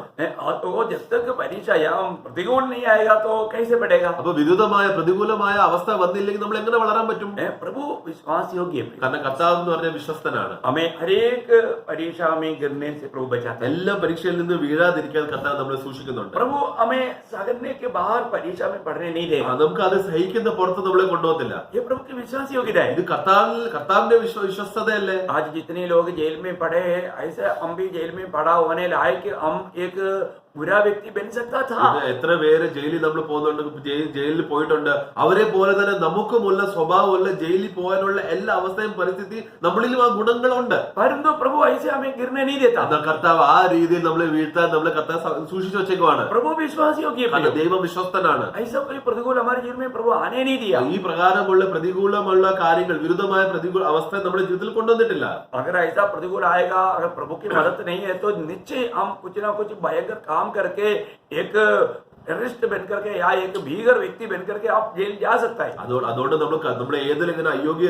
तो जब तक परीक्षा या प्रतिकूल नहीं आएगा तो कैसे बढ़ेगा? അപ്പൊ വിരുദ്ധമായ പ്രതികൂലമായ അവസ്ഥ വന്നില്ലെങ്കിൽ നമ്മൾ എങ്ങനെ വളരാൻ പറ്റും? प्रभु विश्वास योग्य है. കാരണം കർത്താവ് എന്ന് പറഞ്ഞ വിശ്വസ്തനാണ്. हमें हर एक परीक्षा में गिरने से प्रभु बचाता है। എല്ലാ പരീക്ഷയിൽ നിന്ന് വീഴാതിരിക്കാൻ കർത്താവ് നമ്മളെ സൂക്ഷിക്കുന്നുണ്ട്. प्रभु हमें साधने के बाहर परीक्षा में पढ़ने नहीं देगा। നമുക്ക് അത് സഹിക്കുന്ന പുറത്ത് നമ്മളെ കൊണ്ടുപോകത്തില്ല. ये प्रभु की विश्वास योग्यता है। ഇത് കർത്താവിന്റെ വിശ്വസ്തതയല്ലേ? आज जितने लोग जेल में पड़े हैं, ऐसे हम भी जेल में पड़ा होने लायक हम एक बुरा व्यक्ति बन सकता था। ഇത് എത്ര പേര് ജയിലിൽ നമ്മൾ പോകുന്നുണ്ട്, ജയിലിൽ പോയിട്ടുണ്ട്. അവരെ പോലെ തന്നെ നമുക്കുമുള്ള സ്വഭാവമുള്ള ജയിലിൽ പോകാനുള്ള എല്ലാ അവസ്ഥയും പരിസ്ഥിതി നമ്മളിലും ആ ഗുണങ്ങളുണ്ട്. परंतु प्रभु ऐसे हमें गिरने नहीं देता। എന്നാൽ കർത്താവ് ആ രീതിയിൽ നമ്മളെ വീഴ്ത്താൻ നമ്മളെ കർത്താവ് സൂക്ഷിച്ചു വെച്ചേക്കുവാണ്. प्रभु विश्वास योग्य है। കാരണം ദൈവം വിശ്വസ്തനാണ്. ऐसा कोई प्रतिकूल हमारे जीवन में प्रभु आने नहीं दिया। ഈ പ്രകാരമുള്ള പ്രതികൂലമുള്ള കാര്യങ്ങൾ, വിരുദ്ധമായ പ്രതികൂല അവസ്ഥ നമ്മുടെ ജീവിതത്തിൽ കൊണ്ടുവന്നിട്ടില്ല. अगर ऐसा प्रतिकूल आएगा, अगर प्रभु की मदद नहीं है, तो निश्चय हम कुछ ना कुछ भयंकर काम करके एक ടെററിസ്റ്റ് ബൻ करके या एक भीगर व्यक्ति बन करके आप जेल जा सकता है। അതുകൊണ്ട് നമ്മുടെ ഏതെങ്കിലും ഇങ്ങനെ അയോഗ്യ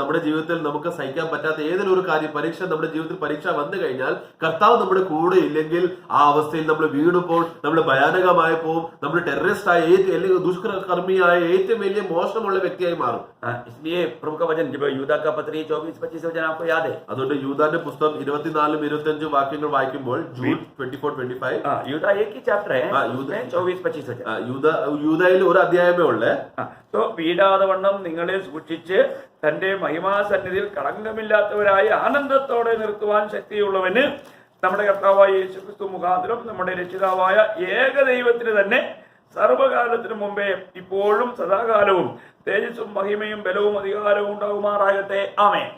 നമ്മുടെ ജീവിതത്തിൽ നമുക്ക് സഹിക്കാൻ പറ്റാത്ത ഏതെങ്കിലും ഒരു കാര്യം, പരീക്ഷ നമ്മുടെ ജീവിതത്തിൽ പരീക്ഷ വന്നു കഴിഞ്ഞാൽ കർത്താവ് നമ്മുടെ കൂടെ ഇല്ലെങ്കിൽ ആ അവസ്ഥയിൽ നമ്മൾ വീണുമ്പോൾ നമ്മൾ ഭയാനകമായി പോകും. നമ്മൾ ടെററിസ്റ്റ് ആയ അല്ലെങ്കിൽ ദുഷ്കർമ്മിയായ ഏറ്റവും വലിയ മോശമുള്ള വ്യക്തിയായി മാറും. इसलिए प्रभु का वचन जब यूदा का पत्री 24-25 वचन आपको याद है। അതുകൊണ്ട് യൂദാന്റെ പുസ്തകം 24-25 വാക്യങ്ങൾ വായിക്കുമ്പോൾ ജൂൺ 24-25 यूदा एक ही चैप्टर है। हाँ, यूदा 24-25 वचन। യൂദായിൽ ഒരു അധ്യായമേ ഉള്ളേ. तो വീഴാതെ വണ്ണം നിങ്ങളെ സൂക്ഷിച്ച് തന്റെ മഹിമാസന്നിധിയിൽ കളങ്കമില്ലാത്തവരായ ആനന്ദത്തോടെ നിർത്തുവാൻ ശക്തിയുള്ളവന് നമ്മുടെ കർത്താവായ യേശുക്രിസ്തു മുഖാന്തരം നമ്മുടെ രക്ഷിതാവായ ഏകദൈവത്തിന് തന്നെ സർവകാലത്തിനു മുമ്പേ ഇപ്പോഴും സദാകാലവും തേജസ്സും മഹിമയും ബലവും അധികാരവും ഉണ്ടാകുമാറാകട്ടെ. ആമേൻ.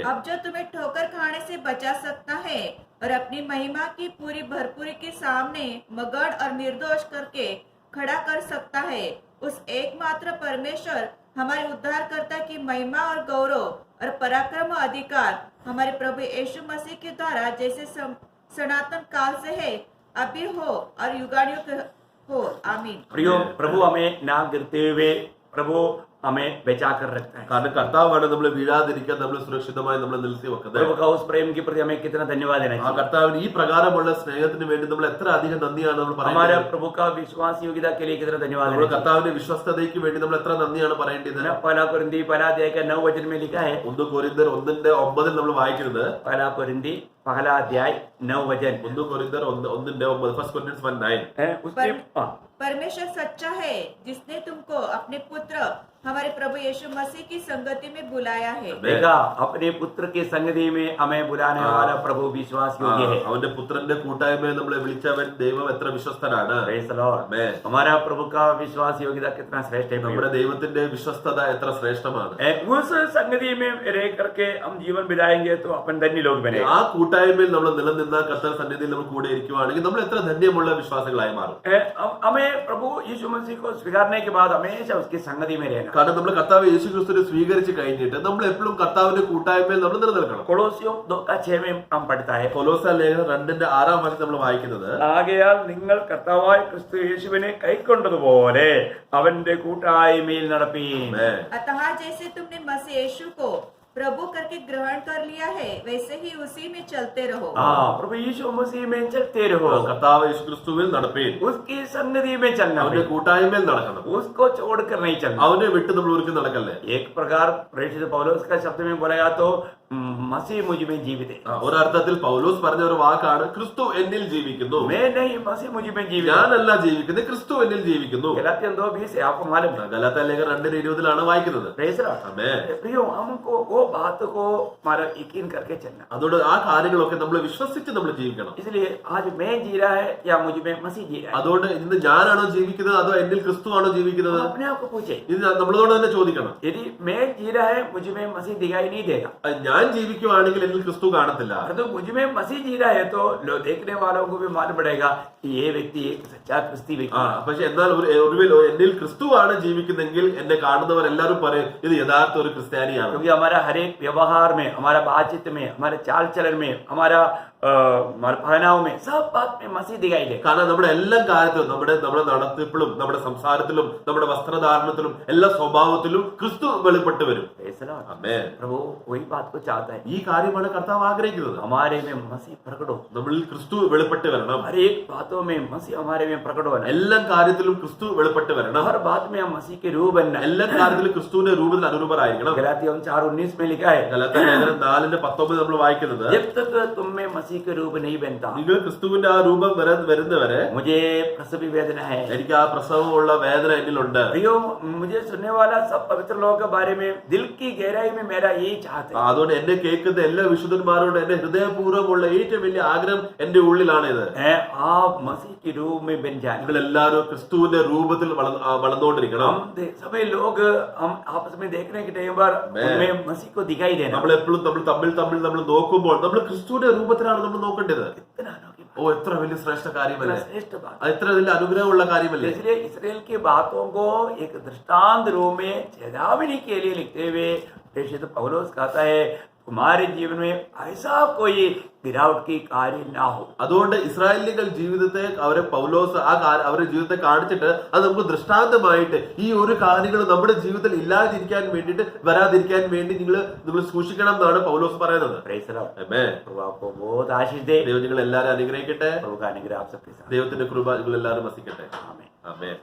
अब जो तुम्हें ठोकर खाने से बचा सकता है और अपनी महिमा की पूरी भरपूरी के सामने मगन और निर्दोष करके खड़ा कर सकता है, उस एकमात्र परमेश्वर हमारे उद्धारकर्ता की महिमा और गौरव और पराक्रम और अधिकार हमारे प्रभु यीशु मसीह के द्वारा जैसे सनातन काल से है, अभी हो और युगानियों के हो। आमीन। प्रियो, प्रभु हमें ना गिरते हुए प्रभु हमें बचा कर रखता है। കാരണം കർത്താവാണ് നമ്മളെ വീഴാതിരിക്കാൻ നമ്മളെ സുരക്ഷിതമായി നമ്മളെ നിർത്തി വെക്കുന്നത്. प्रभु का उस प्रेम के प्रति हमें कितना धन्यवाद देना ആ चाहिए। കർത്താവിന് ഈ പ്രകാരമുള്ള സ്നേഹത്തിന് വേണ്ടി നമ്മൾ എത്ര അധികം നന്ദിയാണ് നമ്മൾ हमारे പറയുന്നത്. प्रभु का विश्वास योग्यता के लिए कितना धन्यवाद നമ്മുടെ देना चाहिए। കർത്താവിന്റെ വിശ്വസ്തതയ്ക്ക് വേണ്ടി നമ്മൾ എത്ര നന്ദിയാണ് പറയേണ്ടത്. पहला कोरिन्थी पहला अध्याय के 9 वचन में लिखा है। 1 കൊരിന്ത്യർ 1:9 നമ്മൾ വായിക്കുന്നത്. पहला कोरिन्थी पहला अध्याय 9 वचन। 1 കൊരിന്ത്യർ 1:9 फर्स्ट कोरिन्थियंस 1:9 उसके परमेश्वर सच्चा है जिसने तुमको अपने पुत्र हमारे प्रभु यीशु मसीह की संगति में बुलाया है। देखा, अपने पुत्र की संगति में हमें बुलाने वाला प्रभु विश्वास योग्य है। അവന്റെ പുത്രന്റെ കൂട്ടായ്മയെ നമ്മളെ വിളിച്ചവൻ ദൈവം എത്ര വിശ്വസ്തനാണ്. Praise the Lord. हमारा प्रभु का विश्वास योग्यता कितना श्रेष्ठ है। നമ്മുടെ ദൈവത്തിന്റെ വിശ്വസ്തത എത്ര ശ്രേഷ്ഠമാണ്. उस संगति में रह करके हम जीवन बिताएंगे तो अपन धन्य लोग बने। ആ കൂട്ടായ്മയിൽ നമ്മൾ നിലനിന്ന കർത്താവ് സന്നിധിയിൽ നമ്മൾ കൂടെ ഇരിക്കുവാണെങ്കിൽ നമ്മൾ എത്ര ധന്യമുള്ള വിശ്വാസികളായി മാറും. हमें प्रभु यीशु मसीह को स्वीकारने के बाद हमेशा उसकी संगति में रहना। കാരണം നമ്മൾ കർത്താവ് യേശു ക്രിസ്തുവിനെ സ്വീകരിച്ച് കഴിഞ്ഞിട്ട് നമ്മൾ എപ്പോഴും കർത്താവിന്റെ കൂട്ടായ്മയിൽ നമ്മൾ നിലനിൽക്കണം. കൊളോസ്യം 2:6 में हम पढ़ता है। കൊലോസ്യ ലേഖനം 2:6 വാക്യം നമ്മൾ വായിക്കുന്നത്, ആകയാൽ നിങ്ങൾ കർത്താവായ ക്രിസ്തു യേശുവിനെ കൈക്കൊണ്ടതുപോലെ അവന്റെ കൂട്ടായ്മയിൽ നടപ്പീൻ। अतः जैसे तुमने मसीह यीशु को प्रभु करके ग्रहण कर लिया है, वैसे ही उसी में चलते रहो। प्रभु यीशु मसीह में चलते रहो। കർത്താവ് യേശു ക്രിസ്തുവിൽ നടപ്പീൻ. उसकी संगति में चलना, അവന്റെ കൂട്ടായ്മയിൽ നടക്കണം. उसको छोड़कर नहीं चलना। അവനെ വിട്ട് നമ്മൾ ഒരിക്കലും നടക്കല്ലേ. एक प्रकार प्रेषित पौलुस का शब्द में बोलेगा तो मसीह मुझ में जीवित है। ഒരർത്ഥത്തിൽ പൗലോസ് പറഞ്ഞ ഒരു വാക്കാണ് ക്രിസ്തു എന്നിൽ ജീവിക്കുന്നു. मैं नहीं, मसीह मुझ में जीवित है। ഞാനല്ല ജീവിക്കുന്നത്, ക്രിസ്തു എന്നിൽ ജീവിക്കുന്നു. गलातियन 2:20 है, आपको मालूम है। ഗലാത്യ ലേഖനം 2:20 വായിക്കുന്നത്. प्रेष रहा। ആമേൻ. प्रियो, हमको वो बात को हमारा यकीन करके चलना। അതുകൊണ്ട് ആ കാര്യങ്ങളൊക്കെ നമ്മൾ വിശ്വസിച്ച് നമ്മൾ ജീവിക്കണം. इसलिए आज मैं जी रहा है या मुझ में मसीह जी रहा है। അതുകൊണ്ട് ഇന്ന് ഞാനാണോ ജീവിക്കുന്നത് അതോ എന്നിൽ ക്രിസ്തു ആണോ ജീവിക്കുന്നത്? अपने आप को पूछे। ഇത് നമ്മളോട് തന്നെ ചോദിക്കണം. यदि मैं जी रहा है, मुझ में मसीह दिखाई नहीं देगा। ഞാൻ ജീവിക്കുവാണെങ്കിൽ എന്നിൽ ക്രിസ്തു കാണത്തില്ല. तो मुझ में मसीह जी रहा है तो देखने वालों को भी मालूम पड़ेगा कि ये व्यक्ति एक सच्चा क्रिस्ती व्यक्ति है। പക്ഷെ എന്നാൽ എന്നിൽ ക്രിസ്തു ആണ് ജീവിക്കുന്നെങ്കിൽ എന്നെ കാണുന്നവർ എല്ലാവരും പറയും ഇത് യഥാർത്ഥ ഒരു ക്രിസ്ത്യാനിയാണ്. क्योंकि हमारा हर एक व्यवहार में, हमारा बातचीत में, हमारे चाल चलन में, हमारा पहनाव में, सब बात में मसीह दिखाई दे। കാരണം നമ്മുടെ എല്ലാ കാര്യത്തിലും നമ്മുടെ നടത്തിപ്പിലും നമ്മുടെ സംസാരത്തിലും നമ്മുടെ വസ്ത്രധാരണത്തിലും എല്ലാ സ്വഭാവത്തിലും ക്രിസ്തു വെളിപ്പെട്ട് വരും. ആമേൻ. प्रभु वही बात को चाहता है। ഈ കാര്യമാണ് കർത്താവ് ആഗ്രഹിക്കുന്നത്. हमारे में मसीह प्रकट हो। നമ്മളിൽ ക്രിസ്തു വെളിപ്പെട്ട് വരണം. हर एक बातों में मसीह हमारे में प्रकट होना। എല്ലാ കാര്യത്തിലും ക്രിസ്തു വെളിപ്പെട്ട് വരണം. हर बात में हम मसीह के रूप बनना। എല്ലാ കാര്യത്തിലും ക്രിസ്തുവിന്റെ രൂപത്തിൽ അനുരൂപരായിരിക്കണം. गलातियों 4:19 में लिखा है, ഗലാത്യ ലേഖനം 4:19 നമ്മൾ വായിക്കുന്നത്, जब तक तुम में मसीह के रूप नहीं बनता, നിങ്ങൾ ക്രിസ്തുവിന്റെ ആ രൂപം വരുന്നവരെ मुझे प्रसवी वेदना है। എനിക്ക് ആ പ്രസവമുള്ള വേദന എന്നിലുണ്ട്. प्रियो, मुझे सुनने वाला सब पवित्र लोगों के बारे में दिल की गहराई में मेरा यही चाहते है। അതുകൊണ്ട് എന്നെ കേൾക്കുന്ന എല്ലാ വിശുദ്ധന്മാരോട് എന്റെ ഹൃദയപൂർവ്വമുള്ള ഏറ്റവും വലിയ ആഗ്രഹം എന്റെ ഉള്ളിലാണ് ഇത്. आप मसीह के रूप में बन जाए। നിങ്ങൾ എല്ലാവരും ക്രിസ്തുവിന്റെ രൂപത്തിൽ വളർന്നുകൊണ്ടിരിക്കണം. सभी लोग हम आपस में देखने के टाइम पर उनमें मसीह को दिखाई देना। നമ്മൾ എപ്പോഴും നമ്മൾ നോക്കുമ്പോൾ നമ്മൾ ക്രിസ്തുവിന്റെ രൂപത്തിലാണ് നമ്മൾ നോക്കേണ്ടത്. कितना अनोखी बात, ഓ, എത്ര വലിയ ശ്രേഷ്ഠ കാര്യമല്ലേ, श्रेष्ठ बात। അത് എത്ര വലിയ അനുഗ്രഹമുള്ള കാര്യമല്ലേ. इसलिए इसराइल की बातों को एक दृष्टांत रूप में चेतावनी के लिए लिखते हुए प्रेषित पौलुस कहता है, तुम्हारे जीवन में ऐसा कोई गिरावट की कार्य ना हो। അതുകൊണ്ട് ഇസ്രായേലികൾ ജീവിതത്തെ പൗലോസ് അവരുടെ ജീവിതത്തെ കാണിച്ചിട്ട് അത് നമുക്ക് ദൃഷ്ടാന്തമായിട്ട് ഈ ഒരു കാര്യങ്ങൾ നമ്മുടെ ജീവിതത്തിൽ ഇല്ലാതിരിക്കാൻ വേണ്ടിയിട്ട് വരാതിരിക്കാൻ വേണ്ടി നിങ്ങൾ സൂക്ഷിക്കണം എന്നാണ് പൗലോസ് പറയുന്നത്. Praise the Lord। ആമേൻ. प्रभु आपको बहुत आशीष दे। ദൈവം നിങ്ങൾ എല്ലാവരും അനുഗ്രഹിക്കട്ടെ. प्रभु का अनुग्रह आप सबके साथ। ദൈവത്തിന്റെ കൃപ നിങ്ങൾ എല്ലാവരും വസിക്കട്ടെ. आमीन। ആമേൻ.